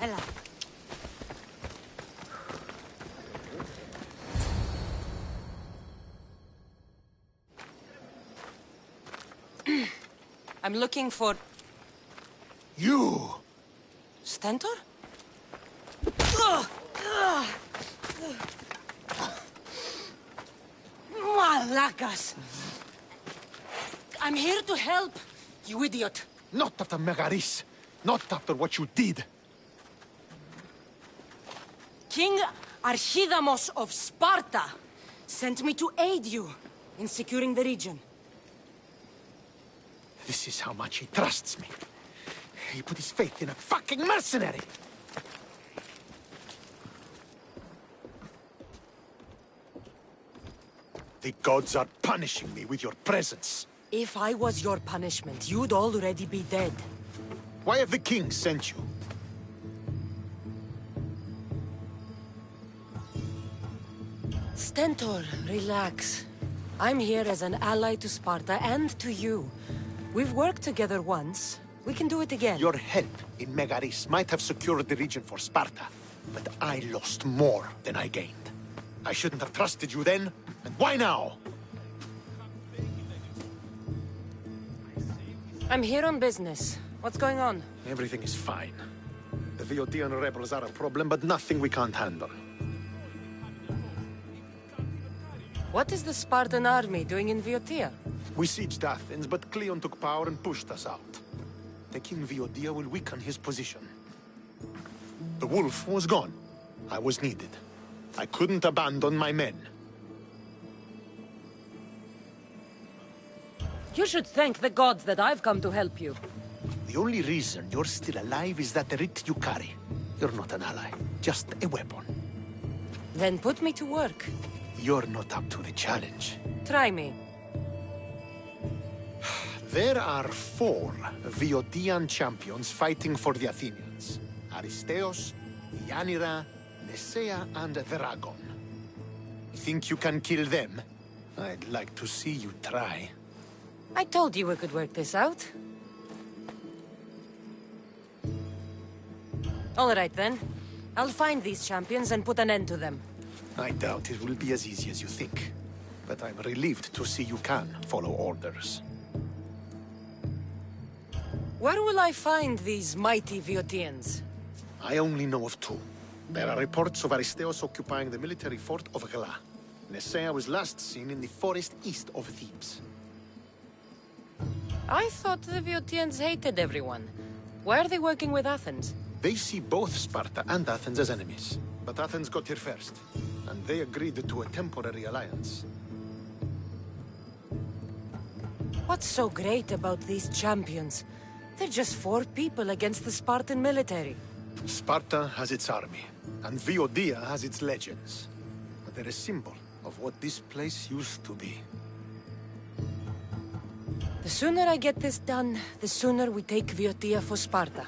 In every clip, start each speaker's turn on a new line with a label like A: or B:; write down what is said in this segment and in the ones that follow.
A: Ella. I'm looking for...
B: You!
A: Stentor? Malacas! I'm here to help, you idiot.
B: Not after Megaris. Not after what you did.
A: King Archidamos of Sparta sent me to aid you in securing the region.
B: This is how much he trusts me. He put his faith in a fucking mercenary! The gods are punishing me with your presence.
A: If I was your punishment, you'd already be dead.
B: Why have the kings sent you?
A: Stentor, relax. I'm here as an ally to Sparta and to you. We've worked together once. We can do it again.
B: Your help in Megaris might have secured the region for Sparta, but I lost more than I gained. I shouldn't have trusted you then, and why now?
A: I'm here on business. What's going on?
B: Everything is fine. The Viotian rebels are a problem, but nothing we can't handle.
A: What is the Spartan army doing in Viotia?
B: We sieged Athens, but Cleon took power and pushed us out. Taking Viotia will weaken his position. The wolf was gone. I was needed. I couldn't abandon my men.
A: You should thank the gods that I've come to help you.
B: The only reason you're still alive is that writ you carry. You're not an ally, just a weapon.
A: Then put me to work.
B: You're not up to the challenge.
A: Try me.
B: There are 4 Viotian champions fighting for the Athenians. Aristeos, Yanira, Nesea, and Veragon. Think you can kill them? I'd like to see you try.
A: I told you we could work this out. All right, then. I'll find these champions and put an end to them.
B: I doubt it will be as easy as you think. But I'm relieved to see you can follow orders.
A: Where will I find these mighty Viotians?
B: I only know of 2. There are reports of Aristeos occupying the military fort of Gla. Nesea was last seen in the forest east of Thebes.
A: I thought the Viotians hated everyone. Why are they working with Athens?
B: They see both Sparta and Athens as enemies. But Athens got here first, and they agreed to a temporary alliance.
A: What's so great about these champions? They're just 4 people against the Spartan military.
B: Sparta has its army, and Viotia has its legends. But they're a symbol of what this place used to be.
A: The sooner I get this done, the sooner we take Viotia for Sparta.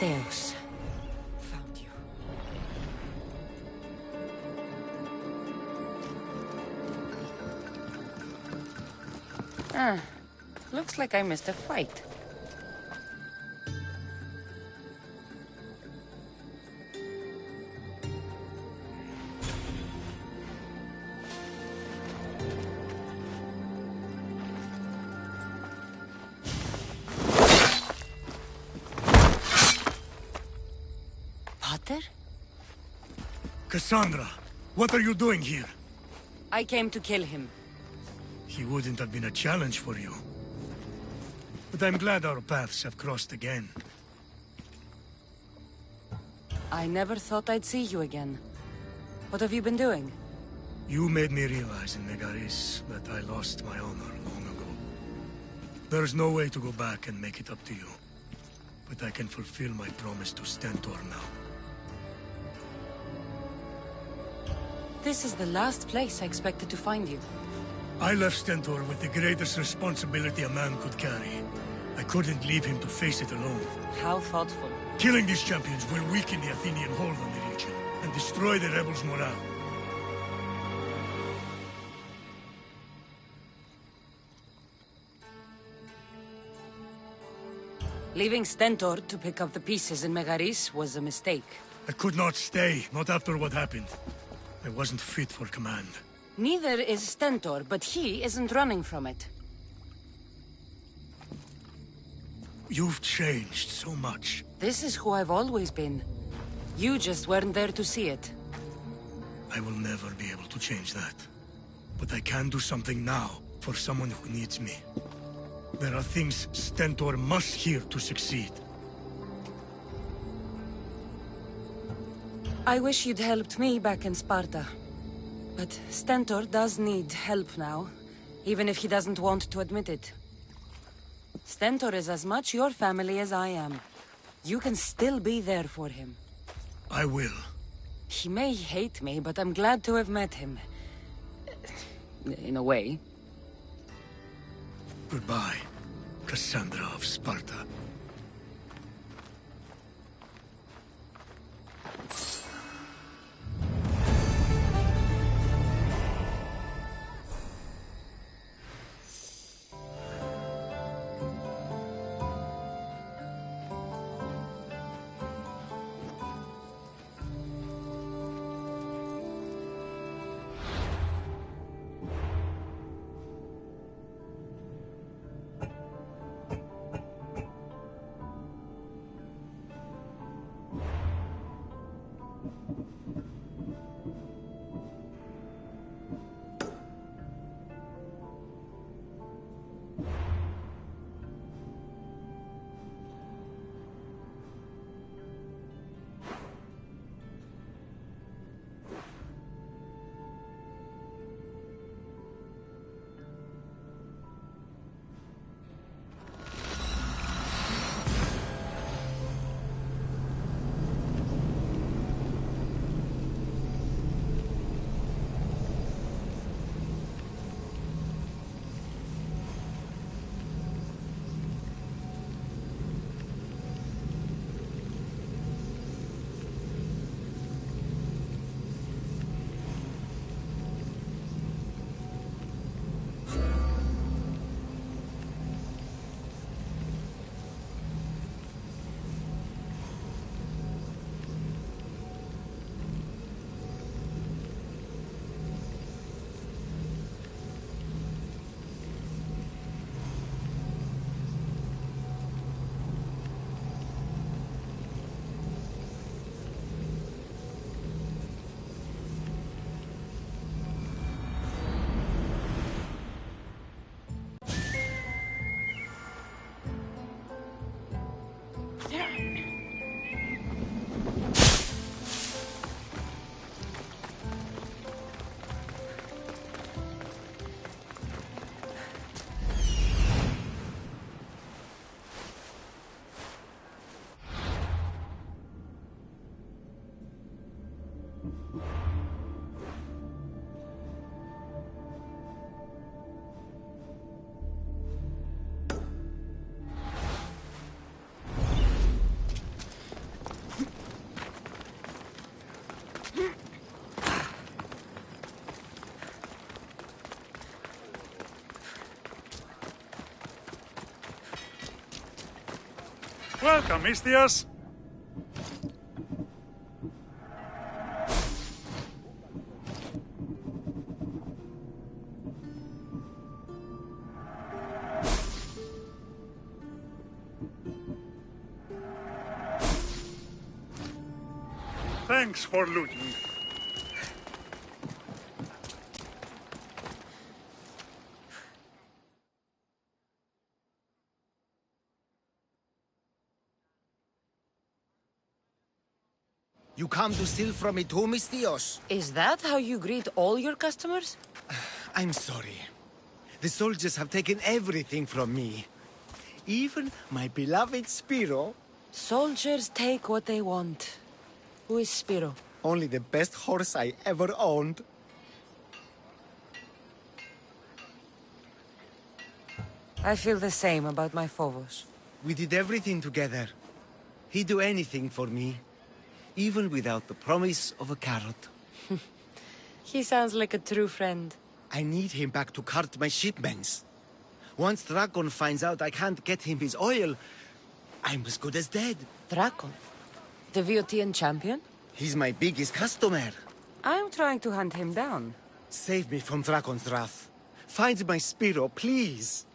A: Aristeus. Found you. Looks like I missed a fight. Potter?
C: Cassandra, what are you doing here?
A: I came to kill him.
C: He wouldn't have been a challenge for you. But I'm glad our paths have crossed again.
A: I never thought I'd see you again. What have you been doing?
C: You made me realize in Megaris that I lost my honor long ago. There's no way to go back and make it up to you. But I can fulfill my promise to Stentor now.
A: This is the last place I expected to find you.
C: I left Stentor with the greatest responsibility a man could carry. I couldn't leave him to face it alone.
A: How thoughtful.
C: Killing these champions will weaken the Athenian hold on the region and destroy the rebels' morale.
A: Leaving Stentor to pick up the pieces in Megaris was a mistake.
C: I could not stay, not after what happened. I wasn't fit for command.
A: Neither is Stentor, but he isn't running from it.
C: You've changed so much.
A: This is who I've always been. You just weren't there to see it.
C: I will never be able to change that. But I can do something now for someone who needs me. There are things Stentor must hear to succeed.
A: I wish you'd helped me back in Sparta. But Stentor does need help now, even if he doesn't want to admit it. Stentor is as much your family as I am. You can still be there for him.
C: I will.
A: He may hate me, but I'm glad to have met him. In a way.
C: Goodbye, Cassandra of Sparta. Welcome, Mistias. Thanks for looting.
D: You come to steal from me too, Mistios?
A: Is that how you greet all your customers?
D: I'm sorry. The soldiers have taken everything from me. Even my beloved Spiro.
A: Soldiers take what they want. Who is Spiro?
D: Only the best horse I ever owned.
A: I feel the same about my Phobos.
D: We did everything together. He'd do anything for me. Even without the promise of a carrot.
A: He sounds like a true friend.
D: I need him back to cart my shipments. Once Dragon finds out I can't get him his oil, I'm as good as dead.
A: Drakon? The Viotian champion?
D: He's my biggest customer.
A: I'm trying to hunt him down.
D: Save me from Dragon's wrath. Find my Spiro, please.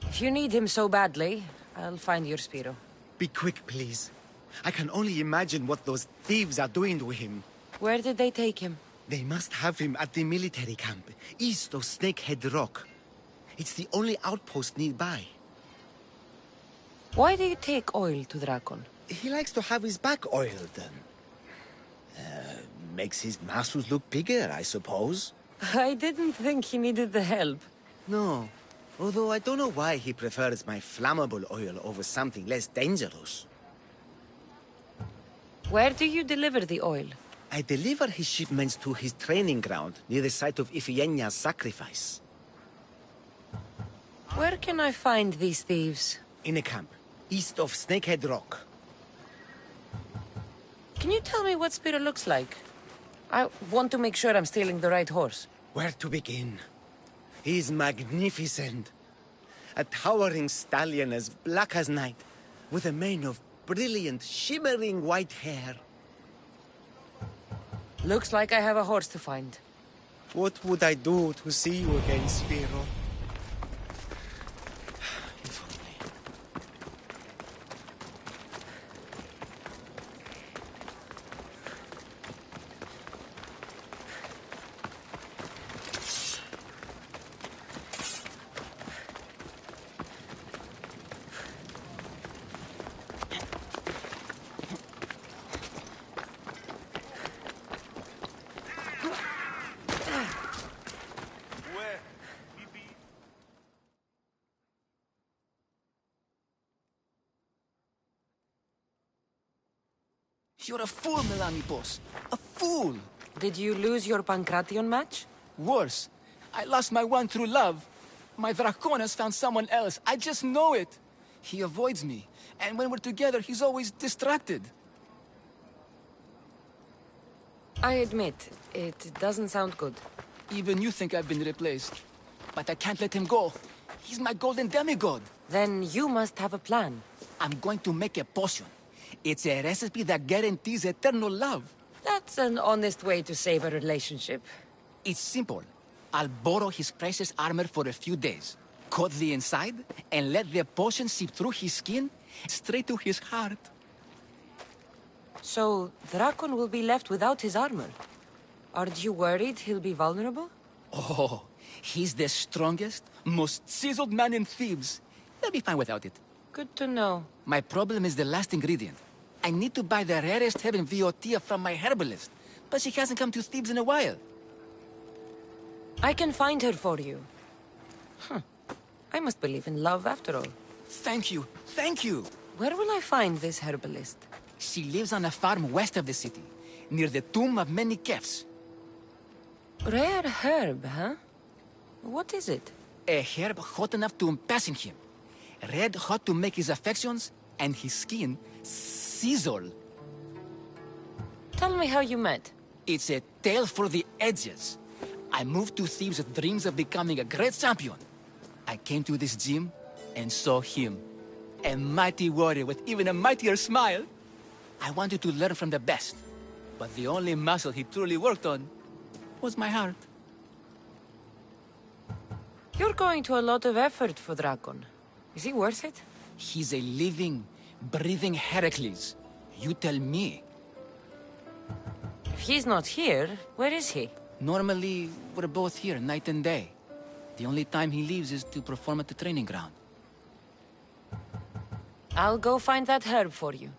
A: If you need him so badly, I'll find your Spiro.
D: Be quick, please. I can only imagine what those thieves are doing to him.
A: Where did they take him?
D: They must have him at the military camp, east of Snakehead Rock. It's the only outpost nearby.
A: Why do you take oil to Drakon?
D: He likes to have his back oiled. Makes his muscles look bigger, I suppose.
A: I didn't think he needed the help.
D: No. Although I don't know why he prefers my flammable oil over something less dangerous.
A: Where do you deliver the oil?
D: I deliver his shipments to his training ground near the site of Iphigenia's sacrifice.
A: Where can I find these thieves?
D: In a camp, east of Snakehead Rock.
A: Can you tell me what Spiro looks like? I want to make sure I'm stealing the right horse.
D: Where to begin? He's magnificent. A towering stallion as black as night, with a mane of brilliant, shimmering white hair.
A: Looks like I have a horse to find.
D: What would I do to see you again, Spiro? If only.
E: You're a fool, Melanipos. A fool!
A: Did you lose your Pancration match?
E: Worse, I lost my one true love. My Draconis found someone else. I just know it. He avoids me, and when we're together, he's always distracted.
A: I admit, it doesn't sound good.
E: Even you think I've been replaced. But I can't let him go. He's my golden demigod.
A: Then you must have a plan.
E: I'm going to make a potion. It's a recipe that guarantees eternal love.
A: That's an honest way to save a relationship.
E: It's simple. I'll borrow his precious armor for a few days, cut the inside, and let the potion seep through his skin straight to his heart.
A: So, Drakon will be left without his armor. Aren't you worried he'll be vulnerable?
E: Oh, he's the strongest, most chiseled man in Thebes. They'll be fine without it.
A: Good to know.
E: My problem is the last ingredient. I need to buy the rarest herb in Viotia from my herbalist, but she hasn't come to Thebes in a while.
A: I can find her for you. I must believe in love after all.
E: Thank you, thank you!
A: Where will I find this herbalist?
E: She lives on a farm west of the city, near the tomb of many Kefs.
A: Rare herb, huh? What is it?
E: A herb hot enough to impassing him. Red hot to make his affections, and his skin sizzle.
A: Tell me how you met.
E: It's a tale for the edges. I moved to Thebes with dreams of becoming a great champion. I came to this gym and saw him. A mighty warrior with even a mightier smile. I wanted to learn from the best. But the only muscle he truly worked on was my heart.
A: You're going to a lot of effort for Drakon. Is he worth it?
E: He's a living, breathing Heracles. You tell me.
A: If he's not here, where is he?
E: Normally, we're both here night and day. The only time he leaves is to perform at the training ground.
A: I'll go find that herb for you.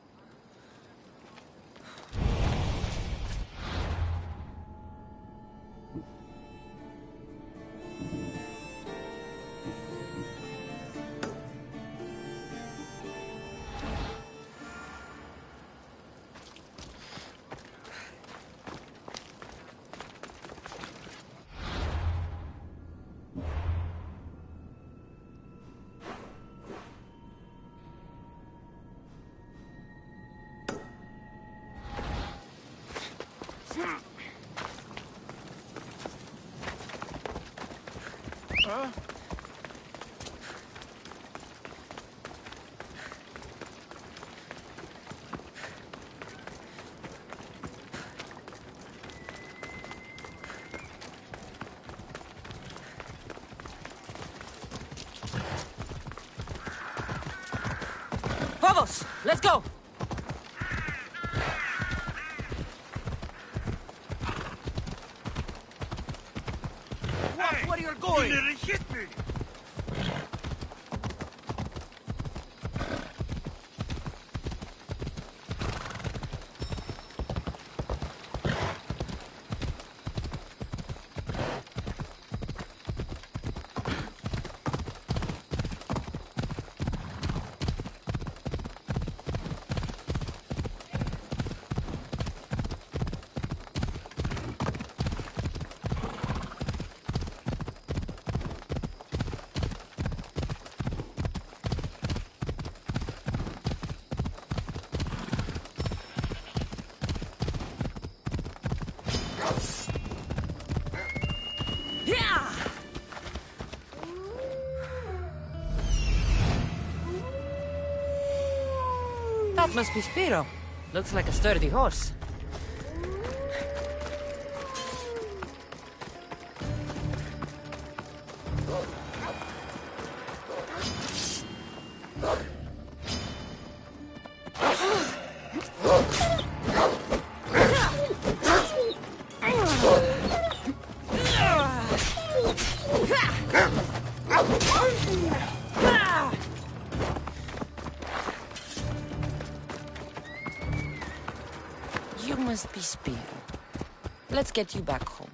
A: Vamos! Let's go!
C: Watch where you're going! You nearly hit me!
A: That must be Spiro. Looks like a sturdy horse. You must be Spiro. Let's get you back home.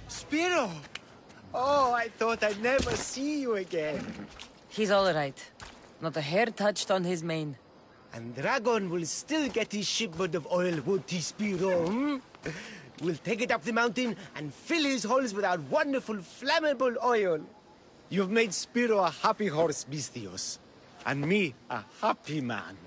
D: Spiro! Oh, I thought I'd never see you again.
A: He's all right. Not a hair touched on his mane.
D: And Dragon will still get his shipment of oil, won't he, Spiro? Hmm? We'll take it up the mountain and fill his holes with our wonderful flammable oil. You've made Spiro a happy horse, Mistios. And me a happy man.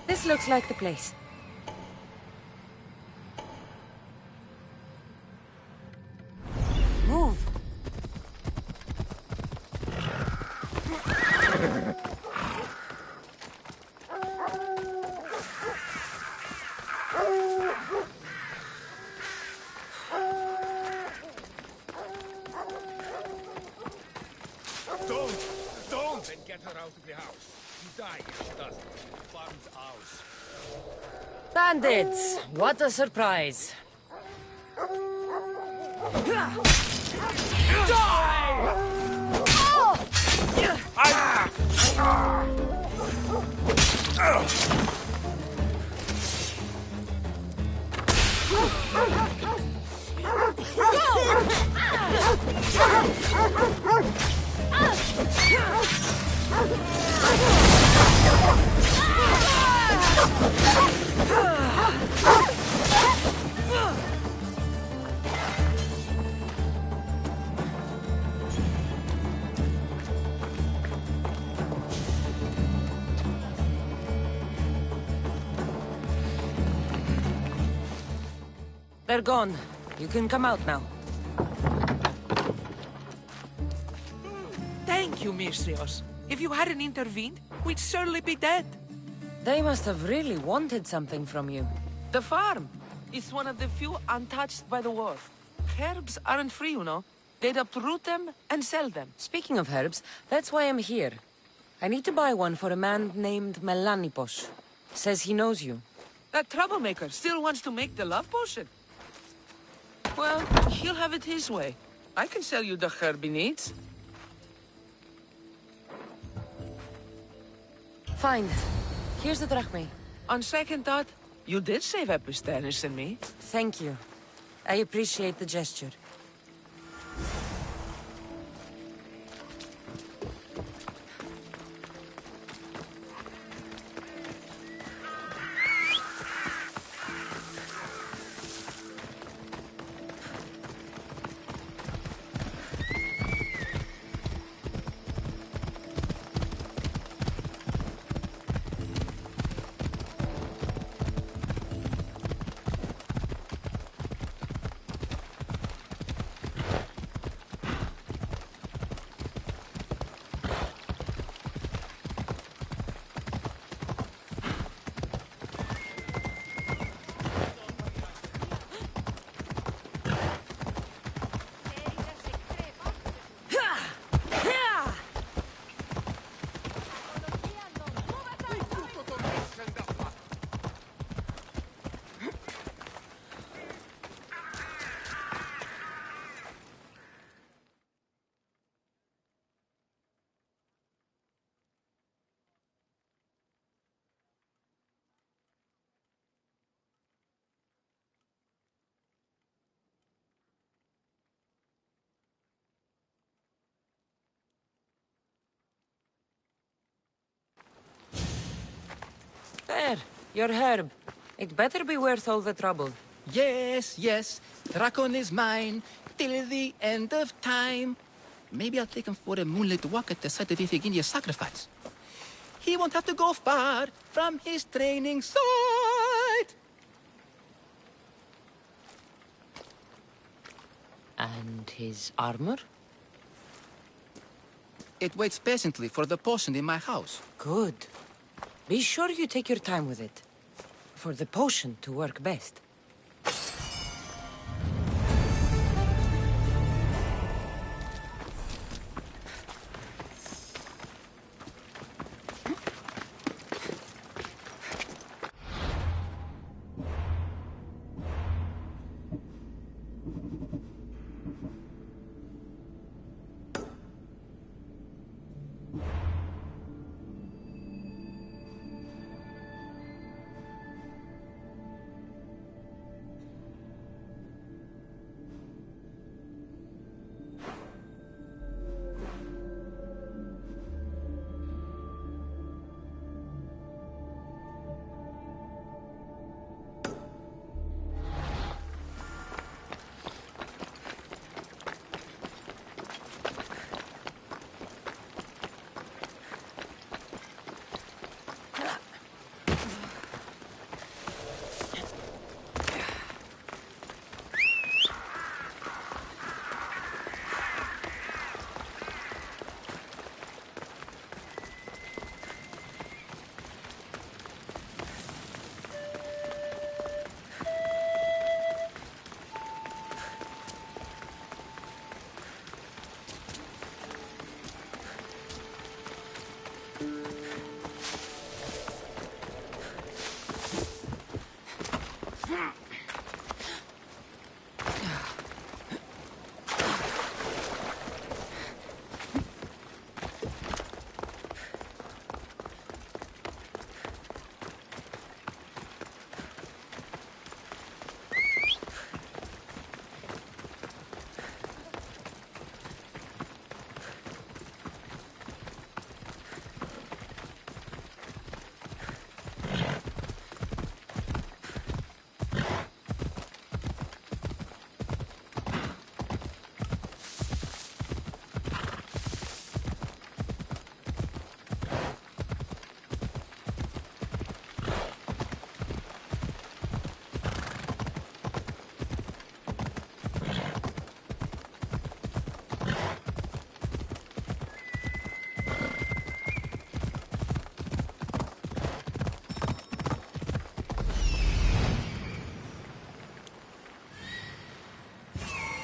A: This looks like the place. Move.
F: Don't! Then get her out of the house. You die if she doesn't. Farm's ours.
A: Bandits! What a surprise. They're gone. You can come out now.
G: Thank you, Misthios. If you hadn't intervened, we'd surely be dead.
A: They must have really wanted something from you.
G: The farm. It's one of the few untouched by the war. Herbs aren't free, you know. They'd uproot them and sell them.
A: Speaking of herbs, that's why I'm here. I need to buy one for a man named Melanipos. Says he knows you.
G: That troublemaker still wants to make the love potion. Well, he'll have it his way. I can sell you the herb he needs.
A: Fine. Here's the drachmae.
G: On second thought, you did save Epistenis and me.
A: Thank you. I appreciate the gesture. Your herb. It better be worth all the trouble.
E: Yes, yes. Dracon is mine till the end of time. Maybe I'll take him for a moonlit walk at the site of Iphigenia's sacrifice. He won't have to go far from his training site.
A: And his armor?
E: It waits patiently for the potion in my house.
A: Good. Be sure you take your time with it. For the potion to work best.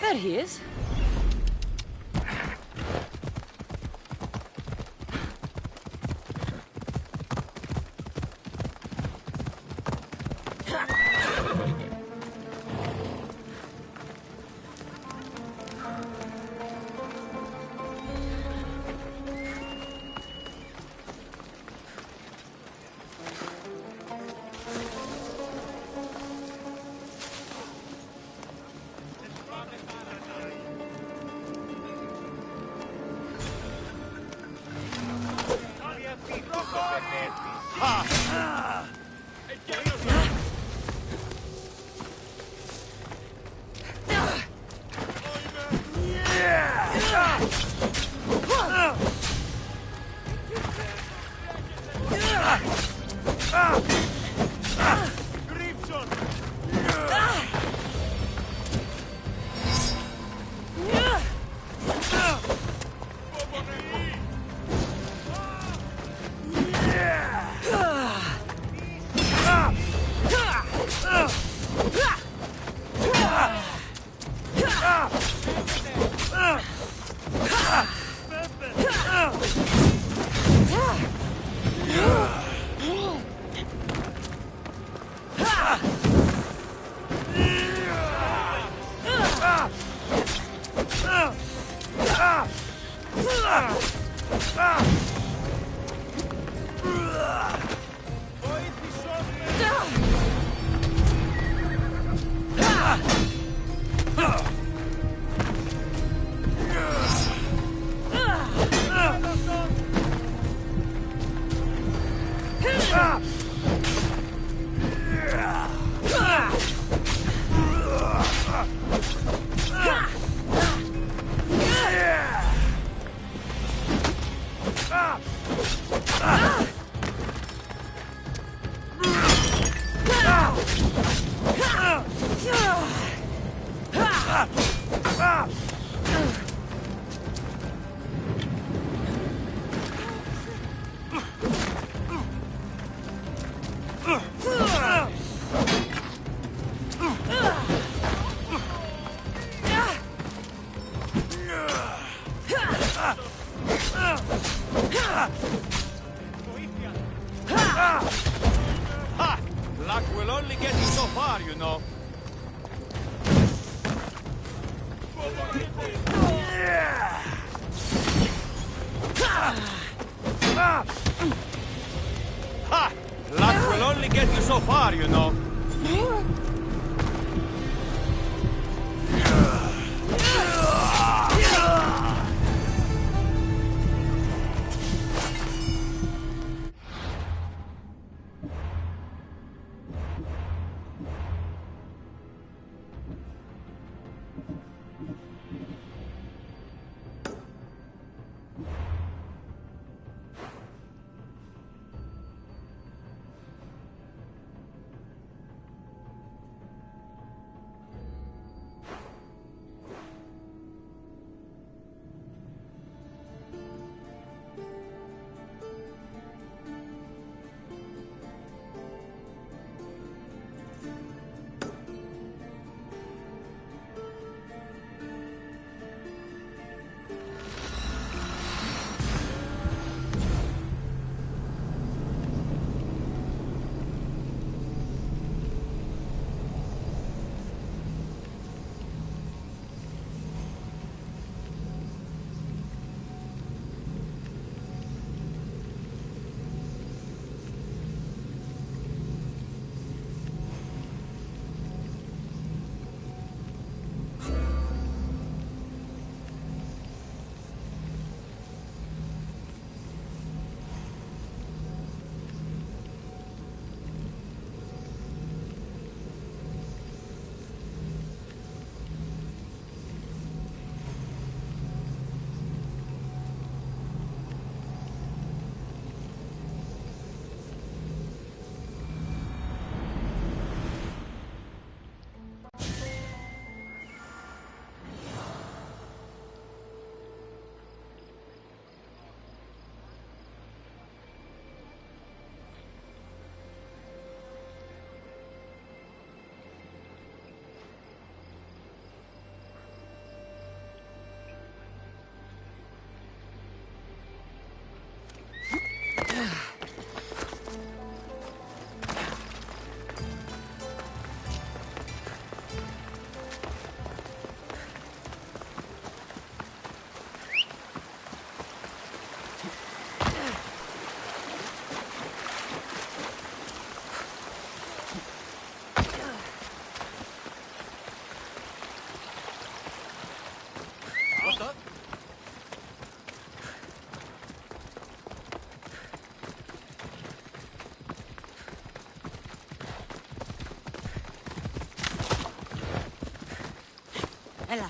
A: There he is.
F: Ha! Luck will only get you so far, you know. Ha! Luck will only get you so far, you know.
A: Ella.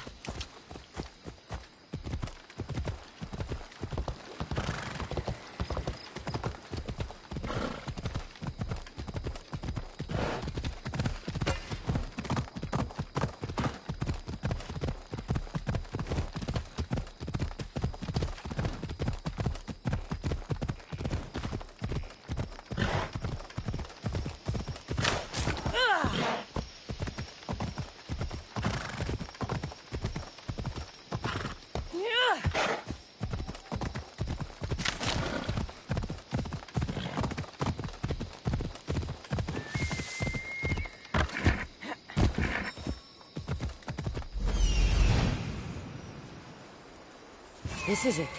A: This is it.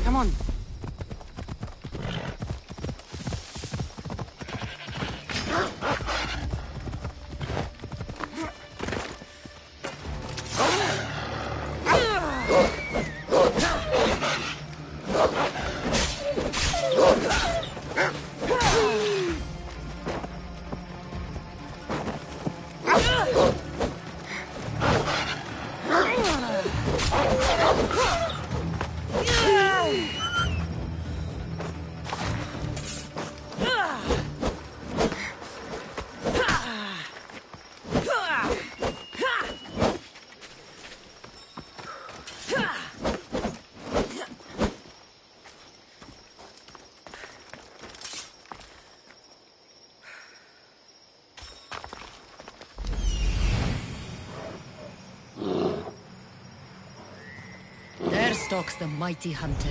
A: Come on.
H: stalks the mighty hunter.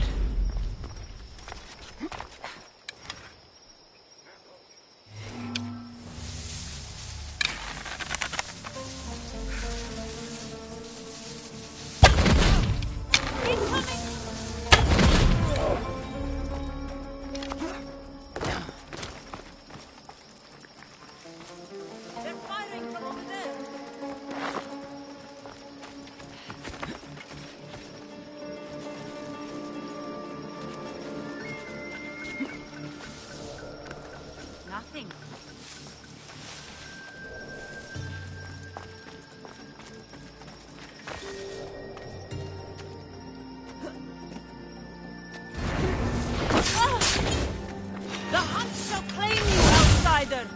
A: Nothing. The hunt shall claim you, outsider!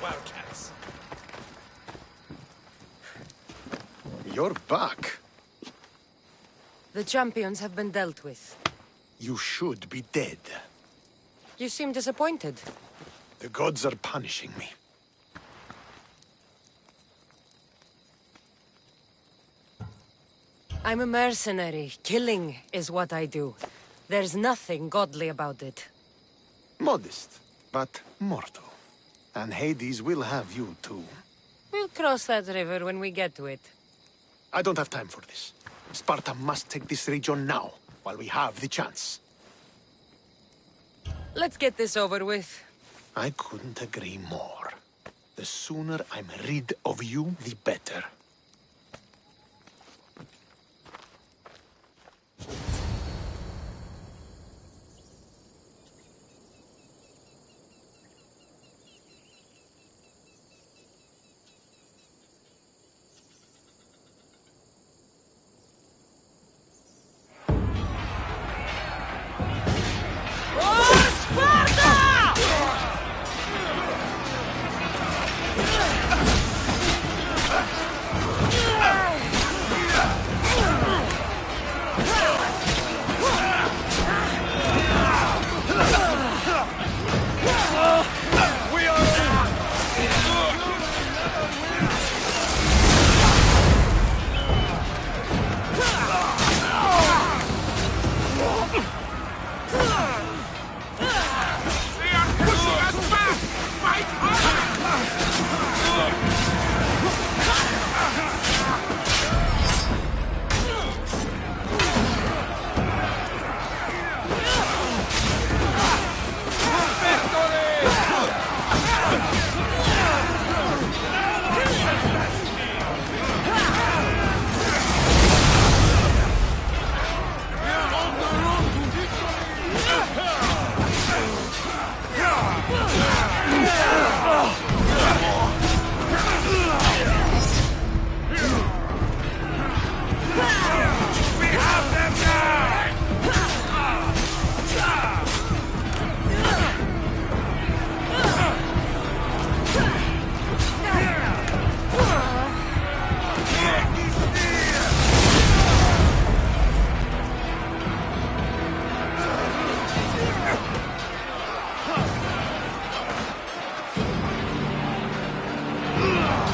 B: Wildcats. You're back.
A: The champions have been dealt with.
B: You should be dead.
A: You seem disappointed.
B: The gods are punishing me.
A: I'm a mercenary. Killing is what I do. There's nothing godly about it.
B: Modest, but mortal. And Hades will have you too.
A: We'll cross that river when we get to it.
B: I don't have time for this. Sparta must take this region now, while we have the chance.
A: Let's get this over with.
B: I couldn't agree more. The sooner I'm rid of you, the better.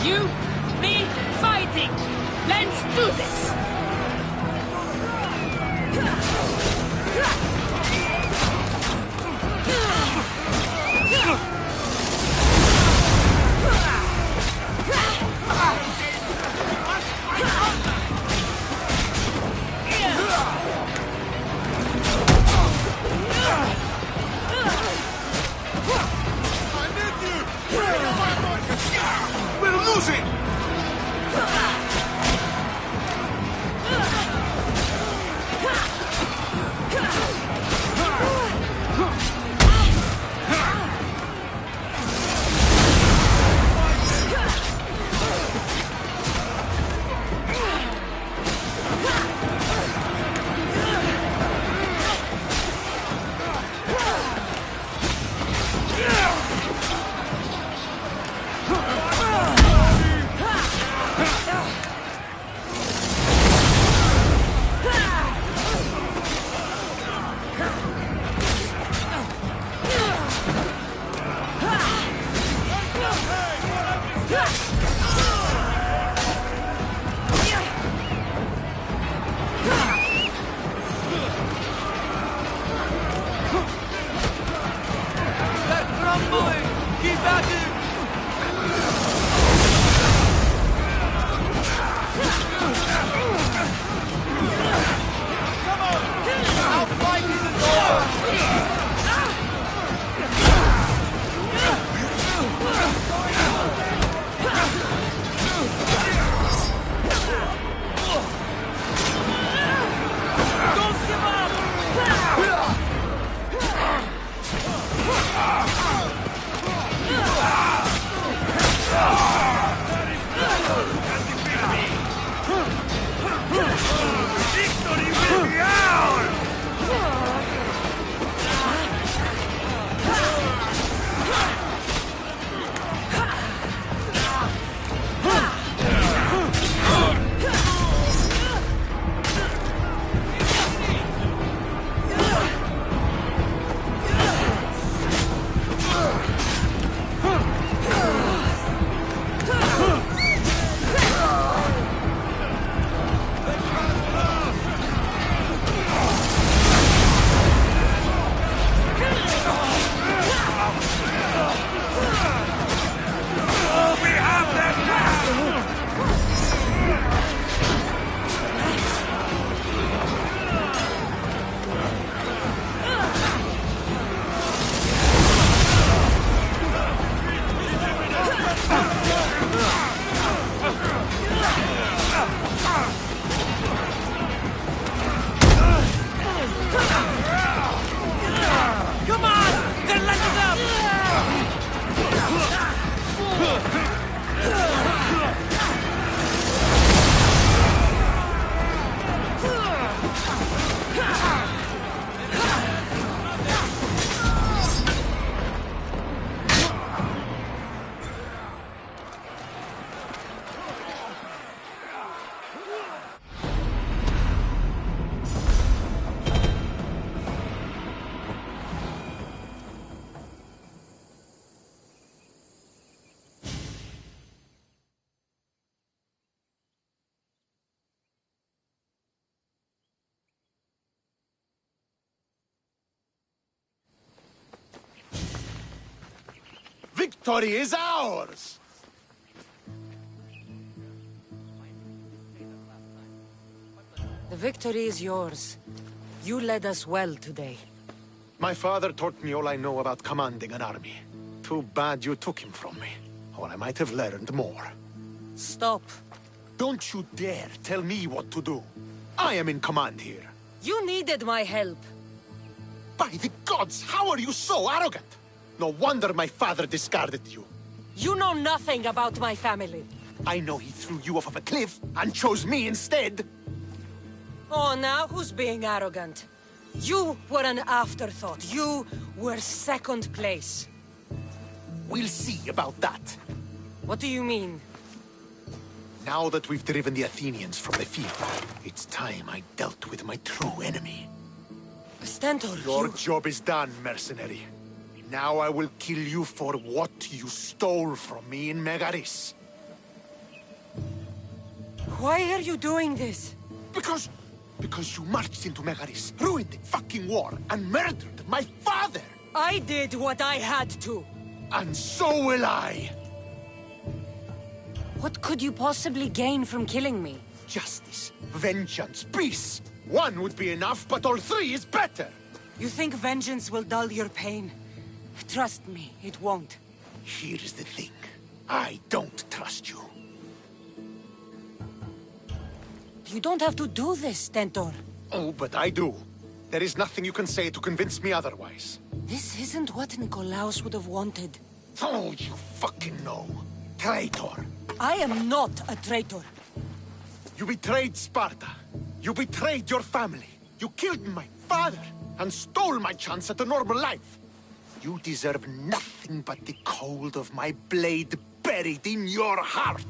H: You, me, fighting! Let's do this!
B: We're losing! Victory is ours!
A: The victory is yours. You led us well today.
B: My father taught me all I know about commanding an army. Too bad you took him from me, or I might have learned more.
A: Stop.
B: Don't you dare tell me what to do. I am in command here.
A: You needed my help.
B: By the gods, how are you so arrogant? No wonder my father discarded you.
A: You know nothing about my family.
B: I know he threw you off of a cliff and chose me instead.
A: Oh, now who's being arrogant? You were an afterthought. You were second place.
B: We'll see about that.
A: What do you mean?
B: Now that we've driven the Athenians from the field, it's time I dealt with my true enemy.
A: Stentor,
B: Your job is done, mercenary. Now I will kill you for what you stole from me in Megaris.
A: Why are you doing this?
B: Because you marched into Megaris, ruined the fucking war, and murdered my father!
A: I did what I had to.
B: And so will I!
A: What could you possibly gain from killing me?
B: Justice, vengeance, peace! One would be enough, but all three is better!
A: You think vengeance will dull your pain? Trust me, it won't.
B: Here's the thing. I don't trust you.
A: You don't have to do this, Stentor.
B: Oh, but I do. There is nothing you can say to convince me otherwise.
A: This isn't what Nikolaos would have wanted.
B: Oh, you fucking know. Traitor.
A: I am not a traitor.
B: You betrayed Sparta. You betrayed your family. You killed my father and stole my chance at a normal life. You deserve nothing but the cold of my blade buried in your heart.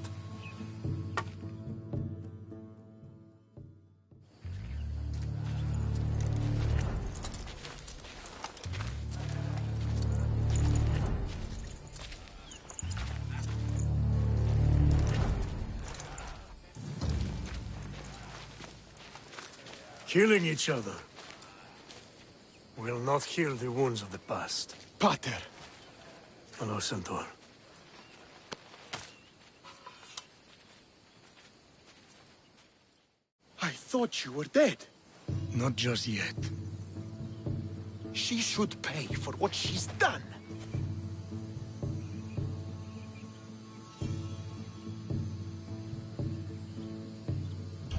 C: Killing each other will not heal the wounds of the past.
B: Pater.
C: Hello, Centaur.
B: I thought you were dead.
C: Not just yet.
B: She should pay for what she's done.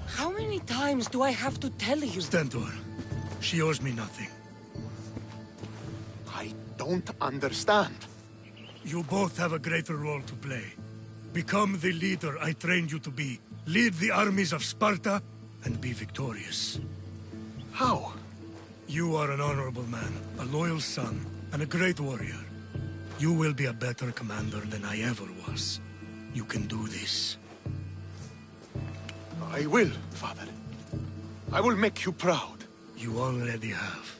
A: How many times do I have to tell you?
C: Stentor, she owes me nothing.
B: I don't understand.
C: You both have a greater role to play. Become the leader I trained you to be. Lead the armies of Sparta and be victorious.
B: How?
C: You are an honorable man, a loyal son, and a great warrior. You will be a better commander than I ever was. You can do this.
B: I will, Father. I will make you proud.
C: You already have.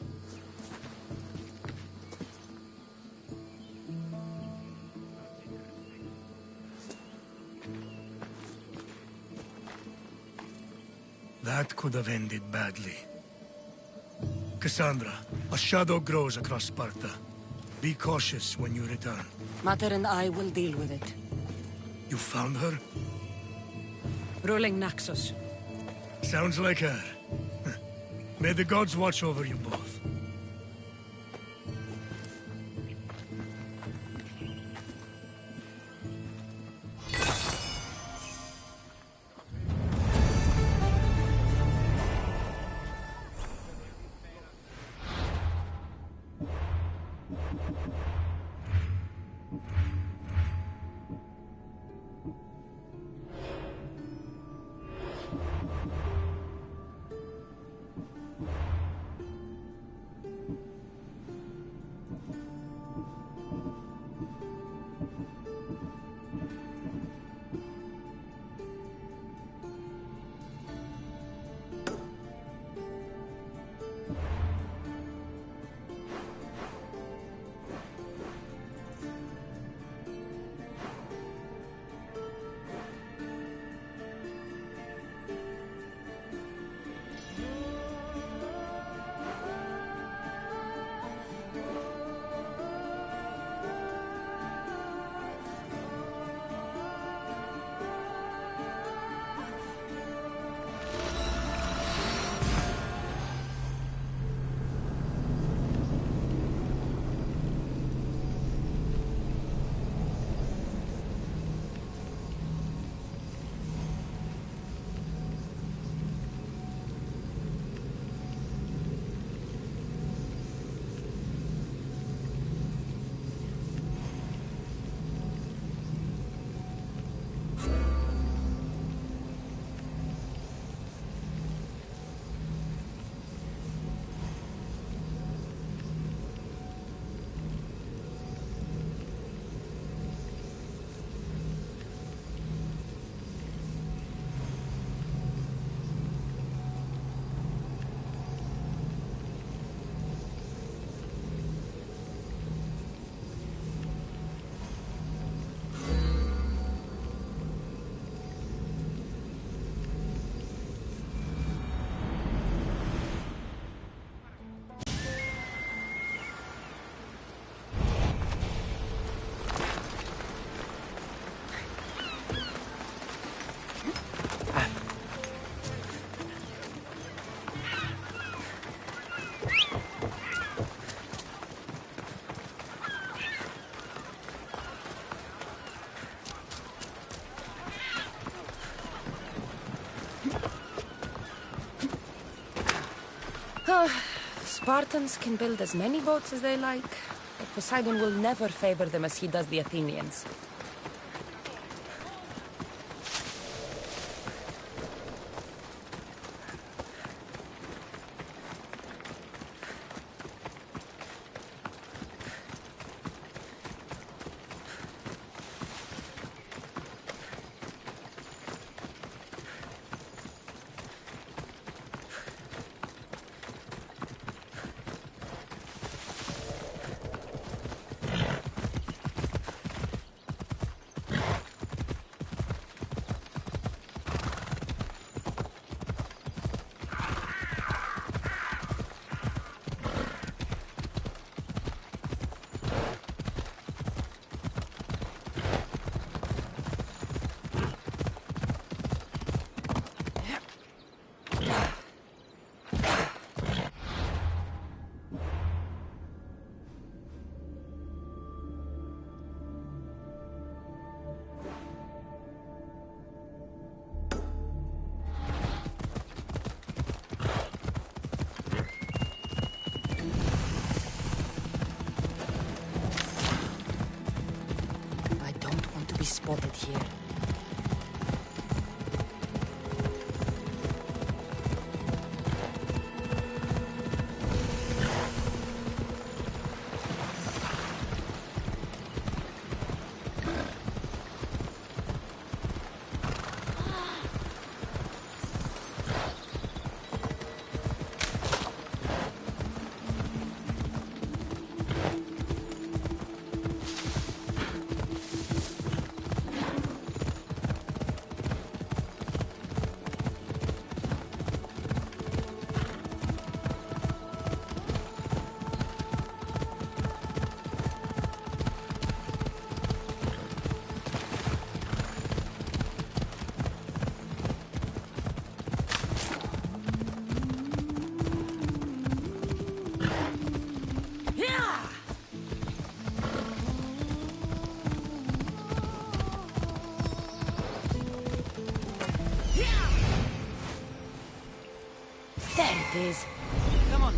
C: That could have ended badly. Cassandra, a shadow grows across Sparta. Be cautious when you return.
A: Mater and I will deal with it.
C: You found her?
A: Ruling Naxos.
C: Sounds like her. May the gods watch over you both.
A: Spartans can build as many boats as they like, but Poseidon will never favor them as he does the Athenians. Be spotted here. There it is. Come on.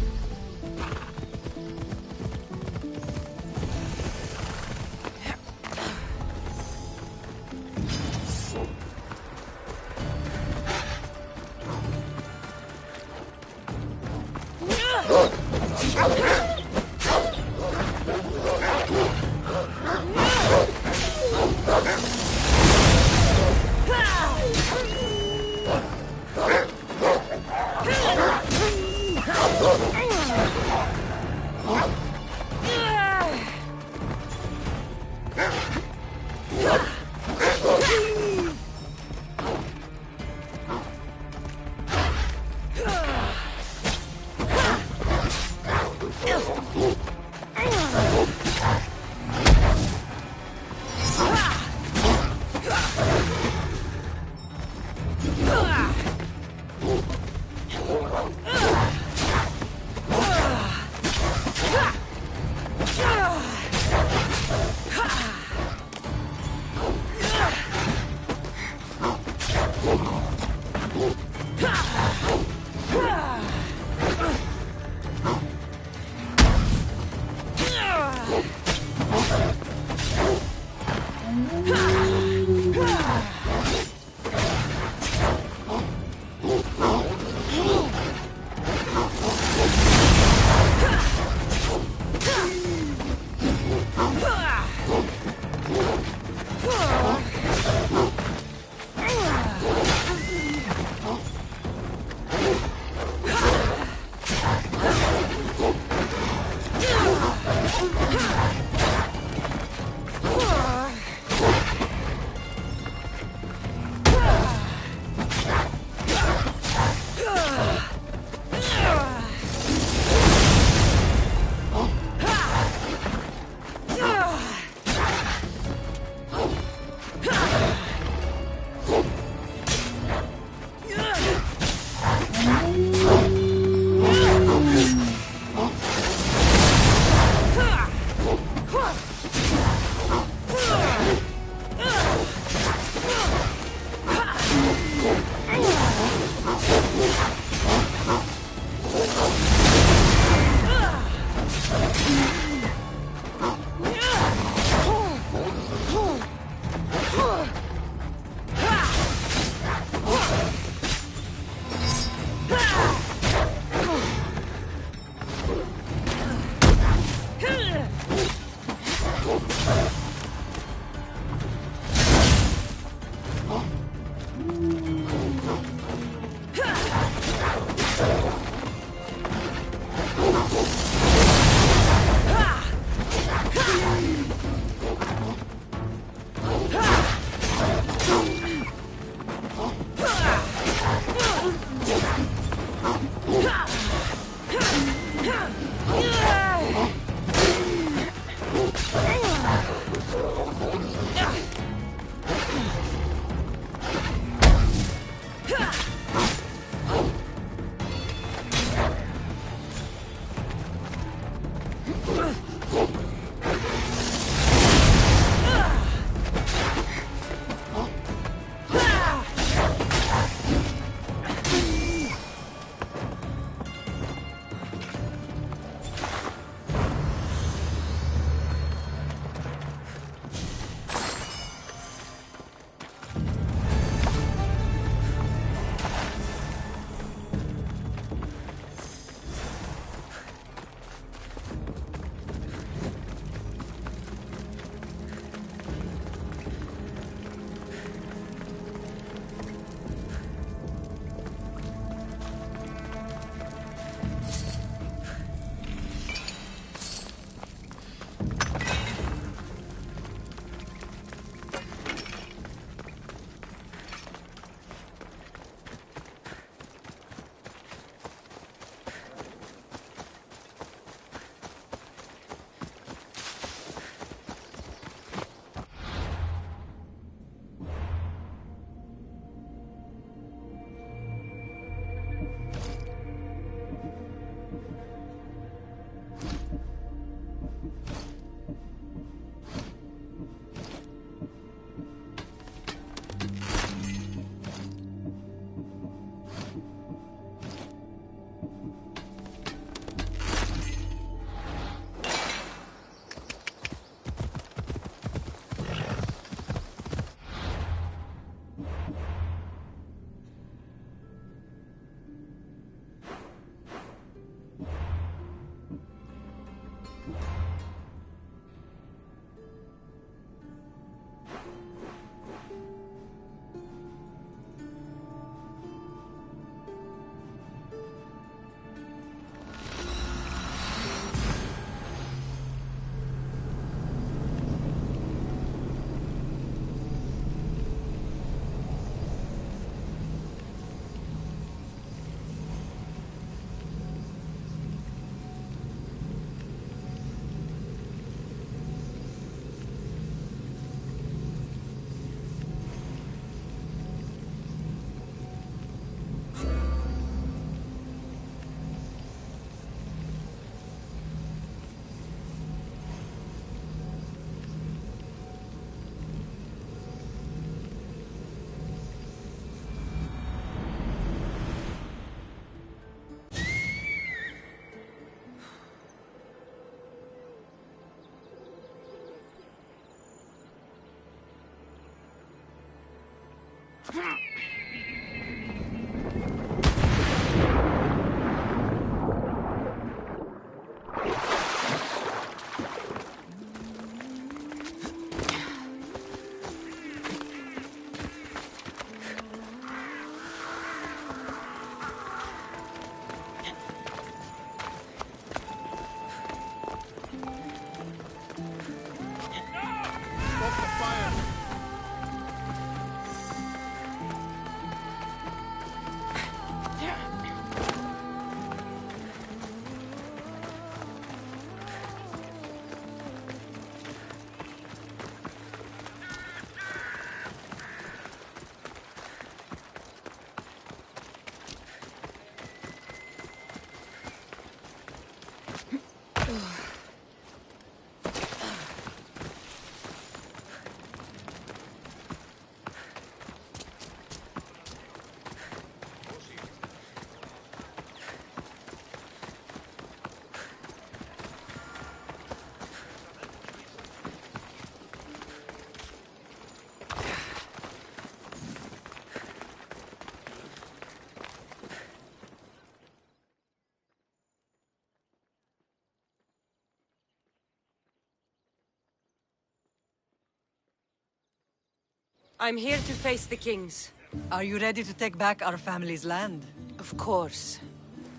A: I'm here to face the kings.
I: Are you ready to take back our family's land?
A: Of course.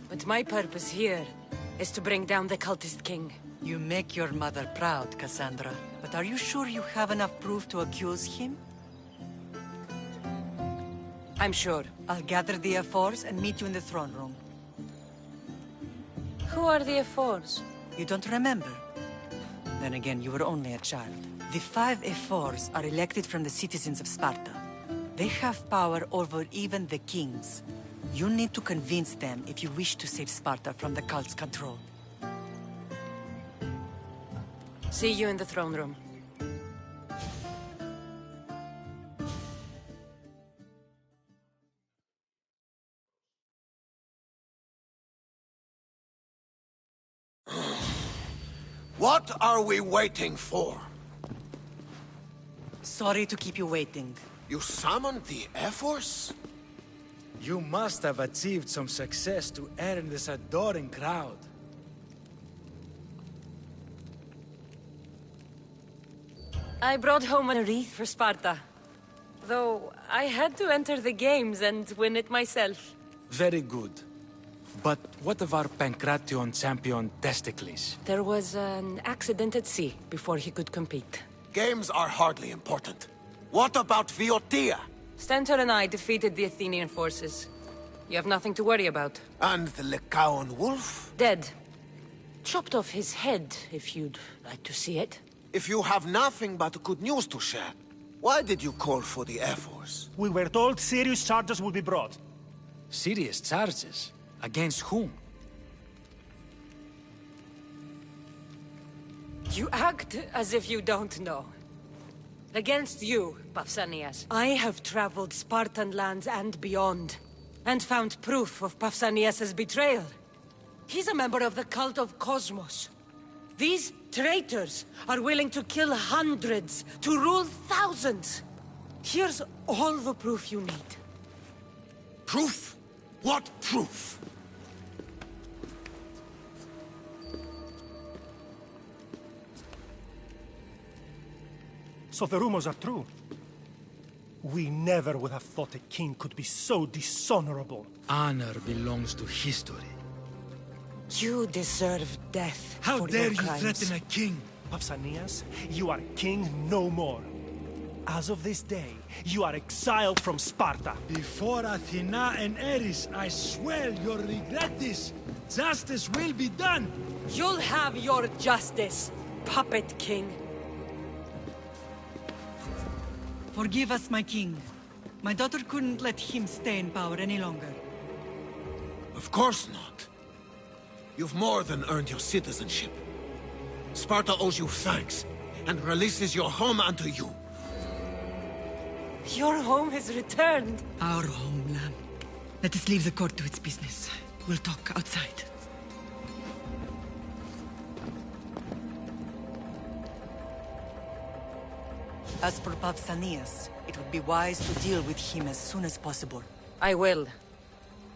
A: But my purpose here is to bring down the cultist king.
I: You make your mother proud, Cassandra. But are you sure you have enough proof to accuse him?
A: I'm sure.
I: I'll gather the F4s and meet you in the throne room.
A: Who are the F4s?
I: You don't remember? Then again, you were only a child. The 5 F4s are elected from the citizens of Sparta. They have power over even the kings. You need to convince them if you wish to save Sparta from the cult's control.
A: See you in the throne room.
J: What are we waiting for?
I: Sorry to keep you waiting.
J: You summoned the F-Force?
K: You must have achieved some success to earn this adoring crowd.
A: I brought home a wreath for Sparta. Though I had to enter the games and win it myself.
K: Very good. But what of our Pancration champion, Testicles?
A: There was an accident at sea before he could compete.
J: Games are hardly important. What about Viotia?
A: Stentor and I defeated the Athenian forces. You have nothing to worry about.
J: And the Lycaon wolf?
A: Dead. Chopped off his head, if you'd like to see it.
J: If you have nothing but good news to share, why did you call for the F-Force?
L: We were told serious charges would be brought.
K: Serious charges? Against whom?
A: You act as if you don't know. Against you, Pausanias. I have traveled Spartan lands and beyond, and found proof of Pausanias' betrayal. He's a member of the cult of Cosmos. These traitors are willing to kill hundreds to rule thousands. Here's all the proof you need.
J: Proof? What proof?
L: So the rumors are true. We never would have thought a king could be so dishonorable.
K: Honor belongs to history.
A: You deserve death.
C: How
A: for
C: dare
A: your
C: you
A: crimes.
C: threaten a king?
L: Pausanias, you are king no more. As of this day, you are exiled from Sparta.
C: Before Athena and Ares, I swear you'll regret this. Justice will be done.
A: You'll have your justice, puppet king.
I: Forgive us, my king. My daughter couldn't let him stay in power any longer.
J: Of course not. You've more than earned your citizenship. Sparta owes you thanks, and releases your home unto you.
A: Your home is returned.
I: Our homeland. Let us leave the court to its business. We'll talk outside. As for Pausanias, It would be wise to deal with him as soon as possible.
A: I will.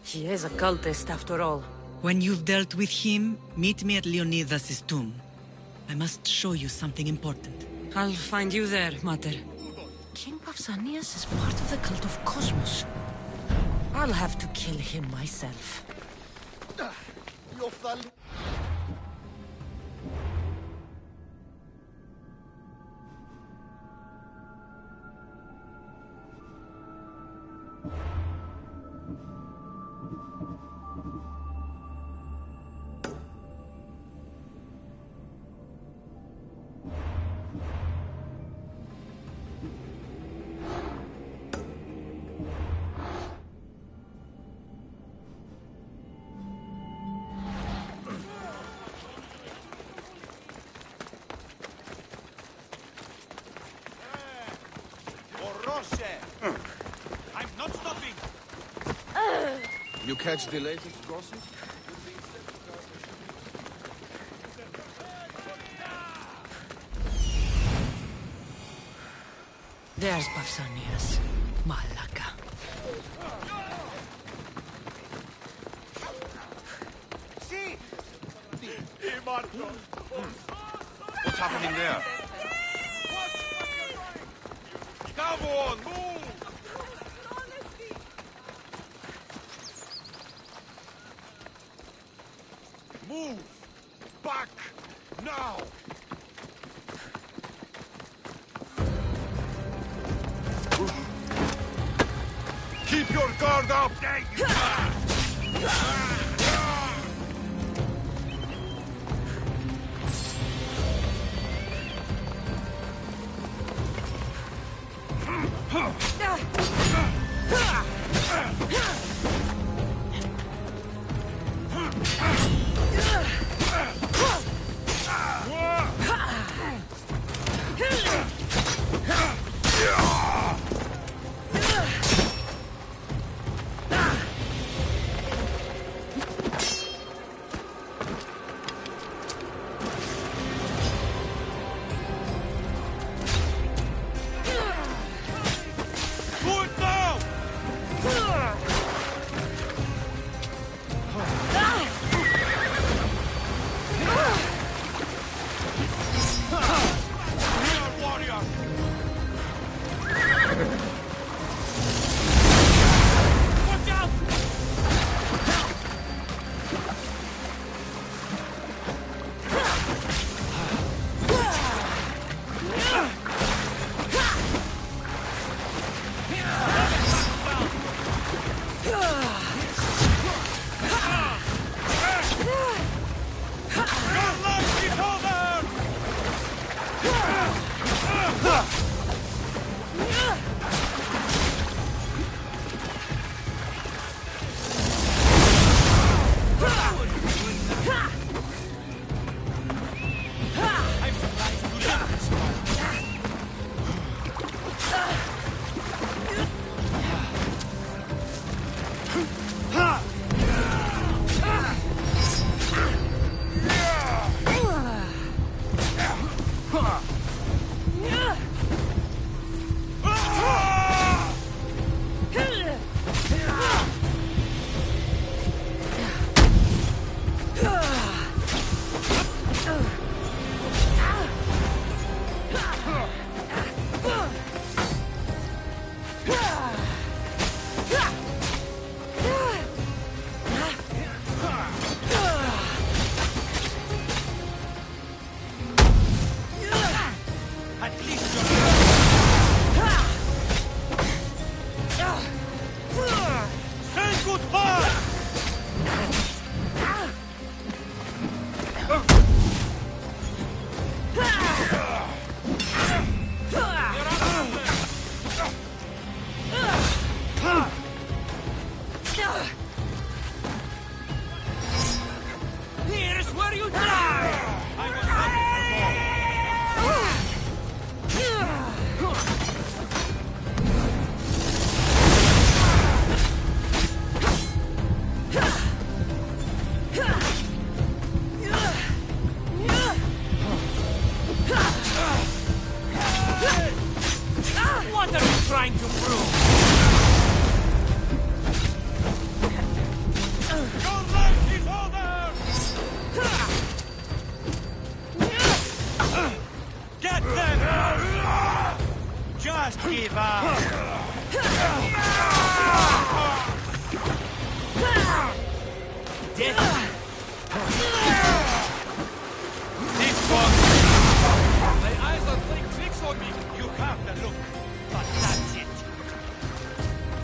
A: He is a cultist, after all.
I: When you've dealt with him, meet me at Leonidas' tomb. I must show you something important.
A: I'll find you there, Mater.
G: King Pausanias is part of the cult of Cosmos. I'll have to kill him myself.
F: I'm not stopping!
J: You catch the latest gossip?
G: There's Pausanias. Malaka.
F: What's happening there? Come on, move! Move! Back! Now! Keep your guard up!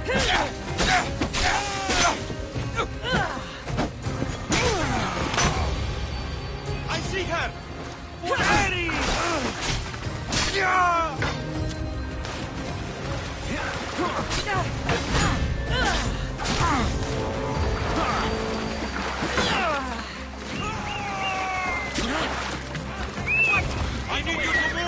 F: I see her! For Ares! Yeah! I need you to move!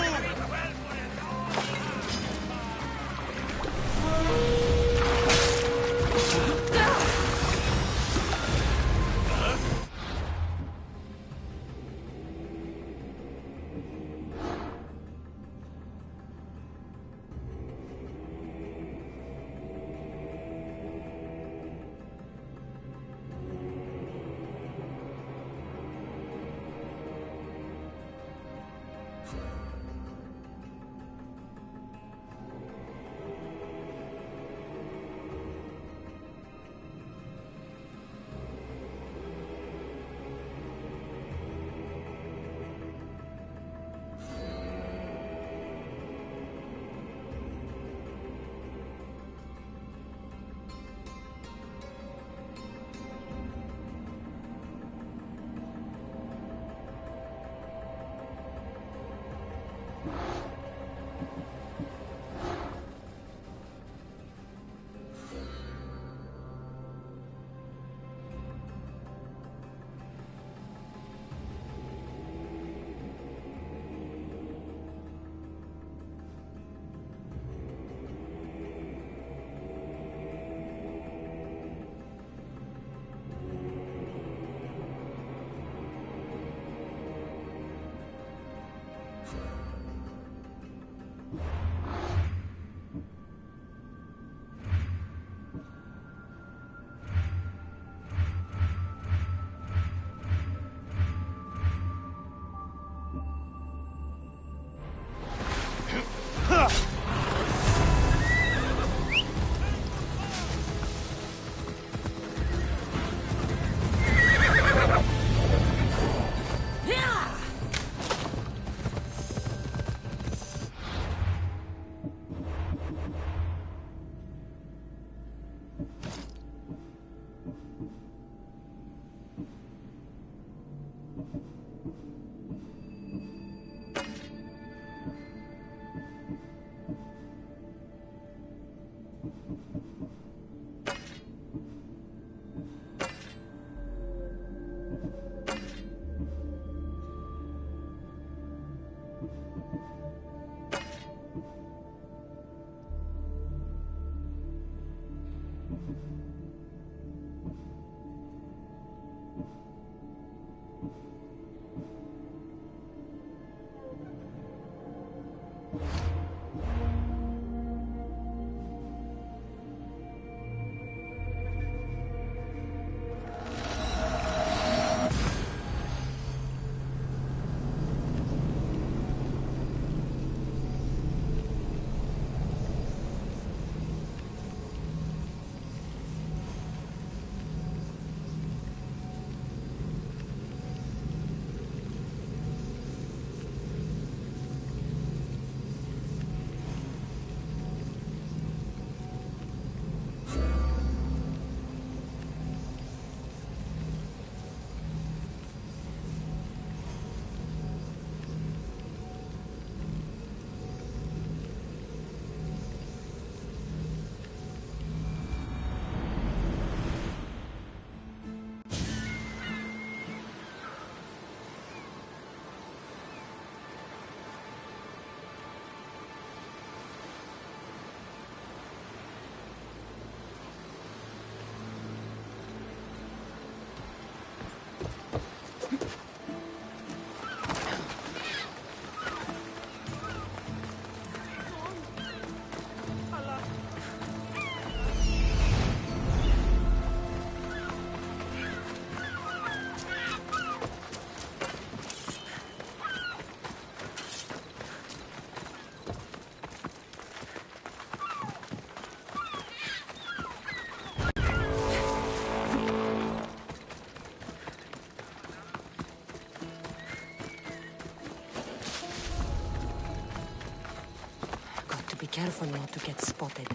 A: Careful not to get spotted.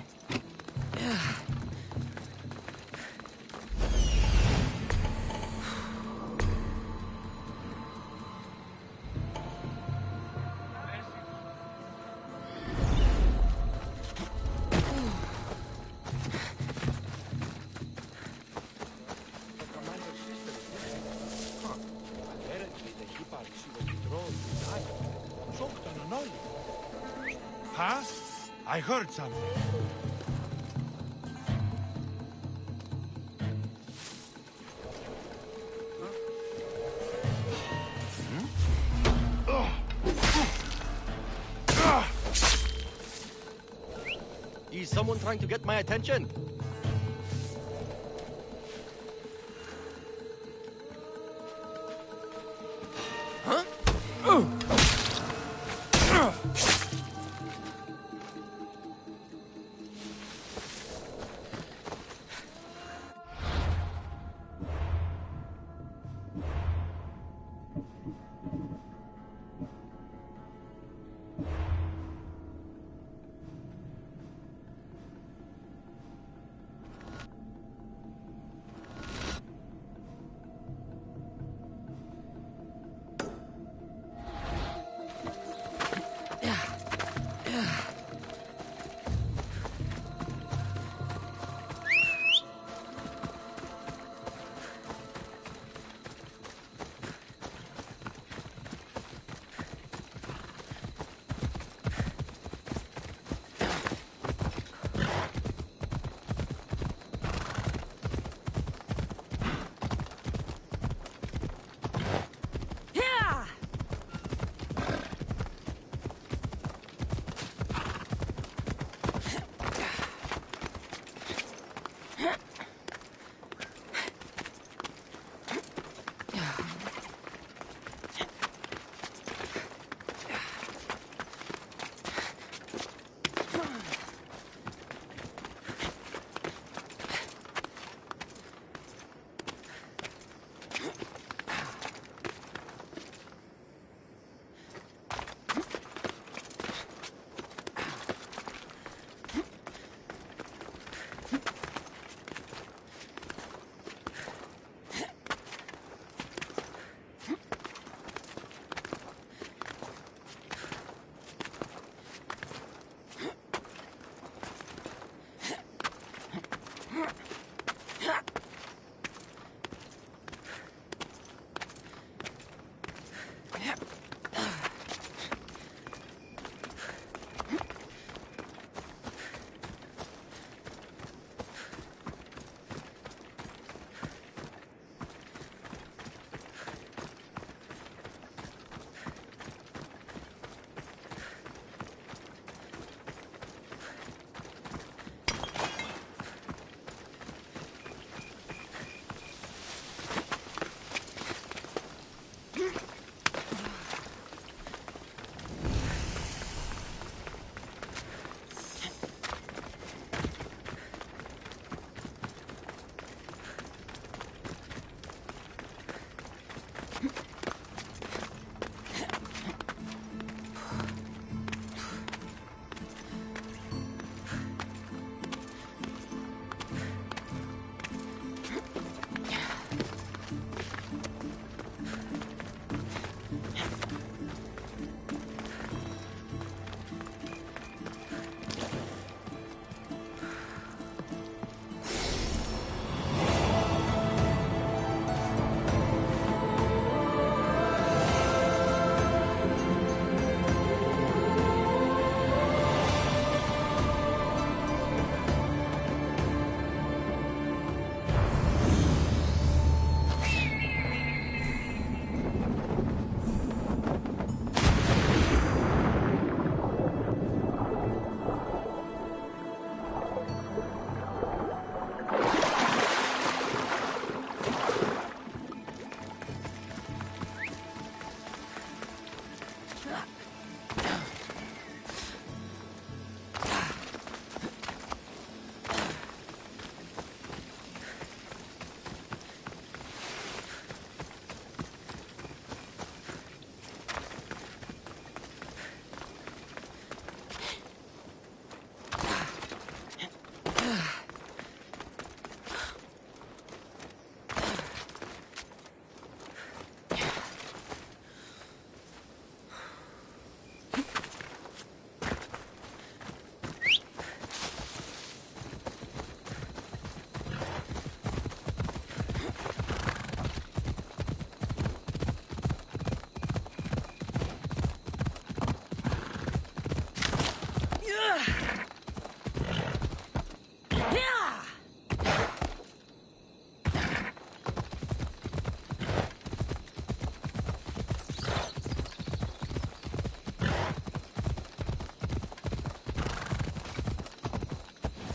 F: Huh? I heard something.
M: Is someone trying to get my attention? Huh?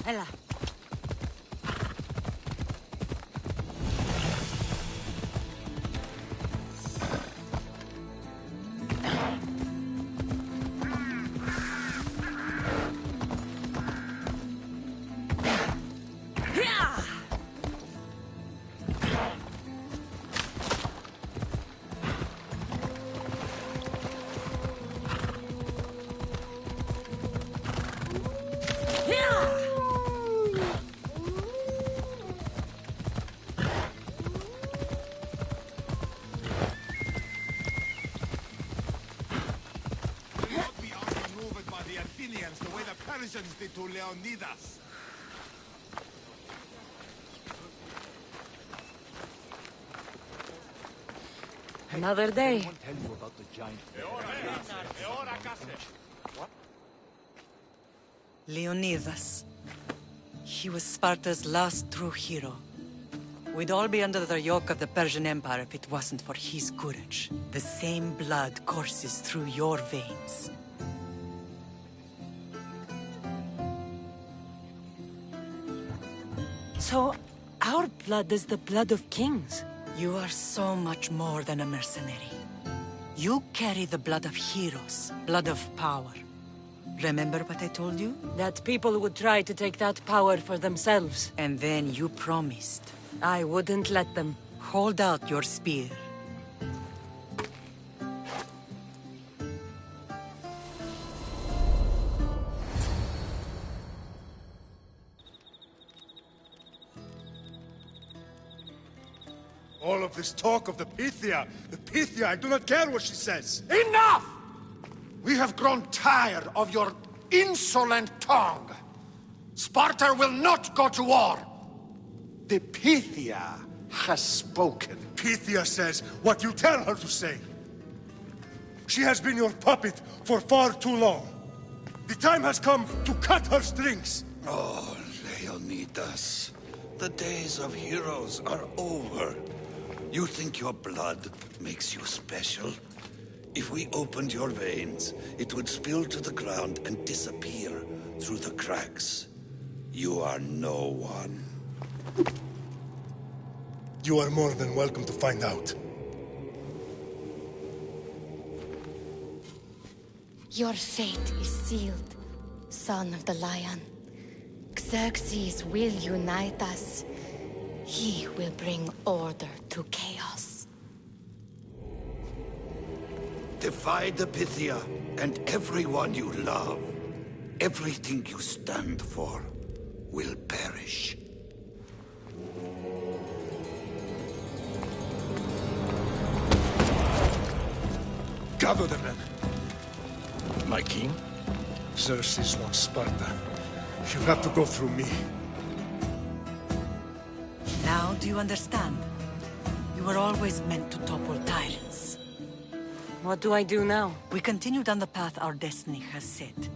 I: Hela.
F: The way the Persians did to Leonidas.
A: Another day.
F: Tell you about the giant.
I: Leonidas. He was Sparta's last true hero. We'd all be under the yoke of the Persian Empire if it wasn't for his courage. The same blood courses through your veins.
A: So, our blood is the blood of kings.
I: You are so much more than a mercenary. You carry the blood of heroes, blood of power. Remember what I told you?
A: That people would try to take that power for themselves.
I: And then you promised.
A: I wouldn't let them.
I: Hold out your spear.
C: All of this talk of the Pythia, I do not care what she says.
B: Enough! We have grown tired of your insolent tongue. Sparta will not go to war. The Pythia has spoken.
C: Pythia says what you tell her to say. She has been your puppet for far too long. The time has come to cut her strings.
J: Oh, Leonidas. The days of heroes are over. You think your blood makes you special? If we opened your veins, it would spill to the ground and disappear through the cracks. You are no one.
C: You are more than welcome to find out.
N: Your fate is sealed, son of the lion. Xerxes will unite us. He will bring order to chaos.
J: Defy the Pythia and everyone you love. Everything you stand for will perish.
C: Gather the men.
K: My king?
C: Xerxes wants Sparta. You have to go through me.
I: Now do you understand? You were always meant to topple tyrants.
A: What do I do now?
I: We continue down the path our destiny has set.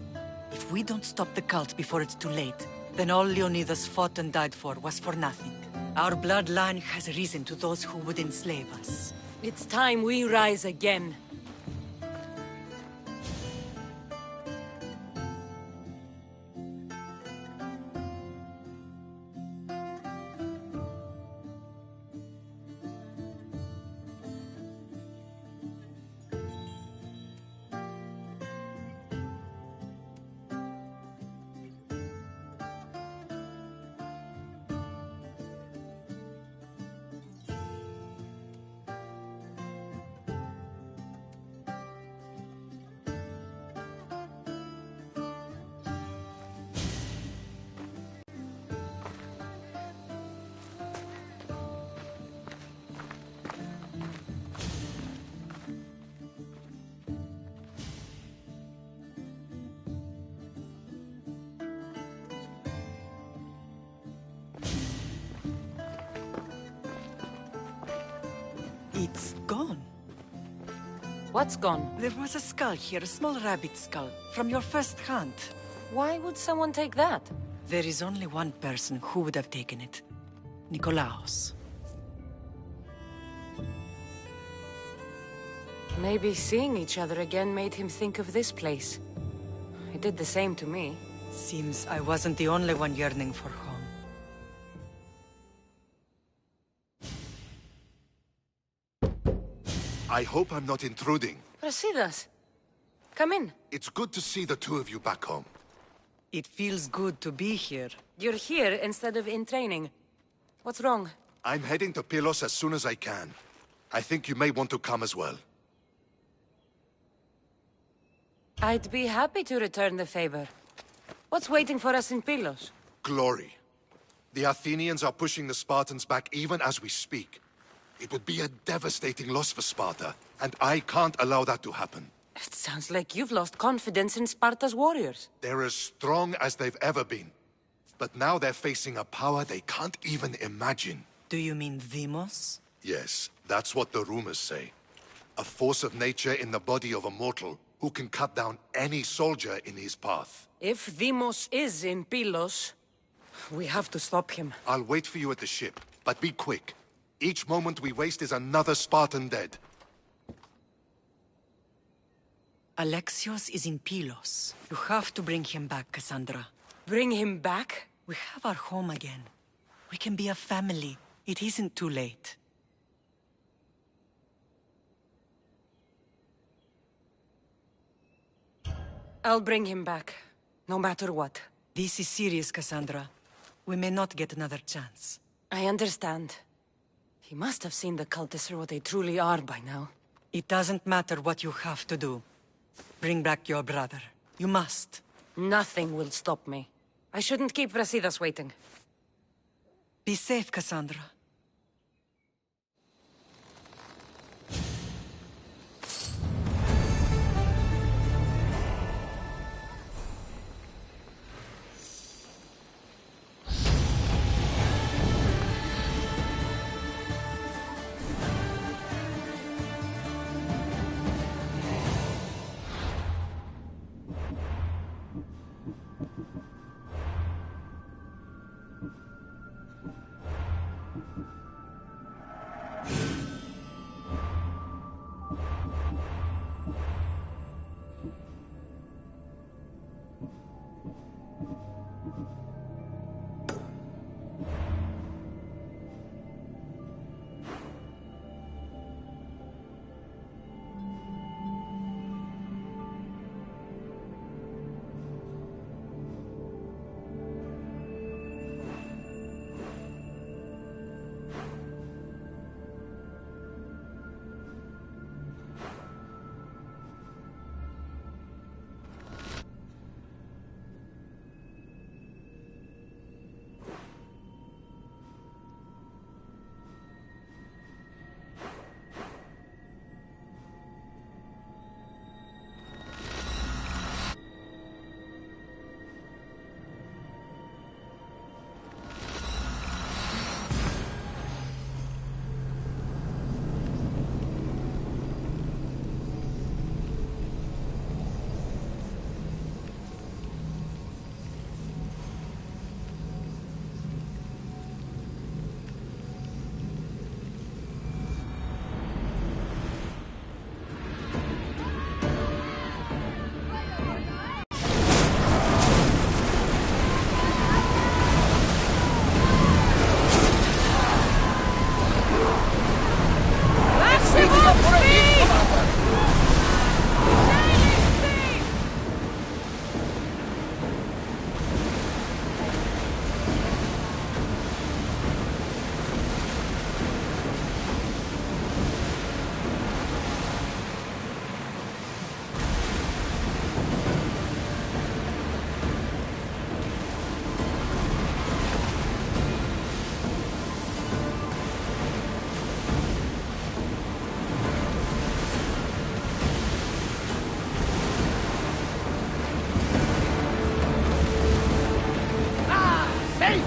I: If we don't stop the cult before it's too late, then all Leonidas fought and died for was for nothing. Our bloodline has risen to those who would enslave us.
A: It's time we rise again.
I: It's gone.
A: What's gone?
I: There was a skull here, a small rabbit skull, from your first hunt.
A: Why would someone take that?
I: There is only one person who would have taken it. Nikolaos.
A: Maybe seeing each other again made him think of this place. It did the same to me.
I: Seems I wasn't the only one yearning for home.
O: I hope I'm not intruding.
A: Brasidas, come in.
O: It's good to see the two of you back home.
I: It feels good to be here.
A: You're here instead of in training. What's wrong?
O: I'm heading to Pylos as soon as I can. I think you may want to come as well.
A: I'd be happy to return the favor. What's waiting for us in Pylos?
O: Glory. The Athenians are pushing the Spartans back even as we speak. It would be a devastating loss for Sparta, and I can't allow that to happen.
A: It sounds like you've lost confidence in Sparta's warriors.
O: They're as strong as they've ever been. But now they're facing a power they can't even imagine.
I: Do you mean Demos?
O: Yes, that's what the rumors say. A force of nature in the body of a mortal who can cut down any soldier in his path.
A: If Demos is in Pylos, we have to stop him.
O: I'll wait for you at the ship, but be quick. Each moment we waste is another Spartan dead.
I: Alexios is in Pylos. You have to bring him back, Cassandra.
A: Bring him back?
I: We have our home again. We can be a family. It isn't too late.
A: I'll bring him back, no matter what.
I: This is serious, Cassandra. We may not get another chance.
A: I understand. He must have seen the cultists for what they truly are by now.
I: It doesn't matter what you have to do. Bring back your brother. You must.
A: Nothing will stop me. I shouldn't keep Brasidas waiting.
I: Be safe, Cassandra.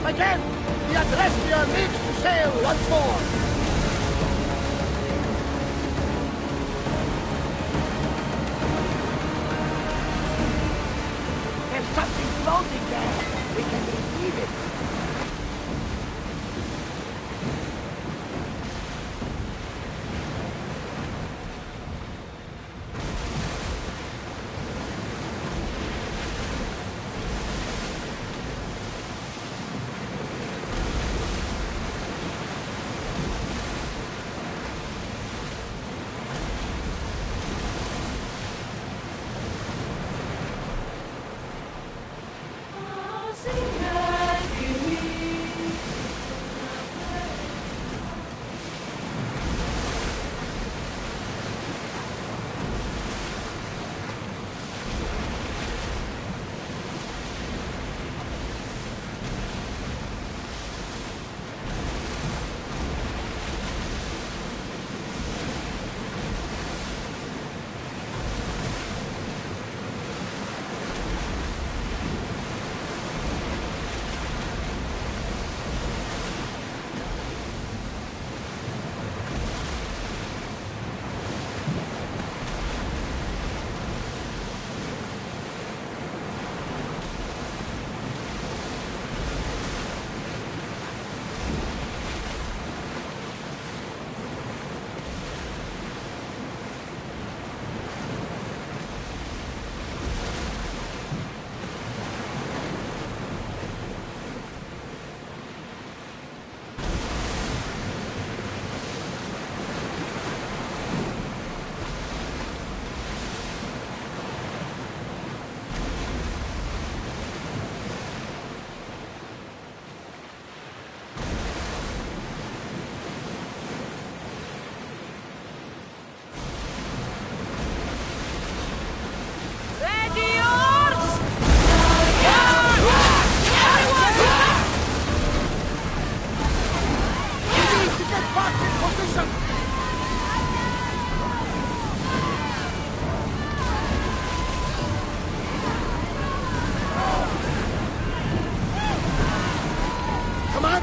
P: Again, the Adrestia needs to sail once more. There's something floating there. We can retrieve it.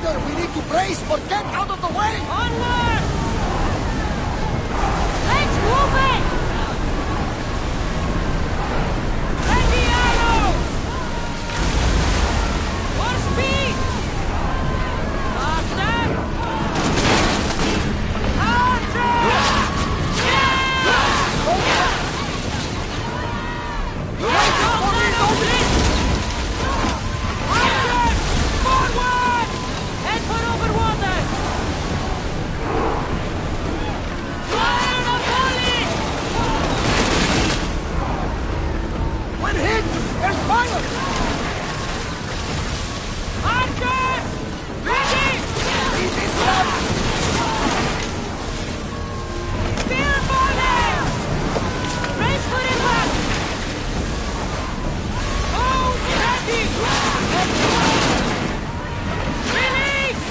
P: Commander, we need to brace or get out of the way!
H: Onward! Let's move it! Ready arrows! For speed! Faster! Forward! Head for over water! Fire the volley!
P: When hit, there's fire!
H: Archers! Ready!
P: Lead this up!
H: Spear volley! Brace for impact! Oh, ready! Release!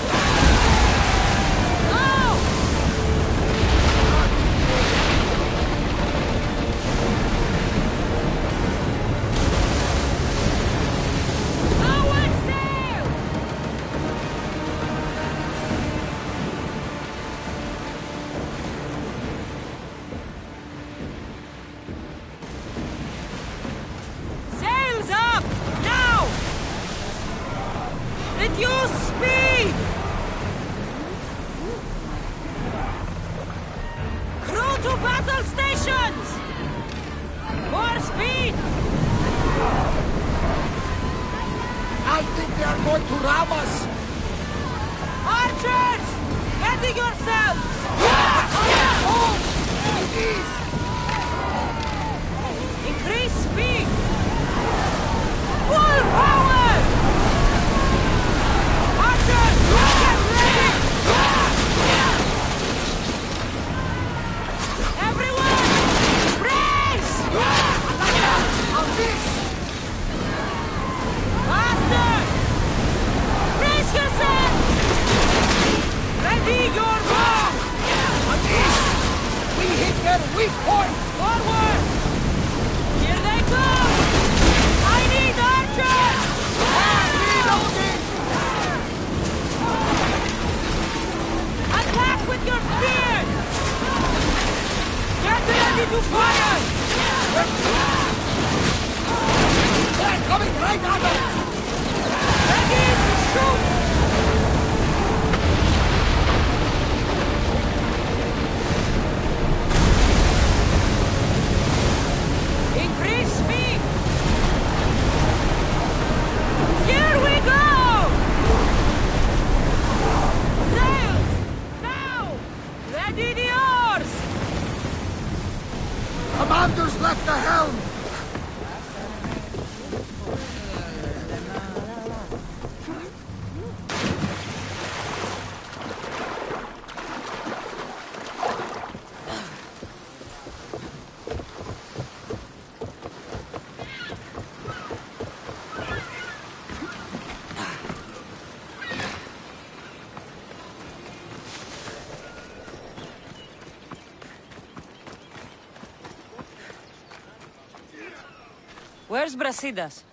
H: Go! Lower sail! Sails up! Now! Reduce speed! Crew to battle stations! More speed!
P: I think they are going to ram us!
H: Archers! Ready yourselves!
P: Oh! Please!
H: Increase speed! Full power! Archers! Get ready! Everyone! Brace!
P: On this!
H: Faster! Brace yourself! Ready your bow!
P: On this! We hit their weak point!
H: Forward! Here they come! I need archers!
P: Reloading!
H: Attack with your spears! Get ready to fire!
P: They're coming right at us!
H: Ready to shoot! Increase speed! Here we go! Sails! Now! Ready the oars!
P: Commander's left the helm!
A: Where's Brasidas?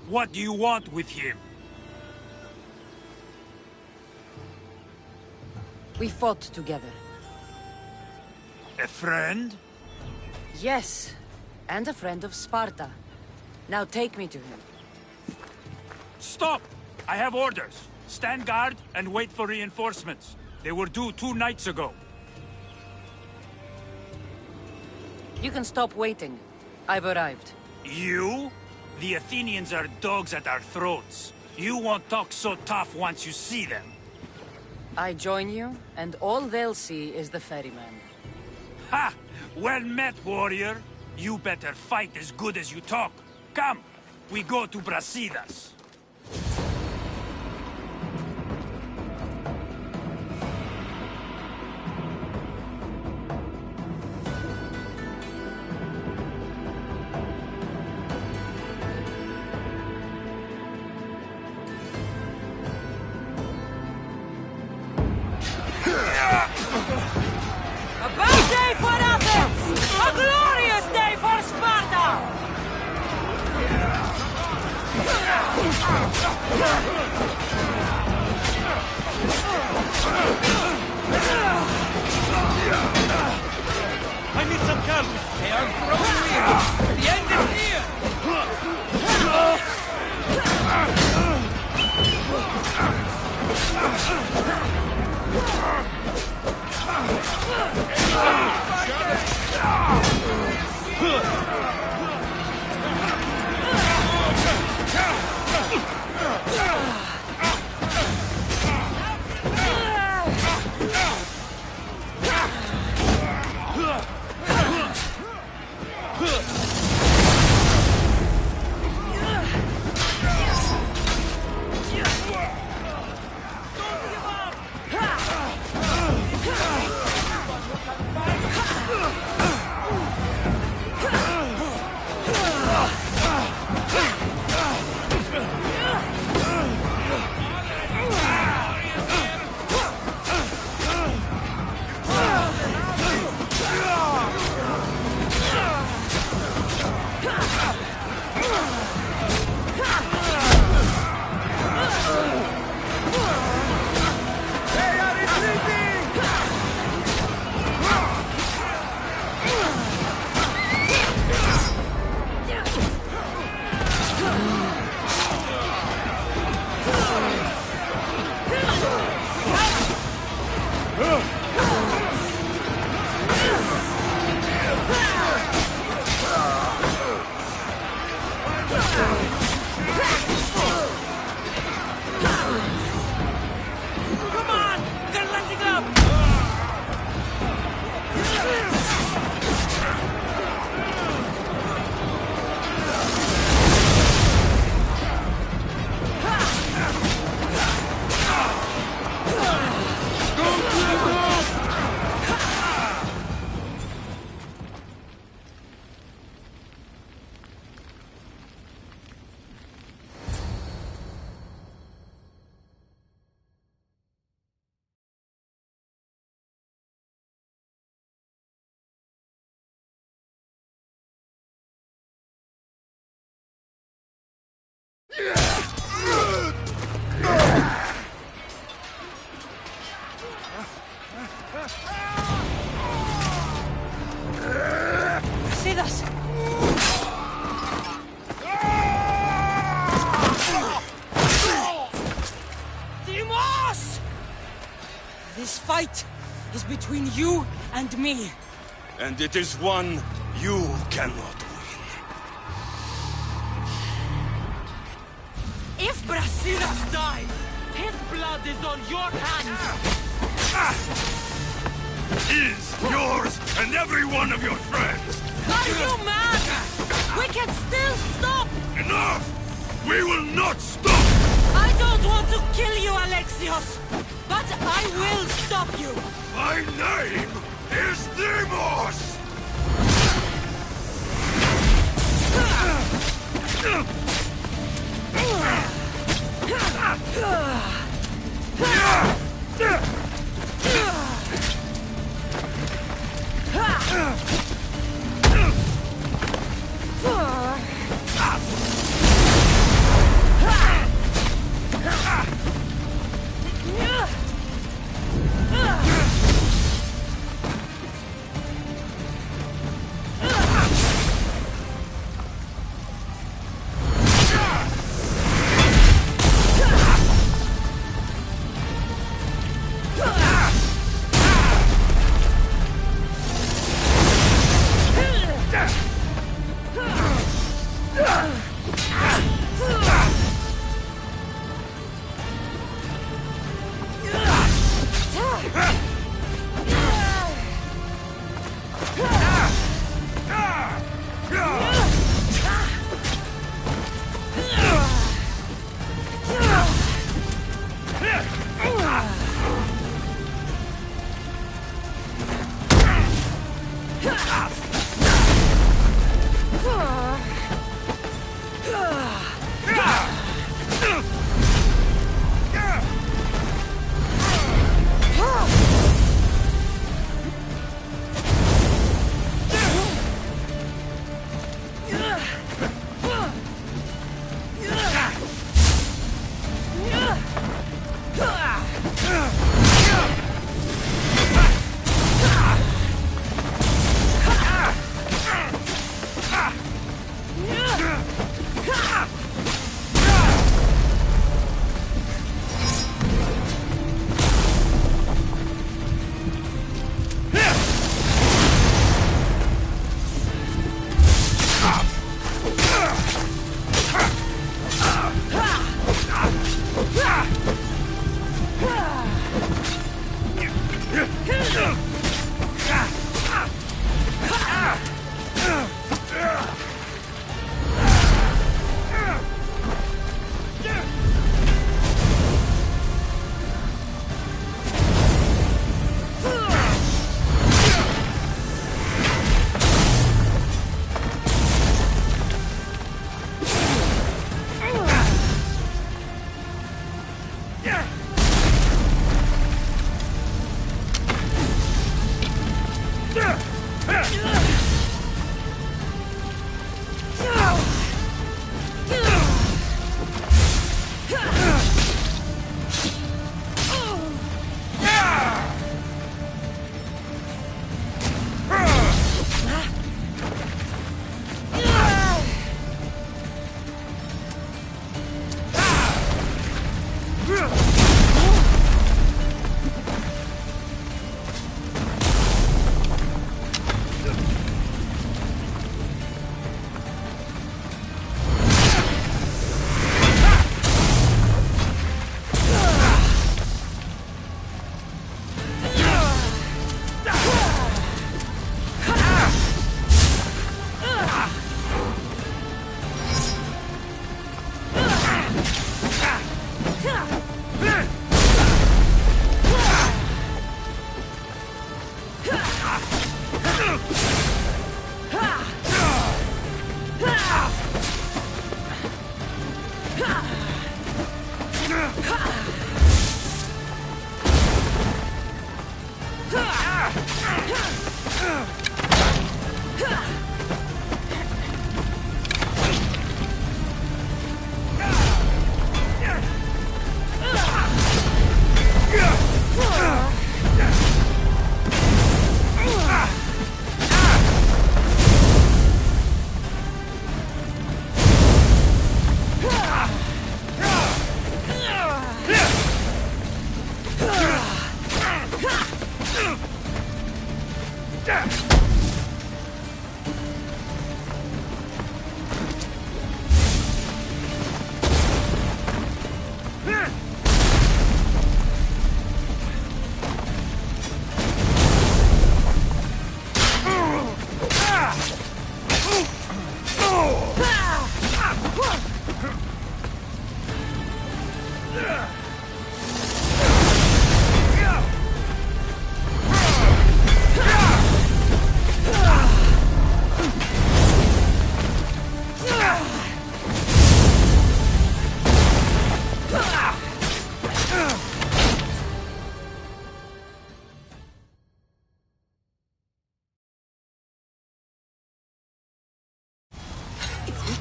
Q: What do you want with him?
A: We fought together.
Q: A friend?
A: Yes, and a friend of Sparta. Now take me to him.
Q: Stop! I have orders. Stand guard and wait for reinforcements. They were due 2 nights ago.
A: You can stop waiting. I've arrived.
Q: You? The Athenians are dogs at our throats. You won't talk so tough once you see them.
A: I join you, and all they'll see is the ferryman.
Q: Ha! Well met, warrior. You better fight as good as you talk. Come, we go to Brasidas.
H: A bad day for Athens! A glorious day for Sparta!
A: See us! Dimos! This fight is between you and me.
R: And it is one you cannot win.
H: If Brasidas dies, his blood is on your hands!
R: Is yours and every one of your friends!
A: Are you mad? We can still stop!
R: Enough! We will not stop!
A: I don't want to kill you, Alexios! But I will stop you!
R: My name is Demos!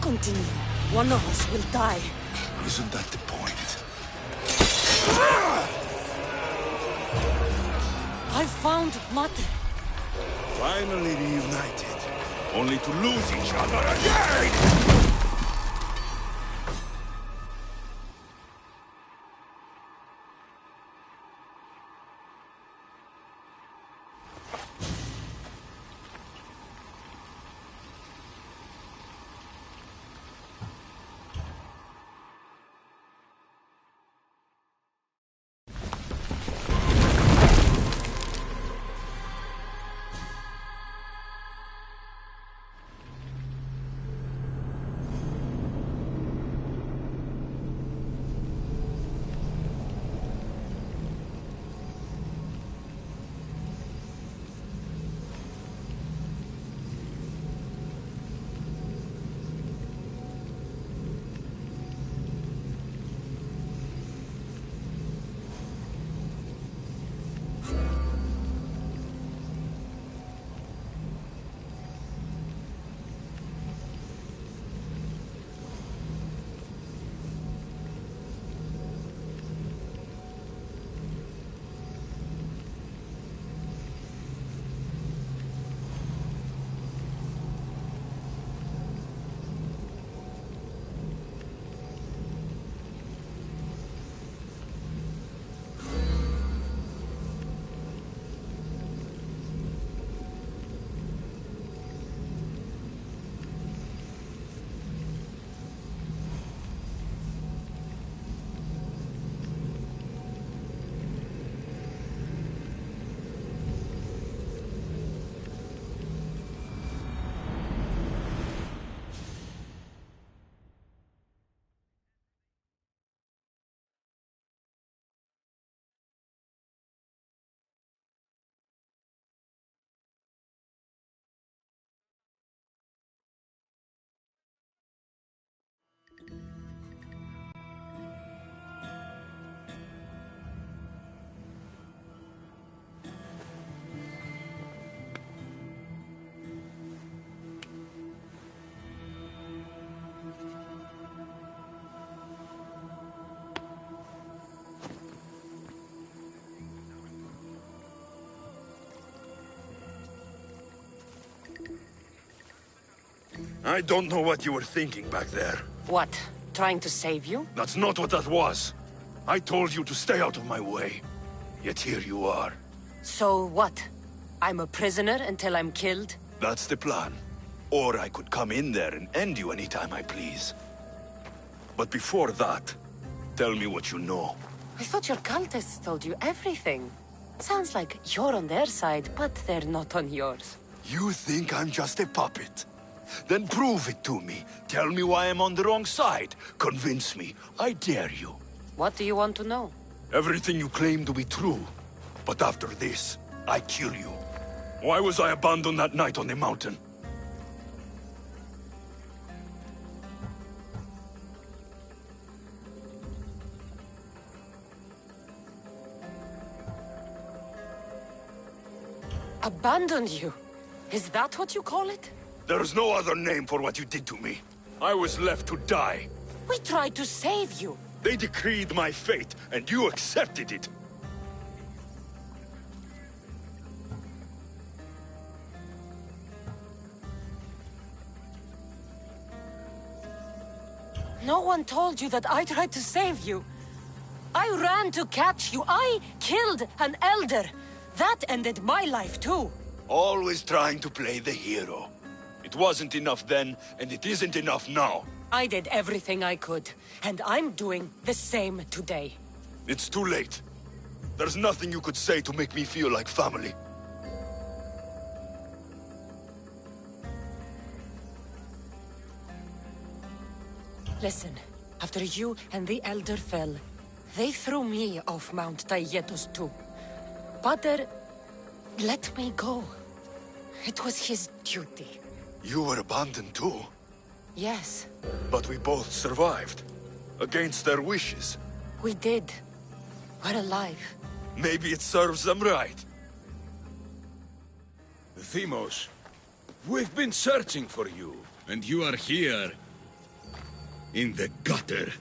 A: continue, one of us will die.
J: Isn't that the point?
A: I found Mate.
R: Finally reunited, only to lose each other again! I don't know what you were thinking back there.
A: What? Trying to save you?
R: That's not what that was. I told you to stay out of my way. Yet here you are.
A: So what? I'm a prisoner until I'm killed?
R: That's the plan. Or I could come in there and end you anytime I please. But before that, tell me what you know.
A: I thought your cultists told you everything. Sounds like you're on their side, but they're not on yours.
R: You think I'm just a puppet? Then prove it to me. Tell me why I'm on the wrong side. Convince me. I dare you.
A: What do you want to know?
R: Everything you claim to be true. But after this, I kill you. Why was I abandoned that night on the mountain?
A: Abandoned you? Is that what you call it?
R: There's no other name for what you did to me. I was left to die.
A: We tried to save you.
R: They decreed my fate, and you accepted it.
A: No one told you that I tried to save you. I ran to catch you. I killed an elder. That ended my life too.
R: Always trying to play the hero. It wasn't enough then, and it isn't enough now.
A: I did everything I could, and I'm doing the same today.
R: It's too late. There's nothing you could say to make me feel like family.
A: Listen, after you and the Elder fell, they threw me off Mount Taietos too. Pater let me go. It was his duty.
R: You were abandoned too?
A: Yes.
R: But we both survived. Against their wishes.
A: We did. We're alive.
R: Maybe it serves them right.
F: Themos, we've been searching for you, and you are here.
J: In the gutter.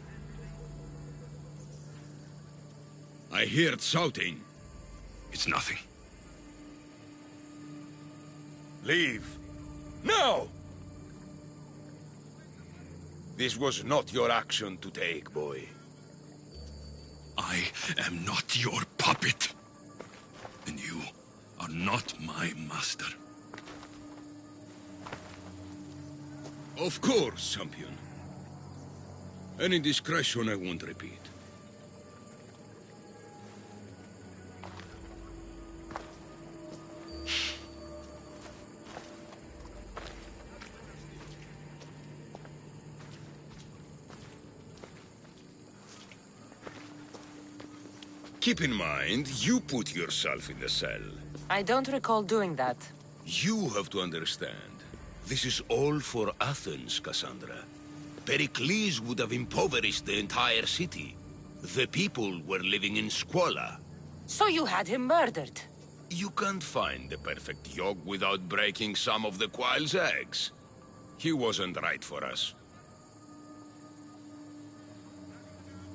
J: I heard shouting.
R: It's nothing.
J: Leave. Now! This was not your action to take, boy.
R: I am not your puppet. And you are not my master.
J: Of course, champion. Any indiscretion I won't repeat. Keep in mind, you put yourself in the cell.
A: I don't recall doing that.
J: You have to understand. This is all for Athens, Cassandra. Pericles would have impoverished the entire city. The people were living in squalor.
A: So you had him murdered?
J: You can't find the perfect yolk without breaking some of the quail's eggs. He wasn't right for us.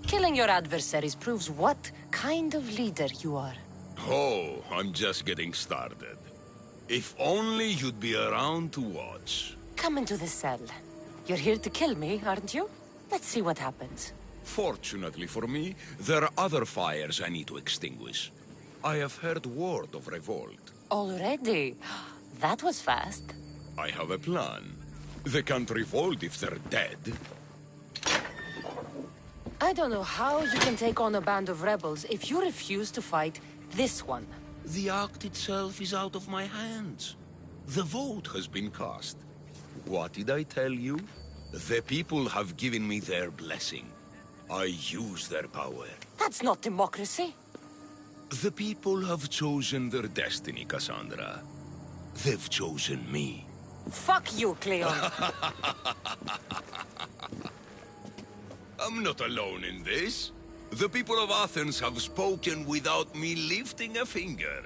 A: Killing your adversaries proves what kind of leader you are.
J: Oh, I'm just getting started. If only you'd be around to watch.
A: Come into the cell. You're here to kill me, aren't you? Let's see what happens.
J: Fortunately for me, there are other fires I need to extinguish. I have heard word of revolt.
A: Already? That was fast.
J: I have a plan. They can't revolt if they're dead.
A: I don't know how you can take on a band of rebels if you refuse to fight this one.
J: The act itself is out of my hands. The vote has been cast. What did I tell you? The people have given me their blessing. I use their power.
A: That's not democracy.
J: The people have chosen their destiny, Cassandra. They've chosen me.
A: Fuck you, Cleon.
J: I'm not alone in this. The people of Athens have spoken without me lifting a finger.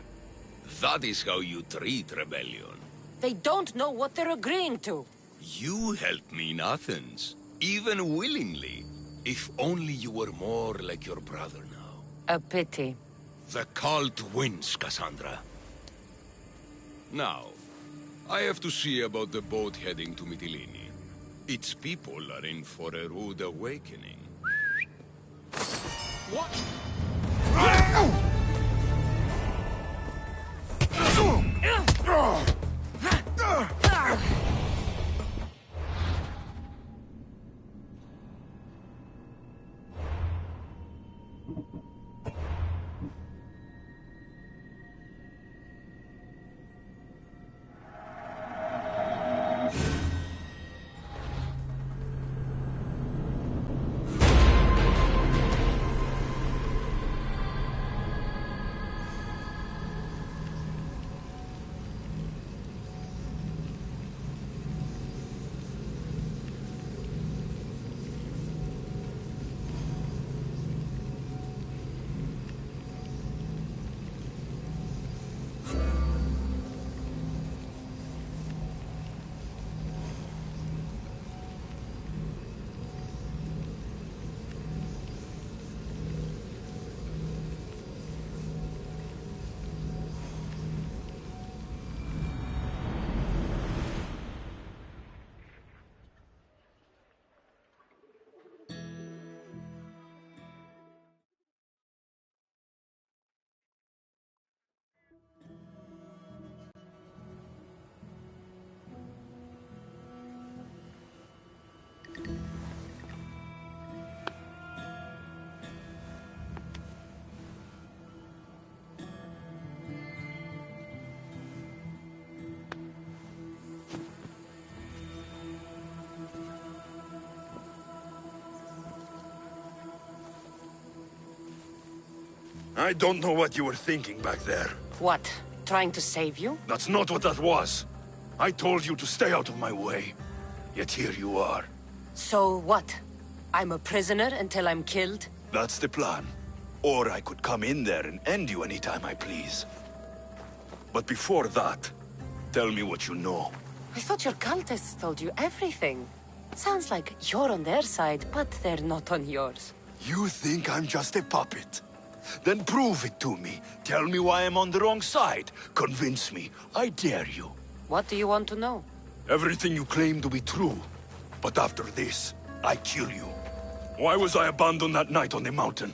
J: That is how you treat rebellion.
A: They don't know what they're agreeing to.
J: You helped me in Athens, even willingly. If only you were more like your brother now.
A: A pity.
J: The cult wins, Cassandra. Now, I have to see about the boat heading to Mytilene. Its people are in for a rude awakening.
H: What?
R: I don't know what you were thinking back there.
A: What? Trying to save you?
R: That's not what that was. I told you to stay out of my way. Yet here you are.
A: So what? I'm a prisoner until I'm killed?
R: That's the plan. Or I could come in there and end you anytime I please. But before that, tell me what you know.
A: I thought your cultists told you everything. Sounds like you're on their side, but they're not on yours.
R: You think I'm just a puppet? Then prove it to me. Tell me why I'm on the wrong side. Convince me. I dare you.
A: What do you want to know?
R: Everything you claim to be true. But after this, I kill you. Why was I abandoned that night on the mountain?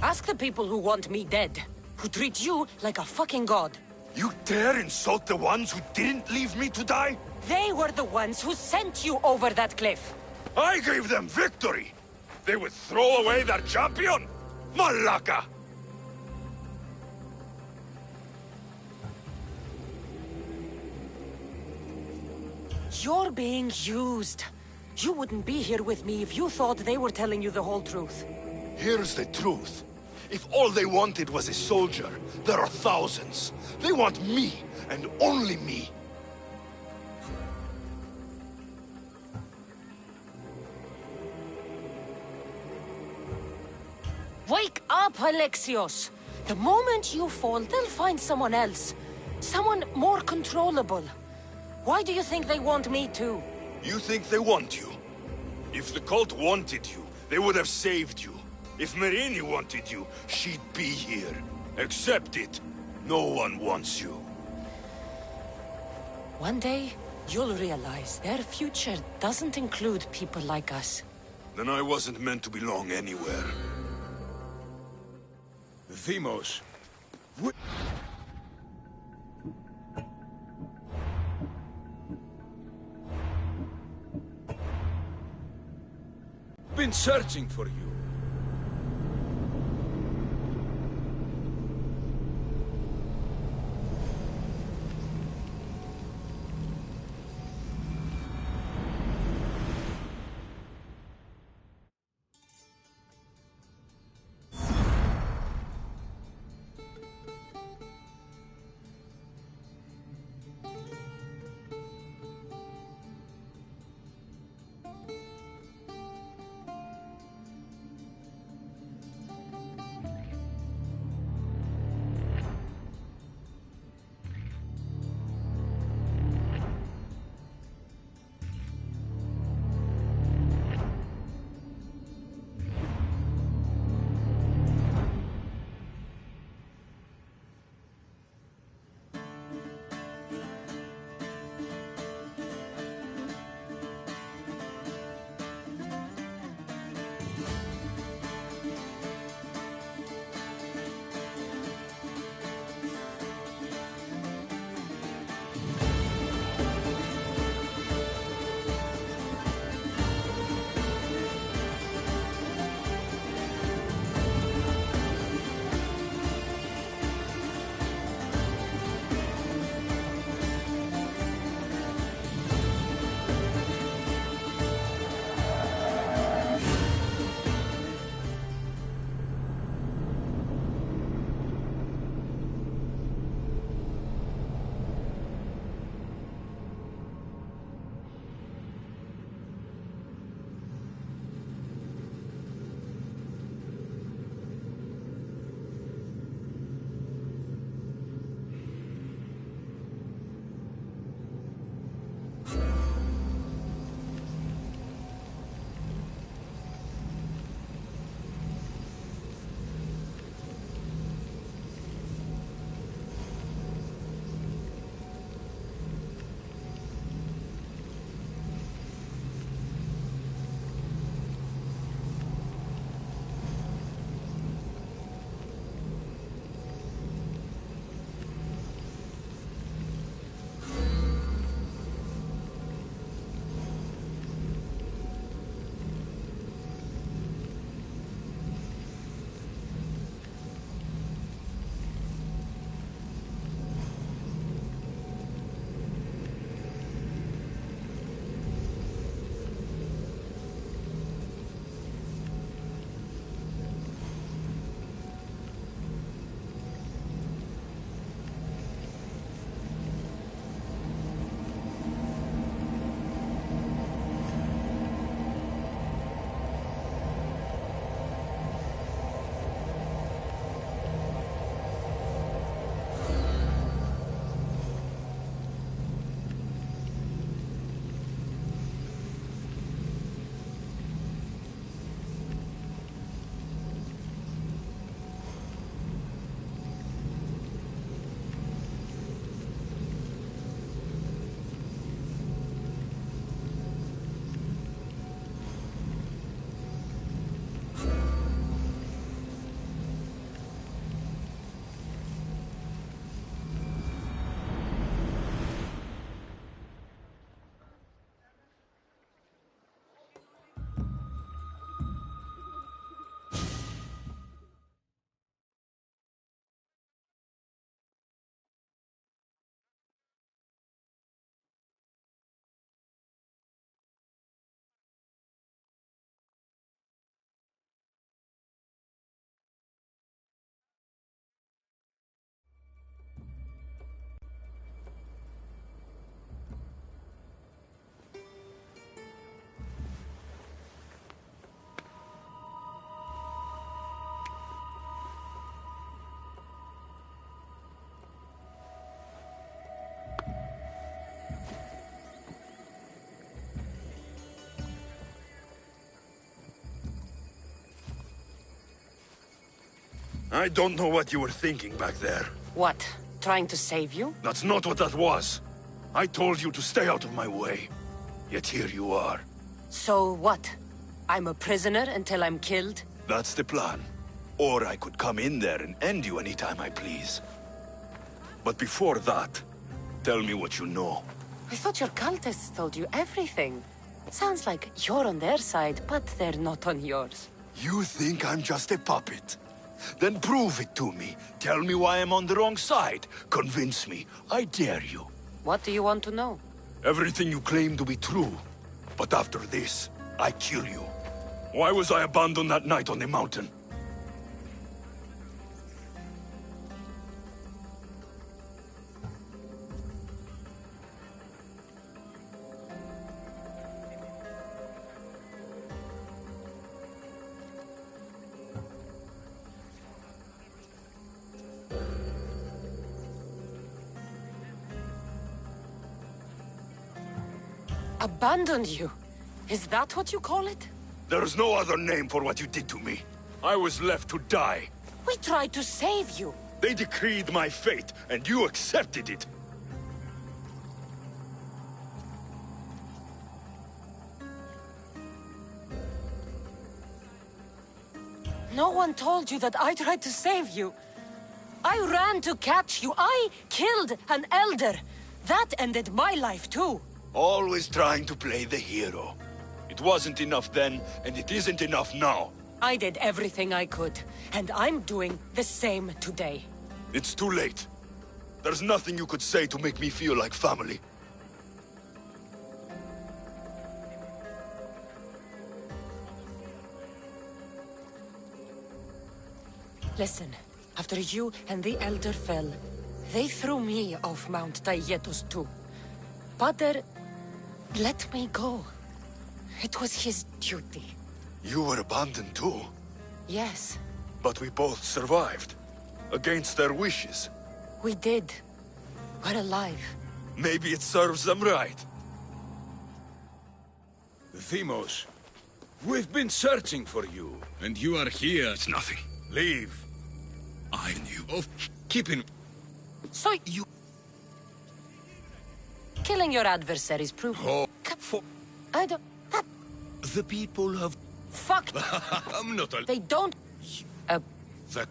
A: Ask the people who want me dead, who treat you like a fucking god.
R: You dare insult the ones who didn't leave me to die?
A: They were the ones who sent you over that cliff.
R: I gave them victory! They would throw away their champion? Malaka!
A: You're being used. You wouldn't be here with me if you thought they were telling you the whole truth.
R: Here's the truth. If all they wanted was a soldier, there are thousands. They want me, and only me.
A: Wake up, Alexios! The moment you fall, they'll find someone else. Someone more controllable. Why do you think they want me too?
R: You think they want you? If the cult wanted you, they would have saved you. If Merini wanted you, she'd be here. Accept it. No one wants you.
A: One day, you'll realize their future doesn't include people like us.
R: Then I wasn't meant to belong anywhere.
F: Themos. Been searching for you.
R: I don't know what you were thinking back there.
A: What? Trying to save you?
R: That's not what that was. I told you to stay out of my way. Yet here you are.
A: So what? I'm a prisoner until I'm killed?
R: That's the plan. Or I could come in there and end you anytime I please. But before that, tell me what you know.
A: I thought your cultists told you everything. Sounds like you're on their side, but they're not on yours.
R: You think I'm just a puppet? Then prove it to me. Tell me why I'm on the wrong side. Convince me. I dare you.
A: What do you want to know?
R: Everything you claim to be true. But after this, I kill you. Why was I abandoned that night on the mountain?
A: Abandoned you? Is that what you call it?
R: There's no other name for what you did to me. I was left to die.
A: We tried to save you.
R: They decreed my fate, and you accepted it.
A: No one told you that I tried to save you. I ran to catch you. I killed an elder. That ended my life too.
R: Always trying to play the hero. It wasn't enough then, and it isn't enough now.
A: I did everything I could, and I'm doing the same today.
R: It's too late. There's nothing you could say to make me feel like family.
A: Listen, after you and the Elder fell, they threw me off Mount Taietos too. Pater let me go. It was his duty.
R: You were abandoned too?
A: Yes.
R: But we both survived. Against their wishes.
A: We did. We're alive.
R: Maybe it serves them right.
S: Themos, we've been searching for you, and you are here.
R: It's nothing.
S: Leave. I knew of keeping...
A: So you... Killing your adversaries prove...
S: Oh,
A: I don't...
S: The people have...
A: Fucked!
S: I'm not a...
A: They don't...
S: The...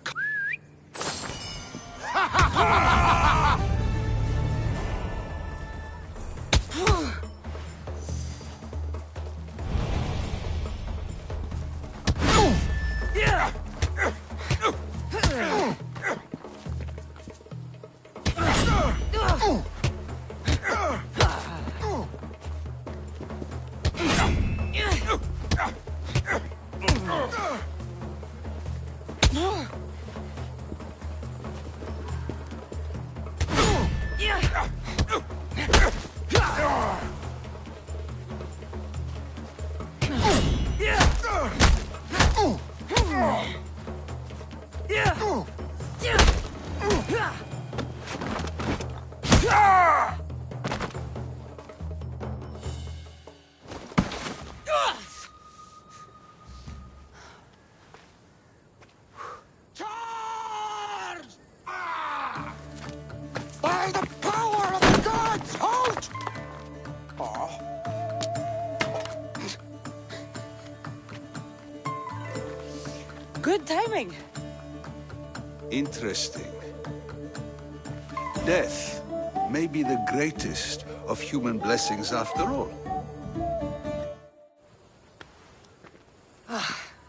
P: By the power of the gods, halt!
A: Good timing.
J: Interesting. Death may be the greatest of human blessings after all.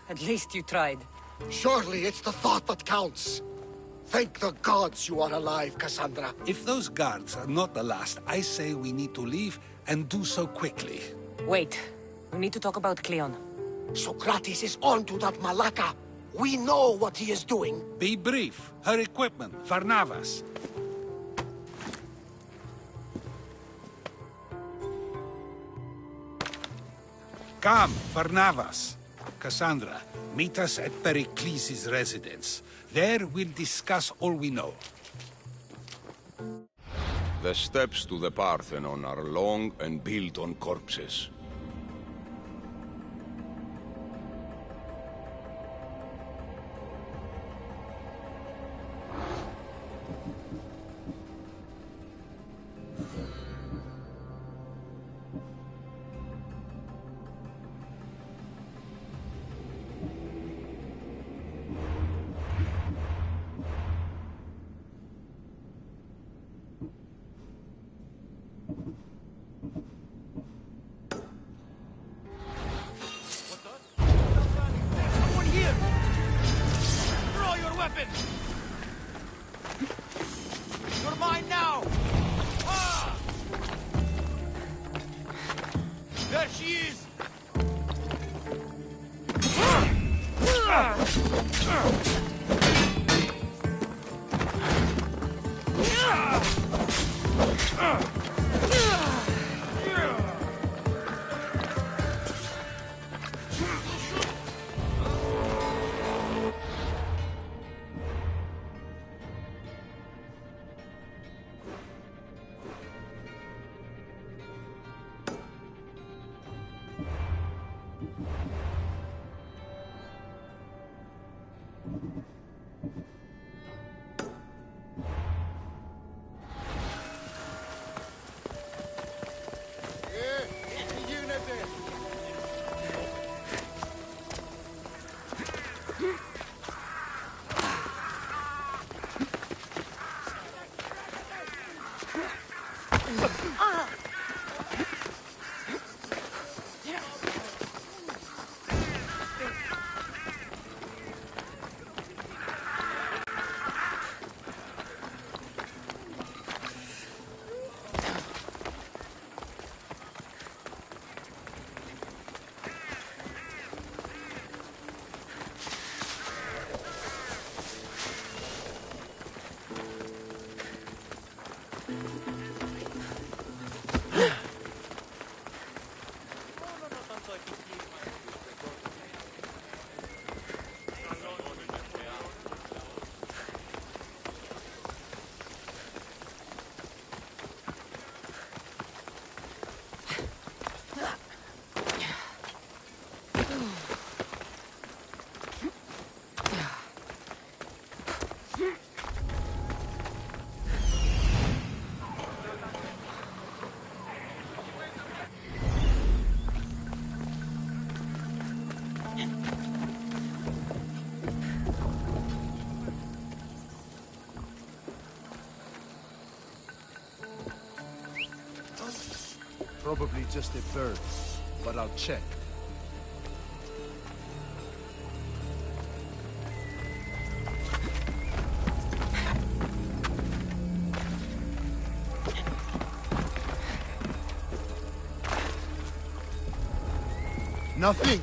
A: At least you tried.
P: Surely it's the thought that counts. Thank the gods you are alive, Cassandra.
J: If those guards are not the last, I say we need to leave and do so quickly.
A: Wait. We need to talk about Cleon.
P: Socrates is onto that Malaka. We know what he is doing.
J: Be brief. Her equipment, Varnavas. Come, Varnavas. Cassandra, meet us at Pericles' residence. There we'll discuss all we know.
S: The steps to the Parthenon are long and built on corpses.
H: happened? You're mine now! Ah! There she is!
T: Probably just a bird, but I'll check. Nothing!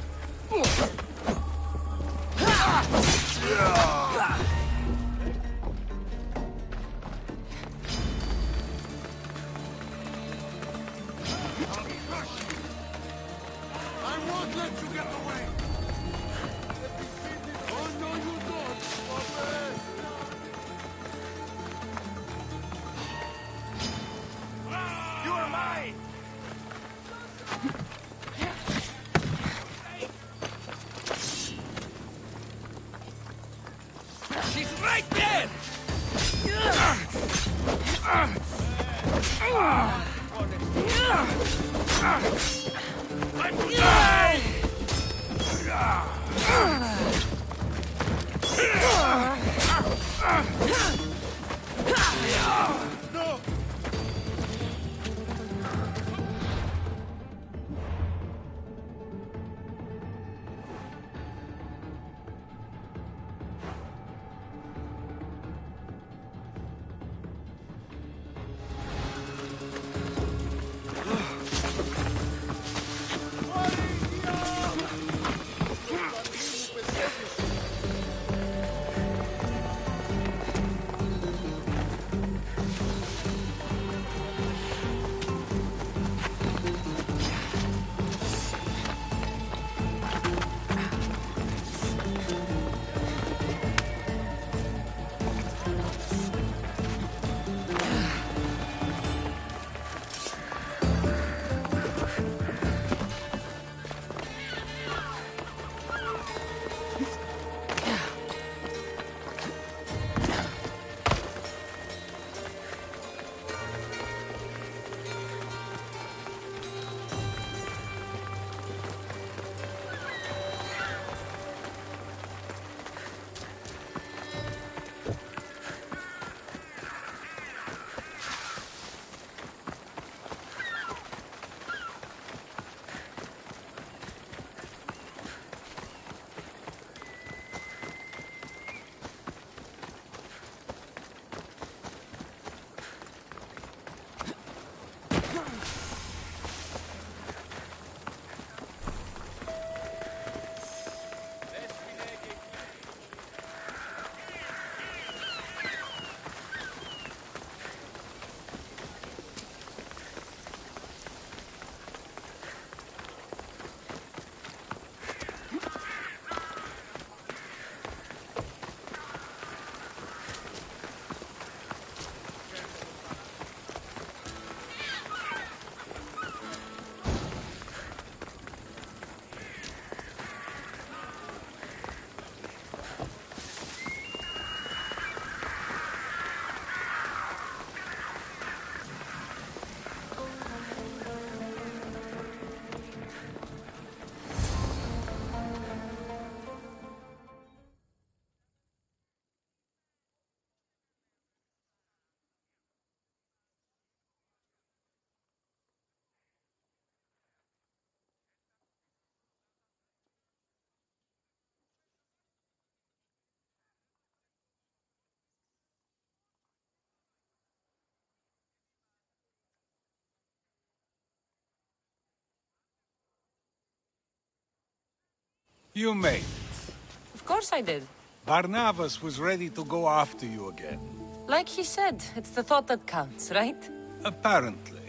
U: You made it.
A: Of course I did.
U: Barnabas was ready to go after you again.
A: Like he said, it's the thought that counts, right?
U: Apparently.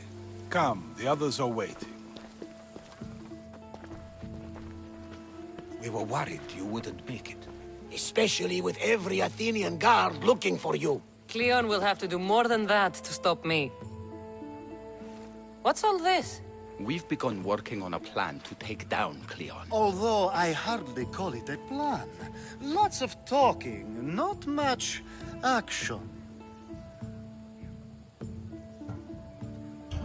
U: Come, the others are waiting.
V: We were worried you wouldn't make it.
P: Especially with every Athenian guard looking for you.
A: Cleon will have to do more than that to stop me. What's all this?
E: We've begun working on a plan to take down Cleon.
W: Although I hardly call it a plan. Lots of talking, not much action.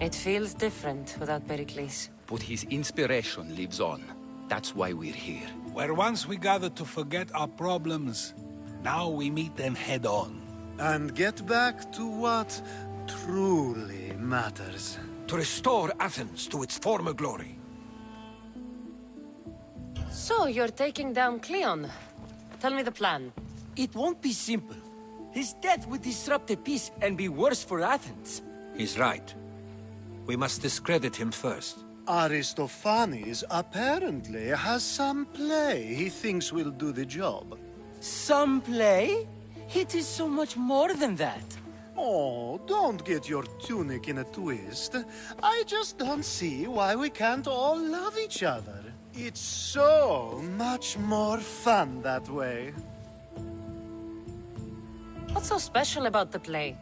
A: It feels different without Pericles.
E: But his inspiration lives on. That's why we're here.
U: Where once we gathered to forget our problems, now we meet them head on.
W: And get back to what truly matters.
V: To restore Athens to its former glory.
A: So, you're taking down Cleon. Tell me the plan.
X: It won't be simple. His death would disrupt the peace and be worse for Athens.
V: He's right. We must discredit him first.
W: Aristophanes apparently has some play he thinks will do the job.
X: Some play? It is so much more than that.
W: Oh, don't get your tunic in a twist. I just don't see why we can't all love each other. It's so much more fun that way.
A: What's so special about the play?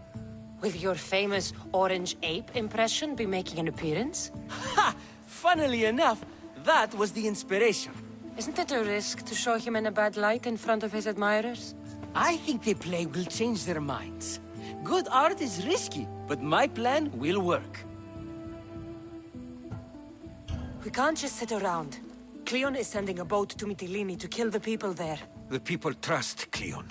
A: Will your famous orange ape impression be making an appearance?
X: Ha! Funnily enough, that was the inspiration.
A: Isn't it a risk to show him in a bad light in front of his admirers?
X: I think the play will change their minds. Good art is risky, but my plan will work.
A: We can't just sit around. Cleon is sending a boat to Mytilene to kill the people there.
V: The people trust Cleon.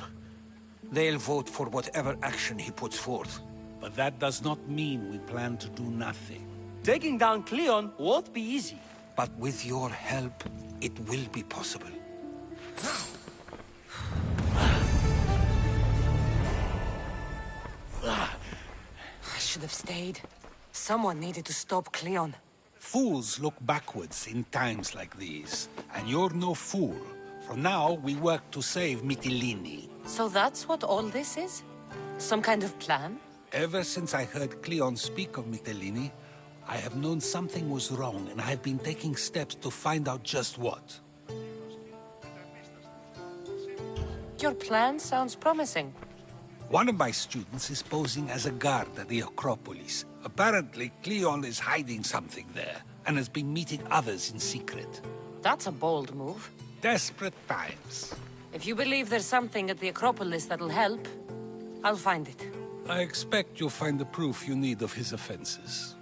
V: They'll vote for whatever action he puts forth.
U: But that does not mean we plan to do nothing.
X: Taking down Cleon won't be easy.
V: But with your help, it will be possible.
A: I should have stayed. Someone needed to stop Cleon.
U: Fools look backwards in times like these. And you're no fool. From now, we work to save Mytilene.
A: So that's what all this is? Some kind of plan?
U: Ever since I heard Cleon speak of Mytilene, I have known something was wrong, and I've been taking steps to find out just what.
A: Your plan sounds promising.
U: One of my students is posing as a guard at the Acropolis. Apparently, Cleon is hiding something there, and has been meeting others in secret.
A: That's a bold move.
U: Desperate times.
A: If you believe there's something at the Acropolis that'll help, I'll find it.
U: I expect you'll find the proof you need of his offenses.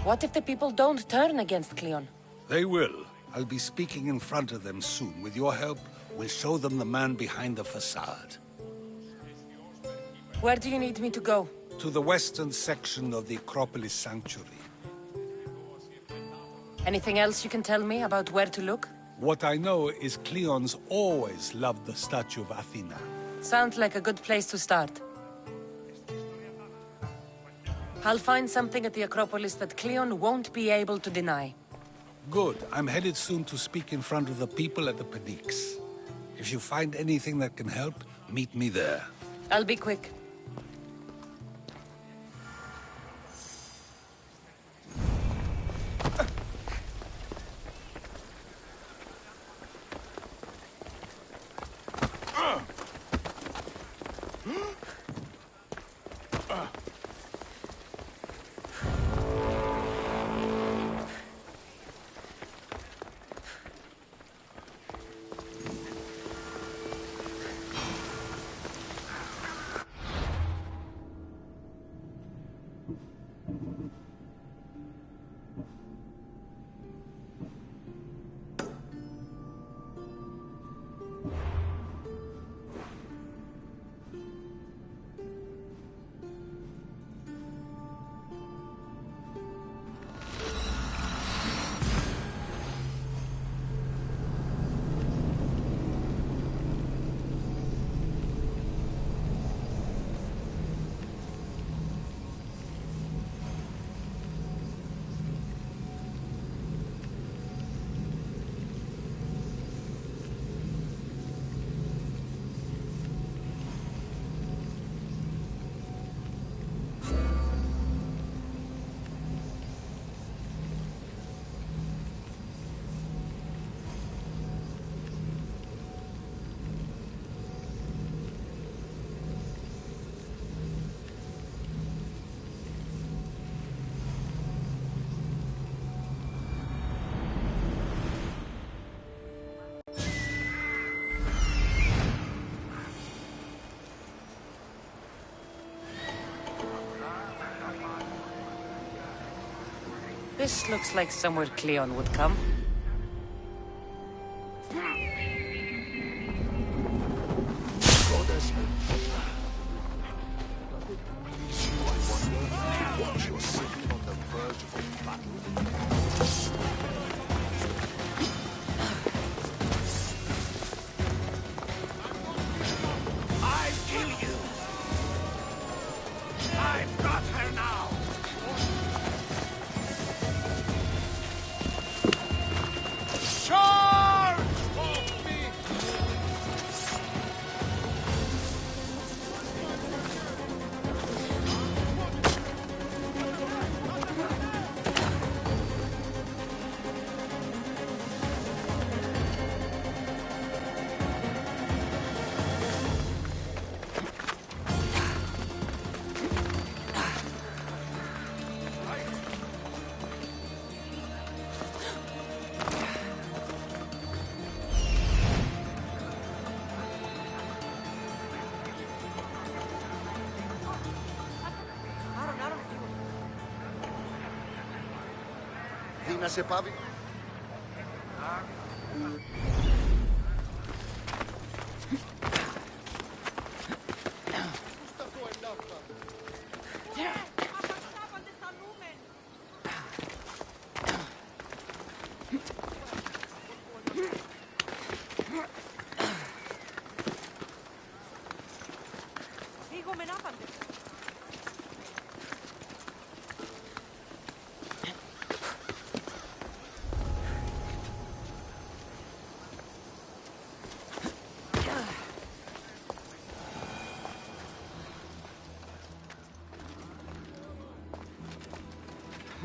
A: What if the people don't turn against Cleon?
U: They will. I'll be speaking in front of them soon. With your help, we'll show them the man behind the facade.
A: Where do you need me to go?
U: To the western section of the Acropolis Sanctuary.
A: Anything else you can tell me about where to look?
U: What I know is Cleon's always loved the statue of Athena.
A: Sounds like a good place to start. I'll find something at the Acropolis that Cleon won't be able to deny.
U: Good. I'm headed soon to speak in front of the people at the Pnyx. If you find anything that can help, meet me there.
A: I'll be quick. This looks like somewhere Cleon would come.
P: Να σε πάβει.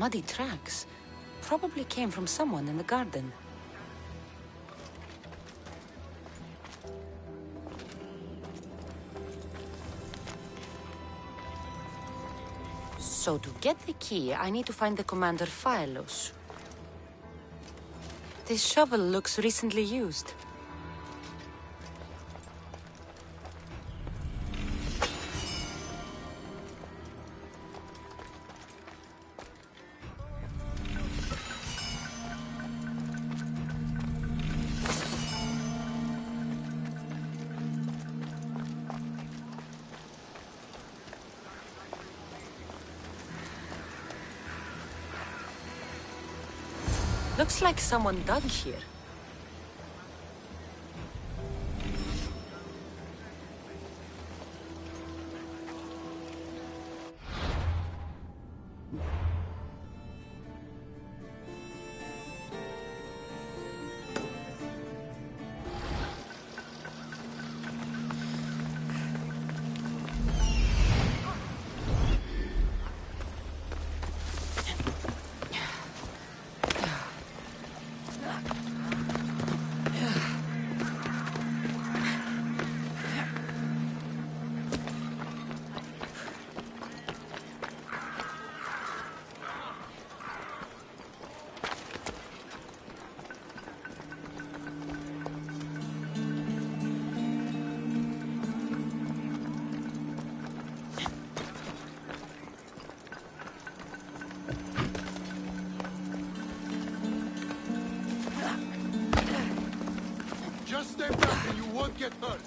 A: Muddy tracks. Probably came from someone in the garden. So to get the key, I need to find the commander Phylos. This shovel looks recently used. Looks like someone dug here.
O: Just step back and you won't get hurt.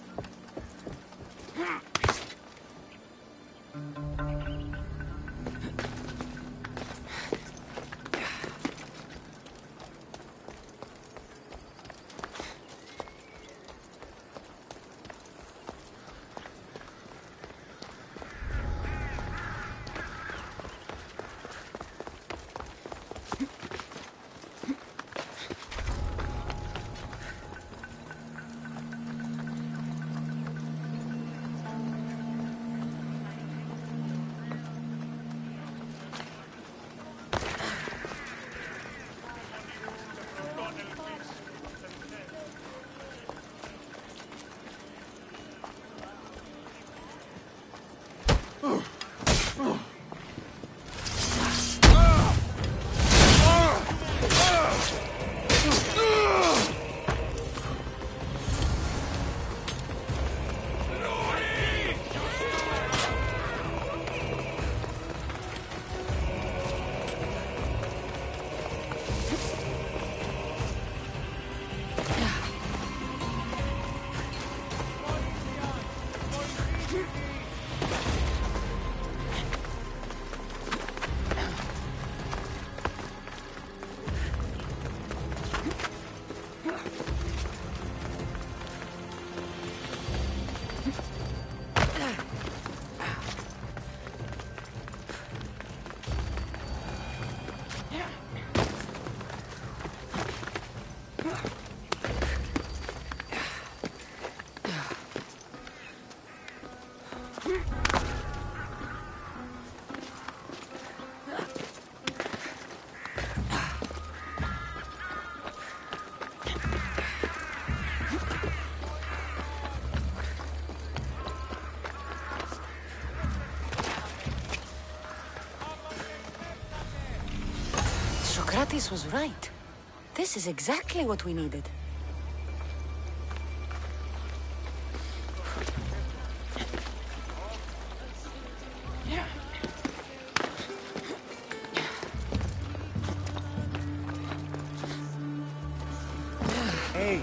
A: Socrates was right. This is exactly what we needed.
W: Hey.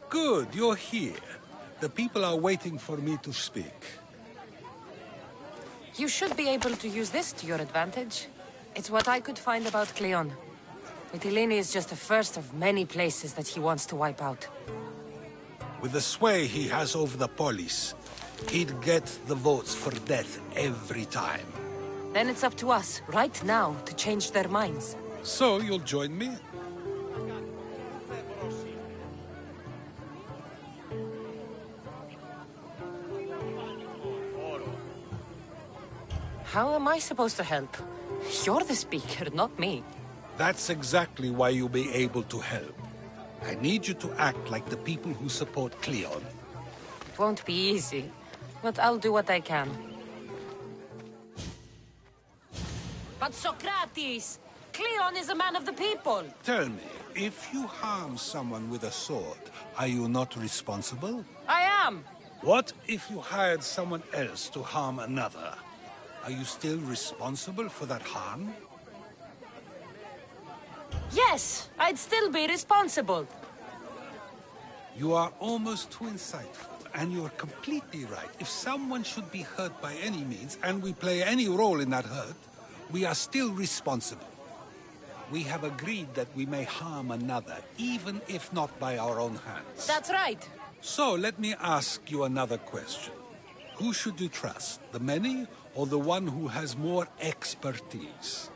U: Good, you're here. The people are waiting for me to speak.
A: You should be able to use this to your advantage. It's what I could find about Cleon. Mytilene is just the first of many places that he wants to wipe out.
U: With the sway he has over the polis, he'd get the votes for death every time.
A: Then it's up to us, right now, to change their minds.
U: So you'll join me?
A: How am I supposed to help? You're the speaker, not me.
U: That's exactly why you'll be able to help. I need you to act like the people who support Cleon.
A: It won't be easy, but I'll do what I can. But Socrates! Cleon is a man of the people!
U: Tell me, if you harm someone with a sword, are you not responsible?
A: I am!
U: What if you hired someone else to harm another? Are you still responsible for that harm?
A: Yes, I'd still be responsible.
U: You are almost too insightful, and you're completely right. If someone should be hurt by any means, and we play any role in that hurt, we are still responsible. We have agreed that we may harm another, even if not by our own hands.
A: That's right.
U: So let me ask you another question. Who should you trust, the many or the one who has more expertise?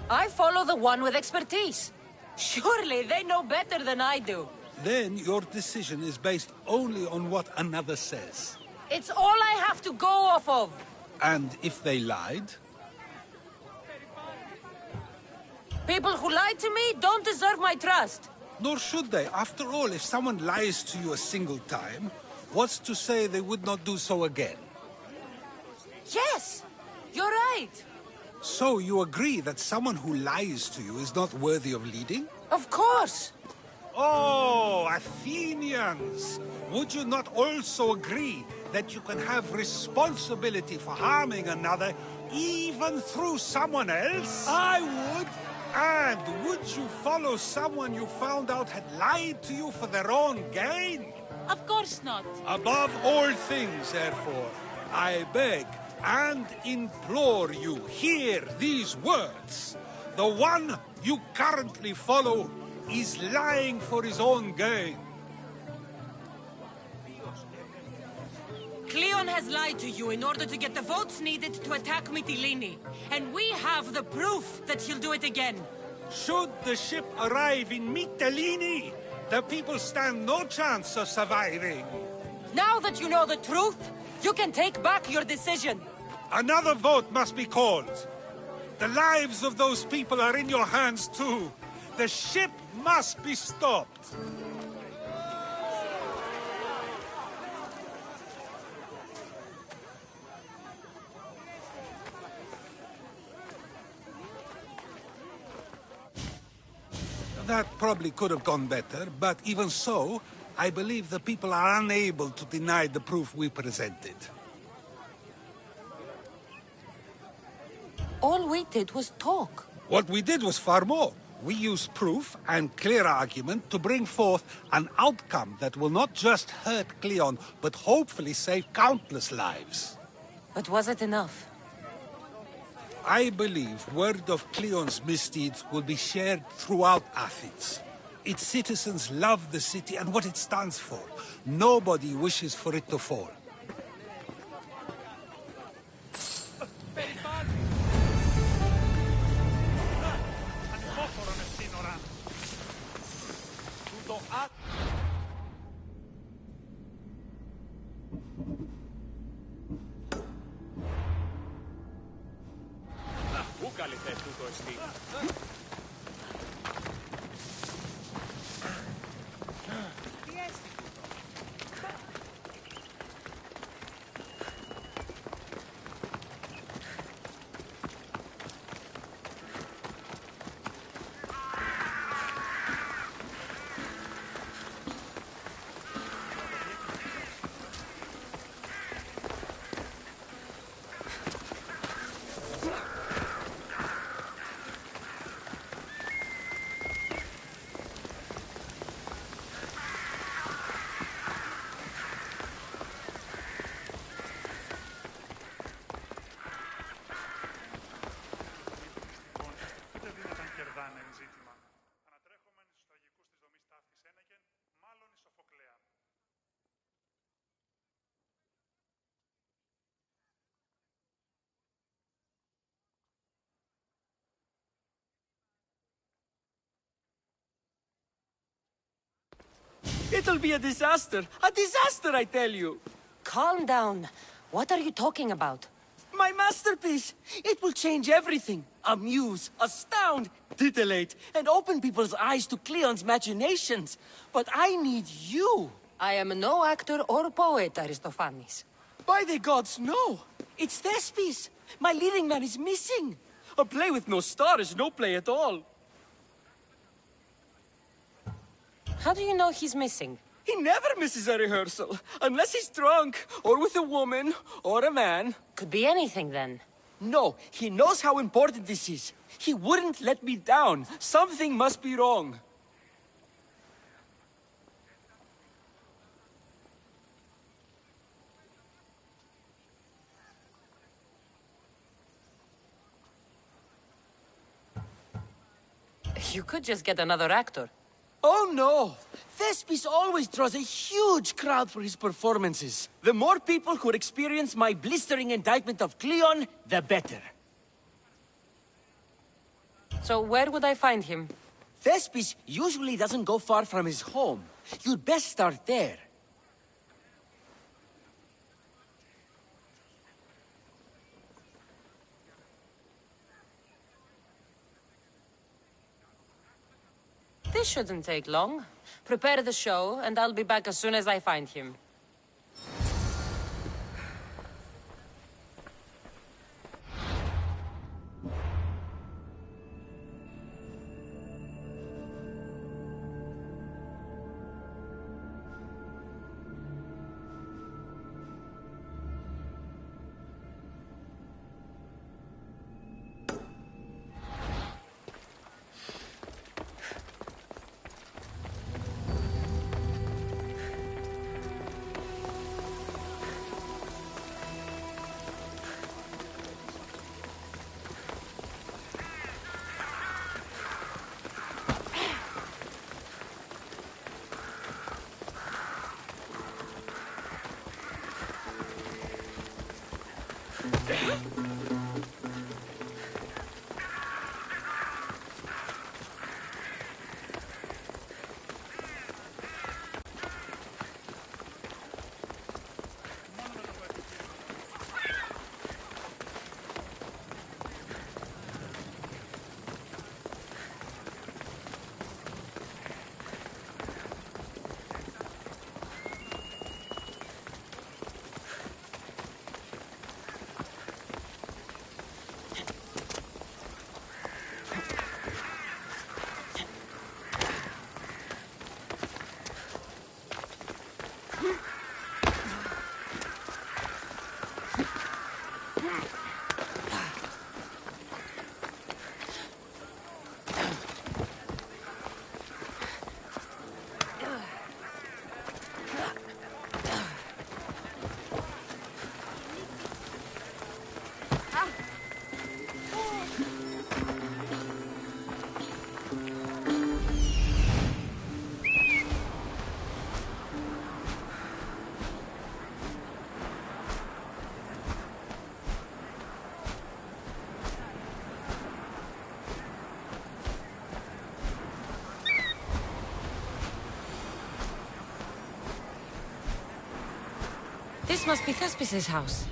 A: I follow the one with expertise. Surely they know better than I do.
U: Then your decision is based only on what another says.
A: It's all I have to go off of.
U: And if they lied?
A: People who lied to me don't deserve my trust.
U: Nor should they. After all, if someone lies to you a single time, what's to say they would not do so again?
A: Yes, you're right.
U: So you agree that someone who lies to you is not worthy of leading?
A: Of course.
U: Oh, Athenians! Would you not also agree that you can have responsibility for harming another even through someone else?
X: I would.
U: And would you follow someone you found out had lied to you for their own gain?
H: Of course not.
U: Above all things, therefore, I beg and implore you, hear these words. The one you currently follow is lying for his own gain.
A: Cleon has lied to you in order to get the votes needed to attack Mytilene. And we have the proof that he'll do it again.
U: Should the ship arrive in Mytilene, the people stand no chance of surviving.
A: Now that you know the truth, you can take back your decision.
U: Another vote must be called. The lives of those people are in your hands too. The ship must be stopped. That probably could have gone better, but even so, I believe the people are unable to deny the proof we presented.
A: All we did was talk.
U: What we did was far more. We used proof and clear argument to bring forth an outcome that will not just hurt Cleon, but hopefully save countless lives.
A: But was it enough?
U: I believe word of Cleon's misdeeds will be shared throughout Athens. Its citizens love the city and what it stands for. Nobody wishes for it to fall.
F: Πού καλυθές τούτο εστί?
X: It'll be a disaster! A disaster, I tell you!
A: Calm down. What are you talking about?
X: My masterpiece! It will change everything. Amuse, astound, titillate, and open people's eyes to Cleon's machinations. But I need you!
A: I am no actor or poet, Aristophanes.
X: By the gods, no! It's Thespis! My leading man is missing! A play with no star is no play at all.
A: How do you know he's missing?
X: He never misses a rehearsal, unless he's drunk, or with a woman, or a man.
A: Could be anything, then.
X: No, he knows how important this is. He wouldn't let me down. Something must be wrong.
A: You could just get another actor.
X: Oh no! Thespis always draws a huge crowd for his performances. The more people who experience my blistering indictment of Cleon, the better.
A: So where would I find him?
X: Thespis usually doesn't go far from his home. You'd best start there.
A: This shouldn't take long. Prepare the show, and I'll be back as soon as I find him. This must be Thespis's house.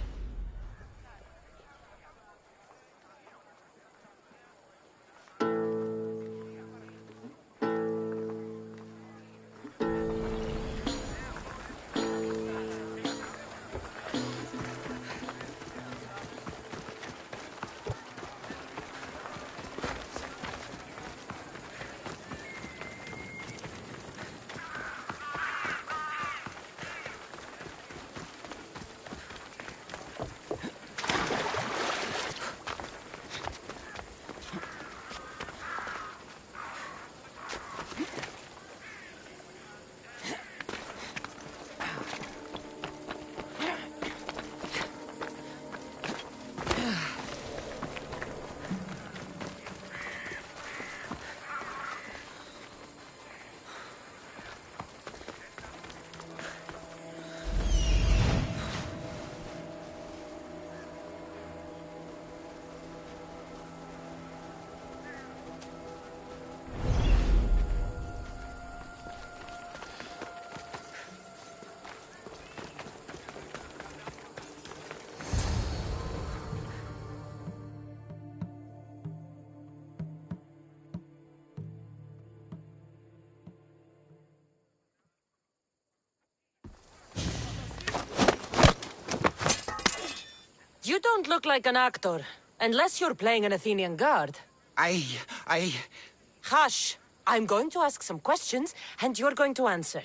A: You don't look like an actor, unless you're playing an Athenian guard. Hush! I'm going to ask some questions, and you're going to answer.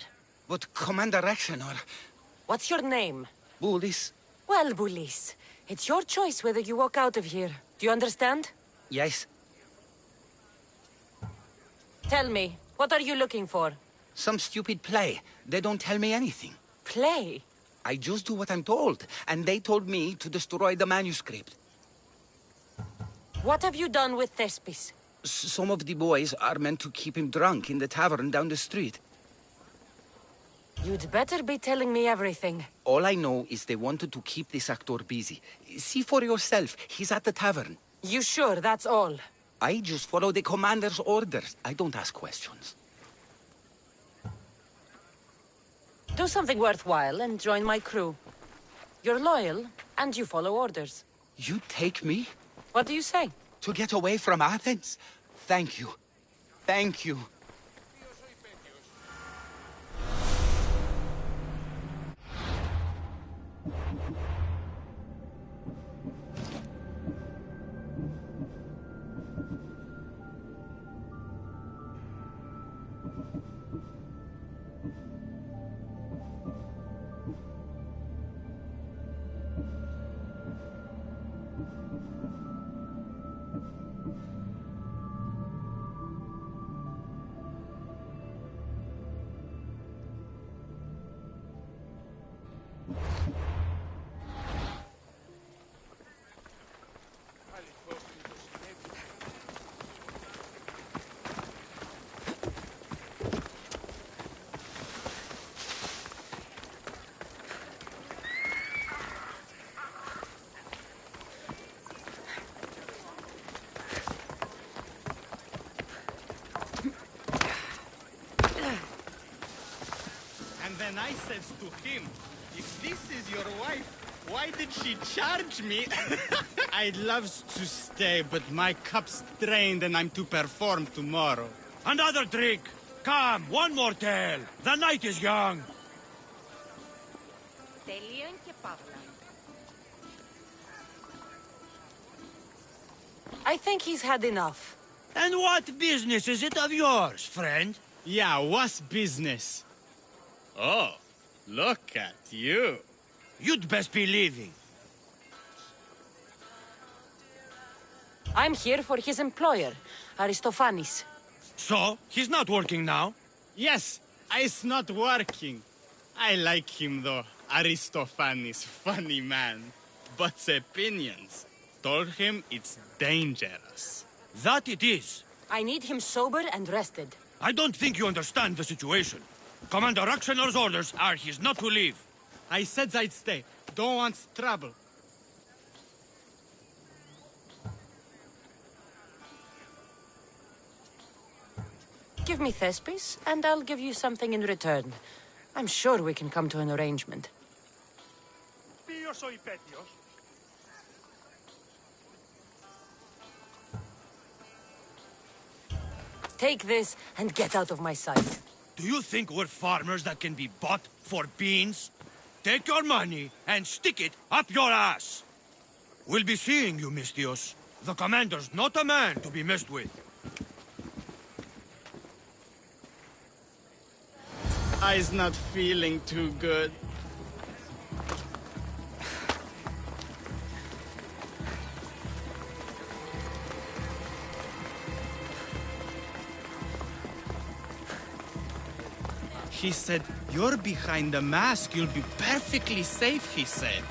E: But Commander Rexenor...
A: What's your name?
E: Bulis.
A: Well, Bulis, it's your choice whether you walk out of here. Do you understand?
E: Yes.
A: Tell me, what are you looking for?
E: Some stupid play. They don't tell me anything.
A: Play?
E: I just do what I'm told, and they told me to destroy the manuscript.
A: What have you done with Thespis?
E: Some of the boys are meant to keep him drunk in the tavern down the street.
A: You'd better be telling me everything.
E: All I know is they wanted to keep this actor busy. See for yourself, he's at the tavern.
A: You sure that's all?
E: I just follow the commander's orders. I don't ask questions.
A: Do something worthwhile and join my crew. You're loyal, and you follow orders.
E: You take me?
A: What do you say?
E: To get away from Athens? Thank you. Thank you.
D: Then I says to him, if this is your wife, why did she charge me? I'd love to stay, but my cup's drained and I'm to perform tomorrow.
Q: Another drink! Come, one more tale! The night is young!
A: I think he's had enough.
Q: And what business is it of yours, friend?
D: Yeah, what's business? Oh, look at you.
Q: You'd best be leaving.
A: I'm here for his employer, Aristophanes.
Q: So, he's not working now?
D: Yes, it's not working. I like him though, Aristophanes, funny man. But opinions told him it's dangerous.
Q: That it is.
A: I need him sober and rested.
Q: I don't think you understand the situation. Commander Rexenor's orders are he's not to leave.
D: I said I'd stay. Don't want trouble.
A: Give me Thespis, and I'll give you something in return. I'm sure we can come to an arrangement.
C: Ποιος ο υπέτειος?
A: Take this and get out of my sight.
Q: Do you think we're farmers that can be bought for beans? Take your money and stick it up your ass. We'll be seeing you, Mistios. The commander's not a man to be messed with.
D: I's not feeling too good. He said, "You're behind the mask. You'll be perfectly safe," he said.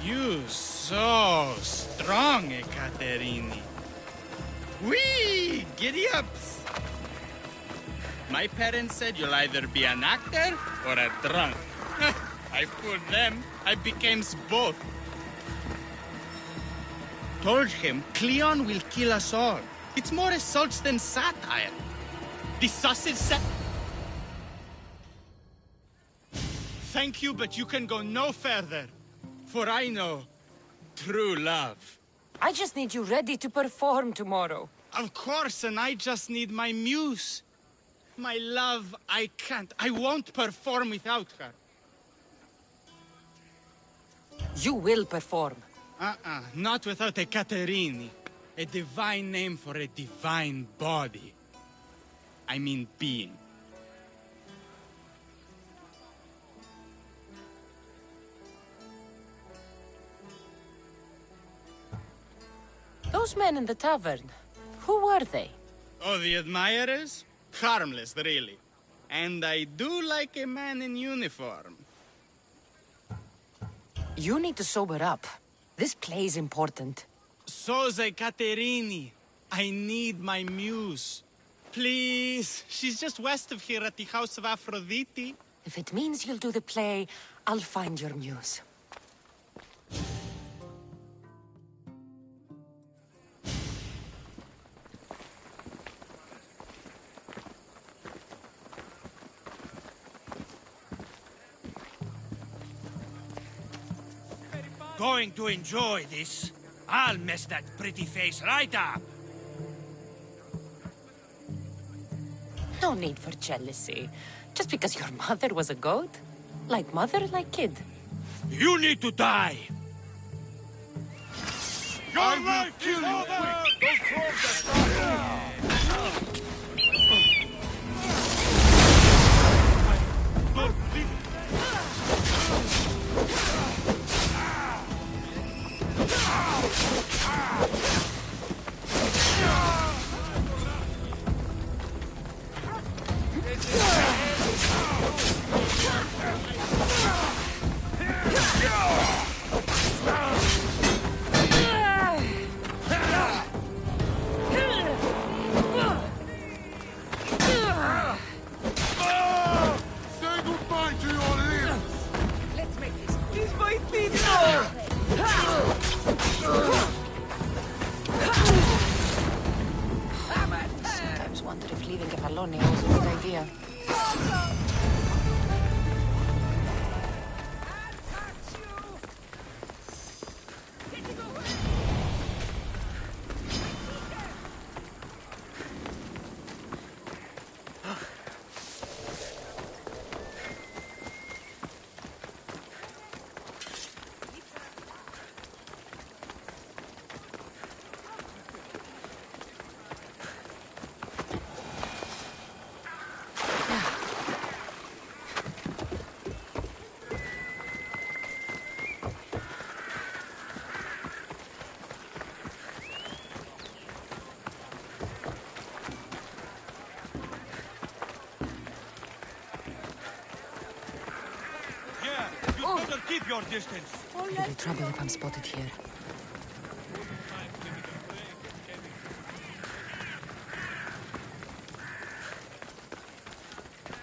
D: You so strong, Ekaterini. Whee! Giddy-ups! My parents said you'll either be an actor or a drunk. I fooled them. I became both. Told him Cleon will kill us all. It's more assaults than satire. The sausage set. Thank you, but you can go no further. For I know true love.
A: I just need you ready to perform tomorrow.
D: Of course, and I just need my muse. My love, I can't. I won't perform without her.
A: You will perform.
D: Not without a Caterini. A divine name for a divine body. I mean being.
A: Those men in the tavern, who were they?
D: Oh, the admirers? Harmless, really. And I do like a man in uniform.
A: You need to sober up. This play's important.
D: So's a Caterini. I need my muse. Please, she's just west of here at the House of Aphrodite.
A: If it means you'll do the play, I'll find your muse.
Q: Going to enjoy this. I'll mess that pretty face right up.
A: No need for jealousy. Just because your mother was a goat? Like mother, like kid.
Q: You need to die!
R: Your life is over!
A: Sometimes wonder if leaving Kefalonia was a good idea.
Q: Keep your distance.
A: It'll be trouble if I'm spotted here.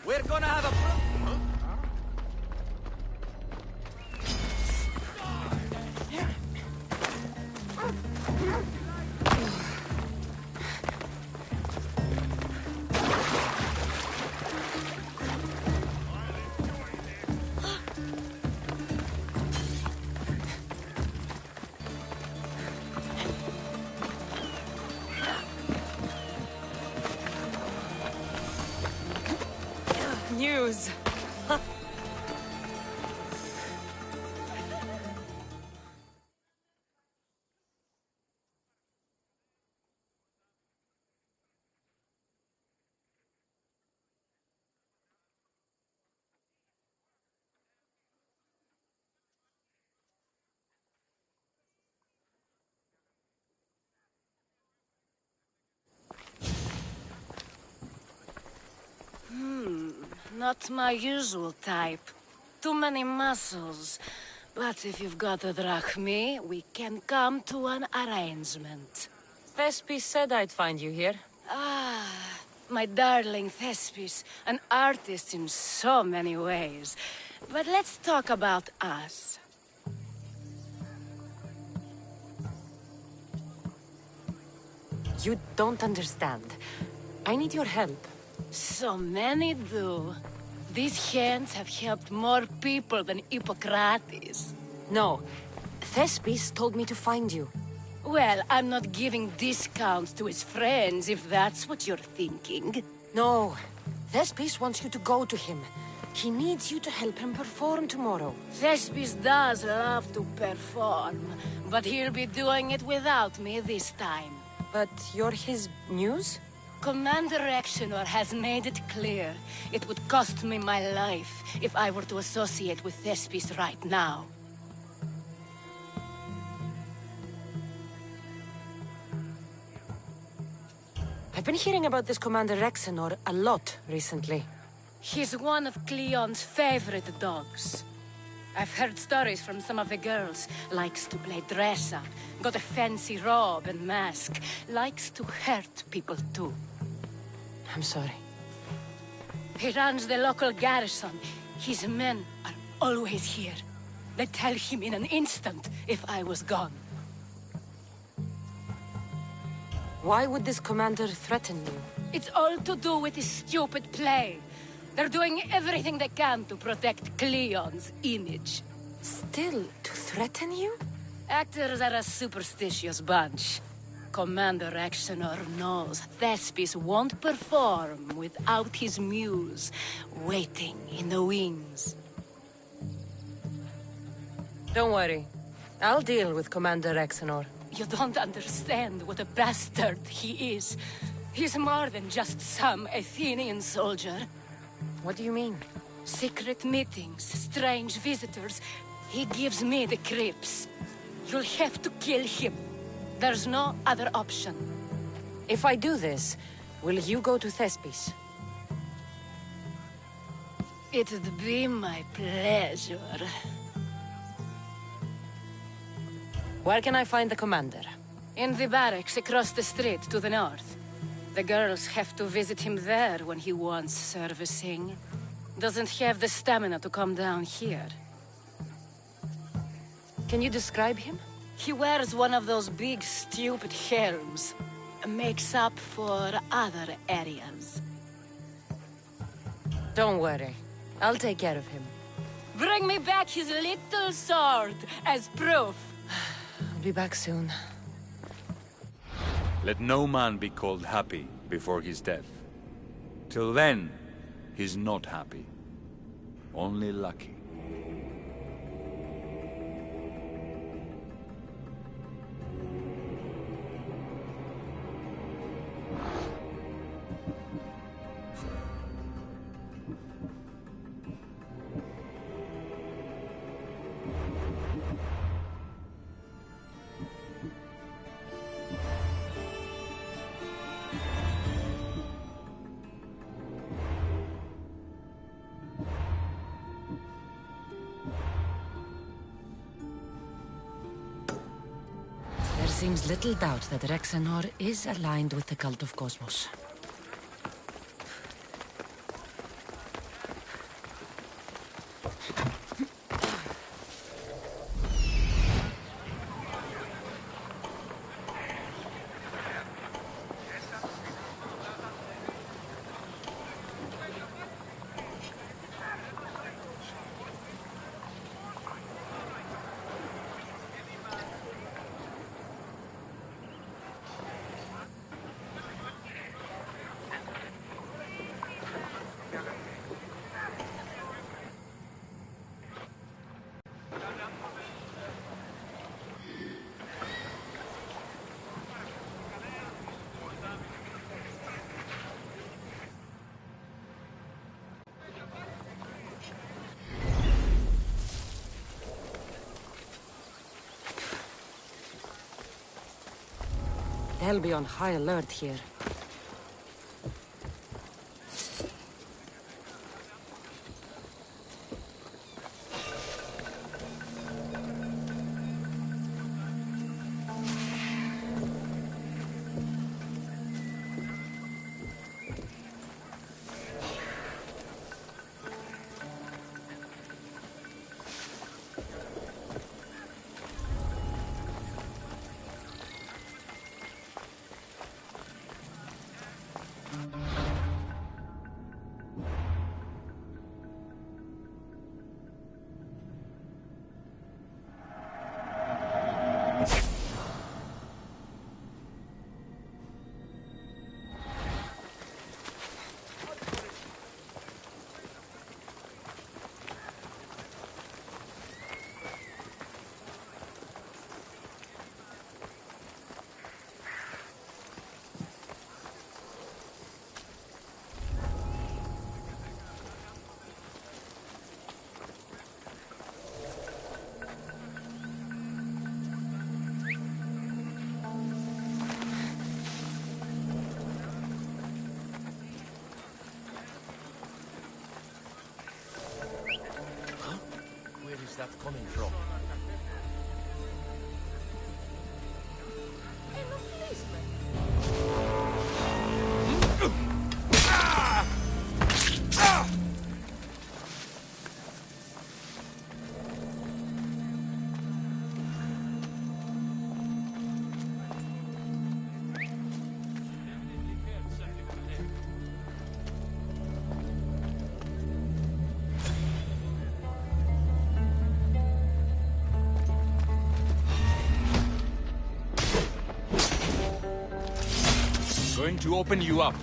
X: We're gonna have a...
A: news.
B: Not my usual type. Too many muscles. But if you've got a drachmi, we can come to an arrangement.
A: Thespis said I'd find you here.
B: Ah, my darling Thespis, an artist in so many ways. But let's talk about us.
A: You don't understand. I need your help.
B: So many do. These hands have helped more people than Hippocrates.
A: No. Thespis told me to find you.
B: Well, I'm not giving discounts to his friends, if that's what you're thinking.
A: No. Thespis wants you to go to him. He needs you to help him perform tomorrow.
B: Thespis does love to perform, but he'll be doing it without me this time.
A: But you're his muse?
B: Commander Exenor has made it clear it would cost me my life if I were to associate with Thespis right now.
A: I've been hearing about this Commander Exenor a lot recently.
B: He's one of Cleon's favorite dogs. I've heard stories from some of the girls. Likes to play dress-up, got a fancy robe and mask. Likes to hurt people too.
A: I'm sorry.
B: He runs the local garrison. His men are always here. They'd tell him in an instant if I was gone.
A: Why would this commander threaten you?
B: It's all to do with his stupid play. They're doing everything they can to protect Cleon's image.
A: Still, to threaten you?
B: Actors are a superstitious bunch. Commander Exenor knows Thespis won't perform without his muse waiting in the wings.
A: Don't worry. I'll deal with Commander Exenor.
B: You don't understand what a bastard he is. He's more than just some Athenian soldier.
A: What do you mean?
B: Secret meetings, strange visitors. He gives me the creeps. You'll have to kill him. There's no other option.
A: If I do this, will you go to Thespis?
B: It'd be my pleasure.
A: Where can I find the commander?
B: In the barracks across the street to the north. The girls have to visit him there when he wants servicing. Doesn't have the stamina to come down here.
A: Can you describe him?
B: He wears one of those big, stupid helms. Makes up for other areas.
A: Don't worry. I'll take care of him.
B: Bring me back his little sword as proof.
A: I'll be back soon.
G: Let no man be called happy before his death. Till then, he's not happy. Only lucky.
A: There seems little doubt that Rexenor is aligned with the cult of Cosmos. They'll be on high alert here.
X: Where is that coming from?
G: Going to open you up.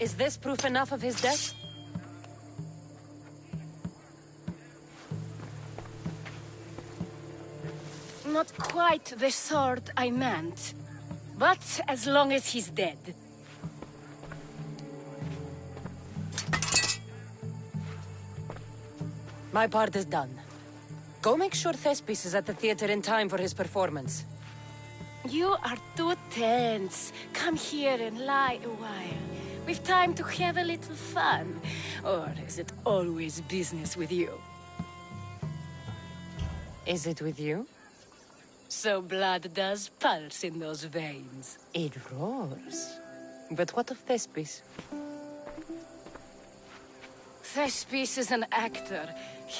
A: Is this proof enough of his death?
B: Not quite the sort I meant. But as long as he's dead.
A: My part is done. Go make sure Thespis is at the theater in time for his performance.
B: You are too tense. Come here and lie a while. We've time to have a little fun. Or is it always business with you?
A: Is it with you?
B: So blood does pulse in those veins.
A: It roars. But what of Thespis?
B: Thespis is an actor.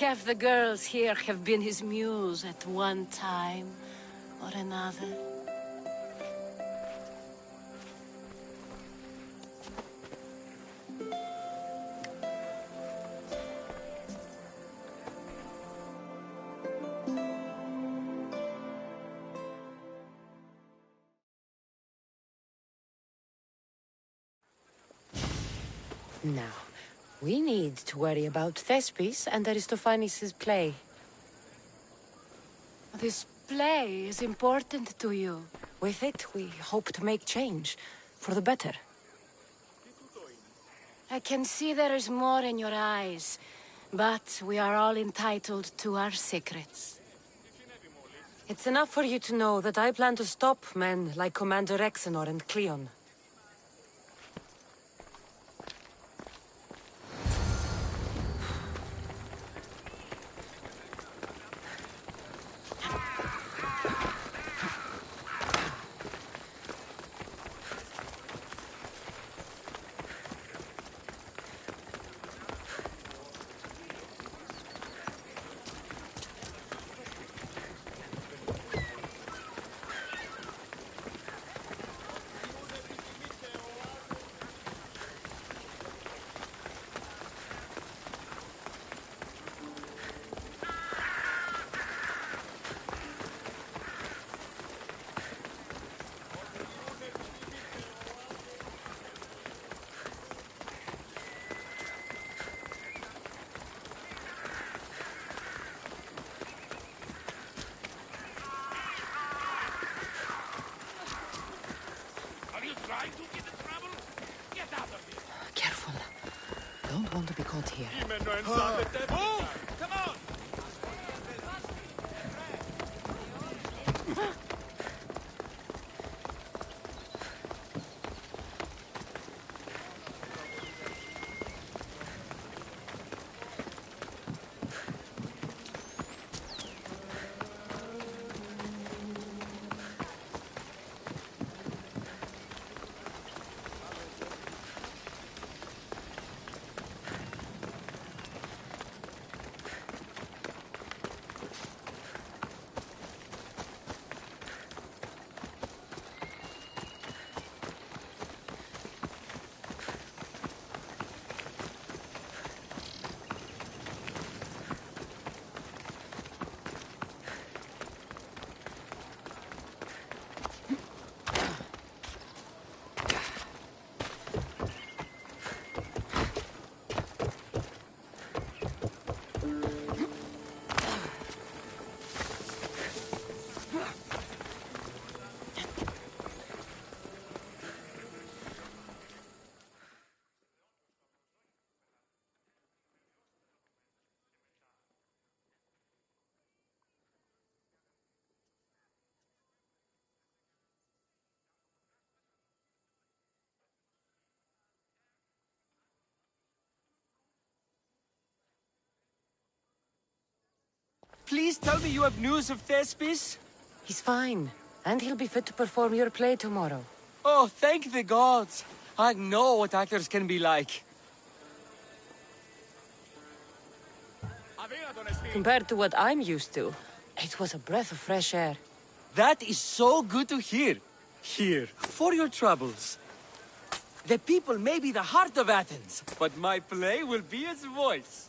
B: Half the girls here have been his muse at one time or another.
A: Now, we need to worry about Thespis and Aristophanes' play.
B: This play is important to you.
A: With it, we hope to make change, for the better.
B: I can see there is more in your eyes, but we are all entitled to our secrets.
A: It's enough for you to know that I plan to stop men like Commander Exenor and Cleon. Careful. Don't want to be caught here.
Q: Move! Come on!
X: Please tell me you have news of Thespis?
A: He's fine, and he'll be fit to perform your play tomorrow.
X: Oh, thank the gods. I know what actors can be like.
A: Compared to what I'm used to, it was a breath of fresh air.
X: That is so good to hear. Here, for your troubles. The people may be the heart of Athens, but my play will be its voice.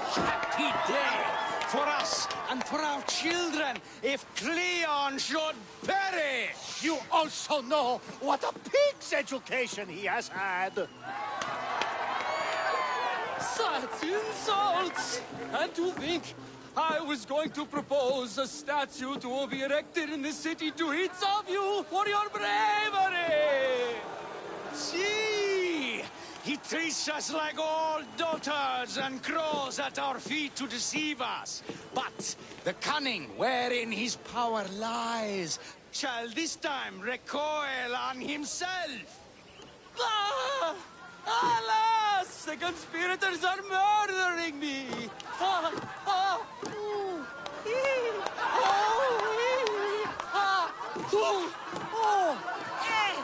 H: Happy day for us and for our children if Cleon should perish!
P: You also know what a pig's education he has had.
X: Such insults! And to think I was going to propose a statue to be erected in the city to each of you for your bravery!
H: See! He treats us like old dotards and crows at our feet to deceive us. But the cunning wherein his power lies shall this time recoil on himself. Ah! Alas! The conspirators are murdering me! Ah! Ah! Ooh! Ee! Oh! Ee! Ah! Ooh! Oh! Eh!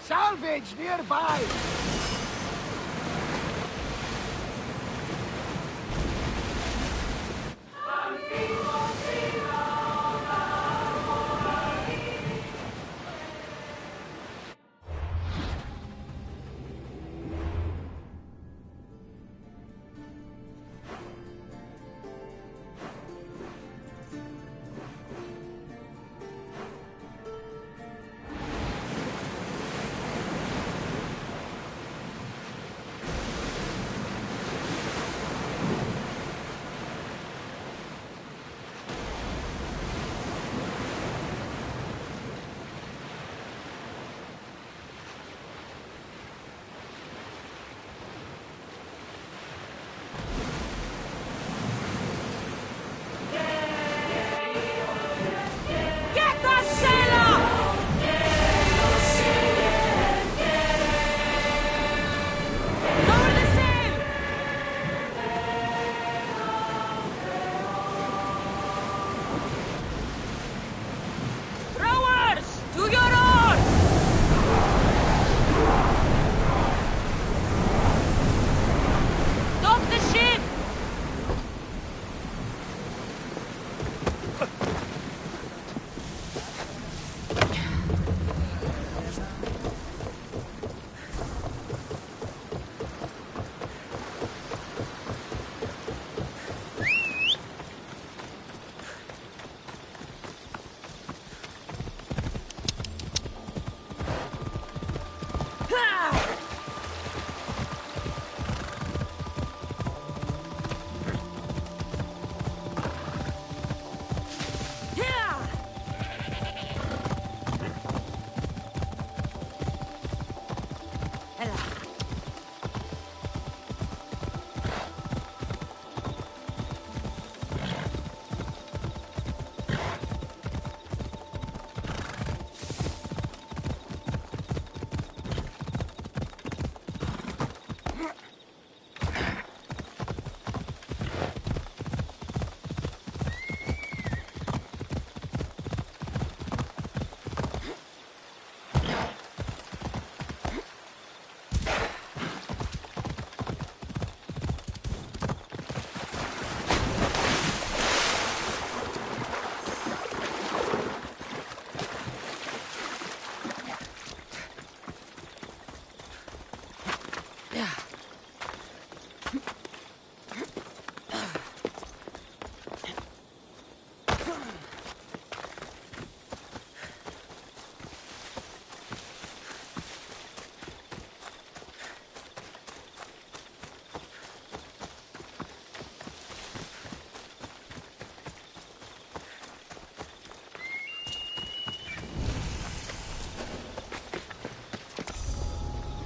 P: Salvage nearby!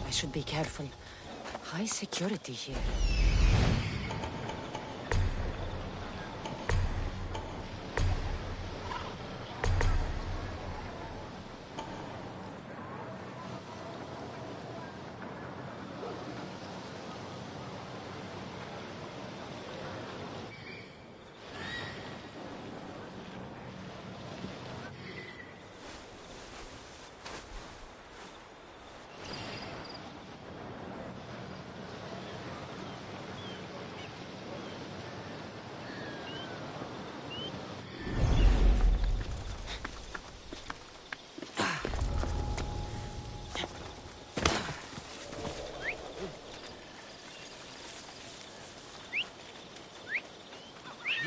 A: Should be careful. High security here.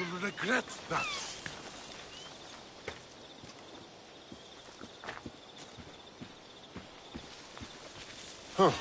O: You'll regret that. Huh.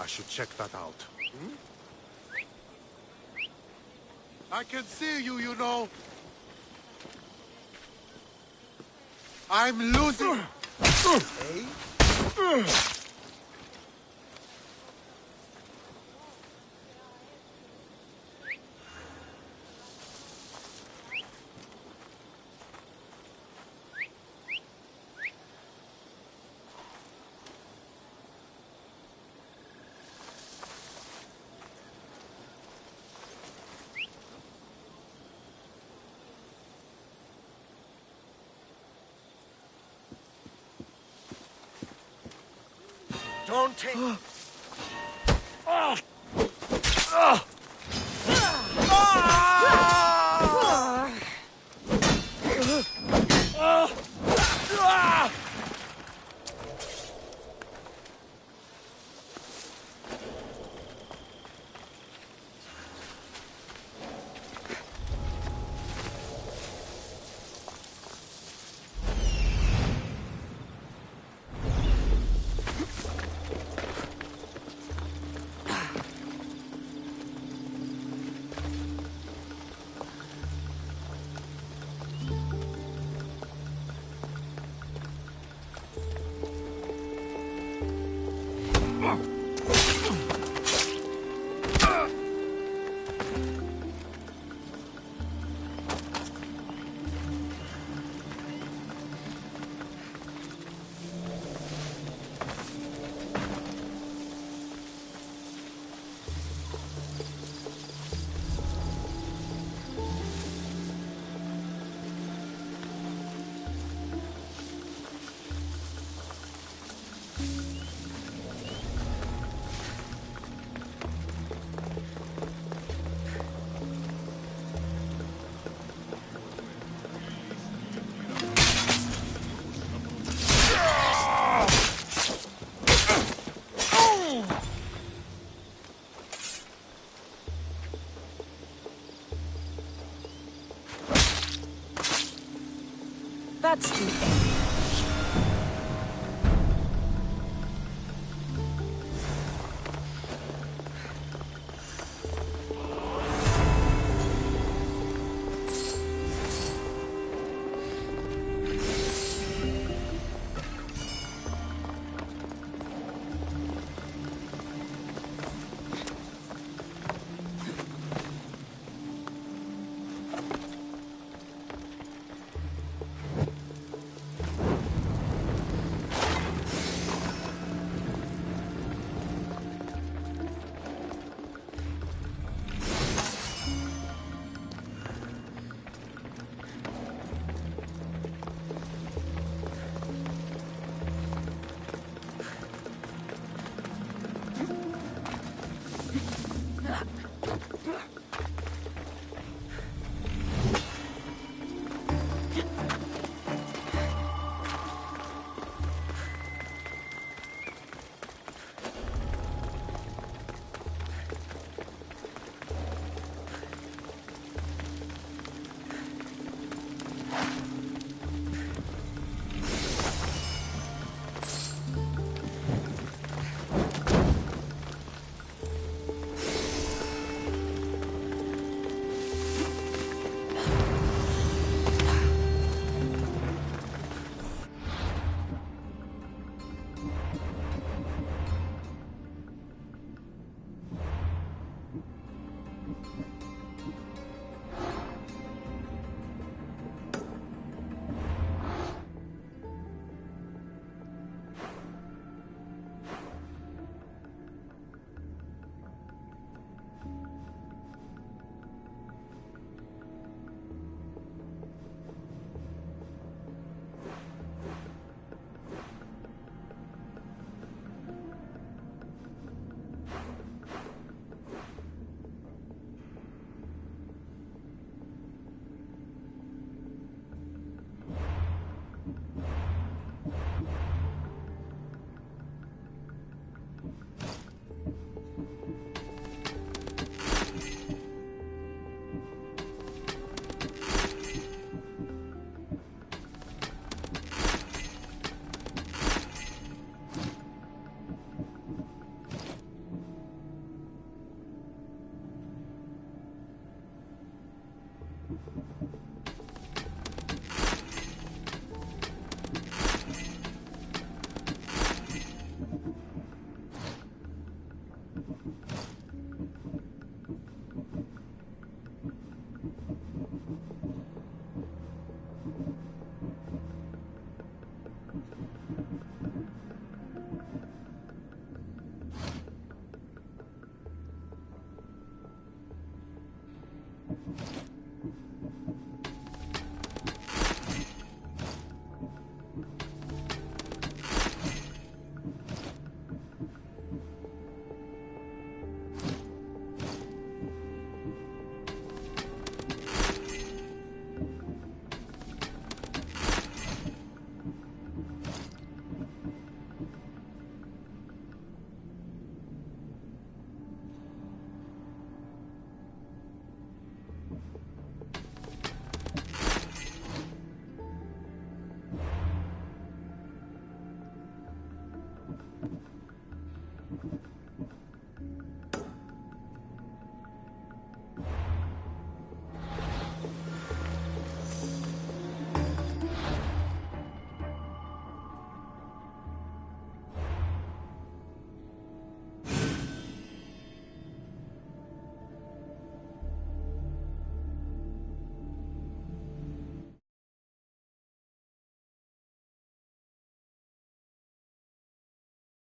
O: I should check that out.
W: I can see you, you know. I'm losing.
H: Don't take...
A: That's the end.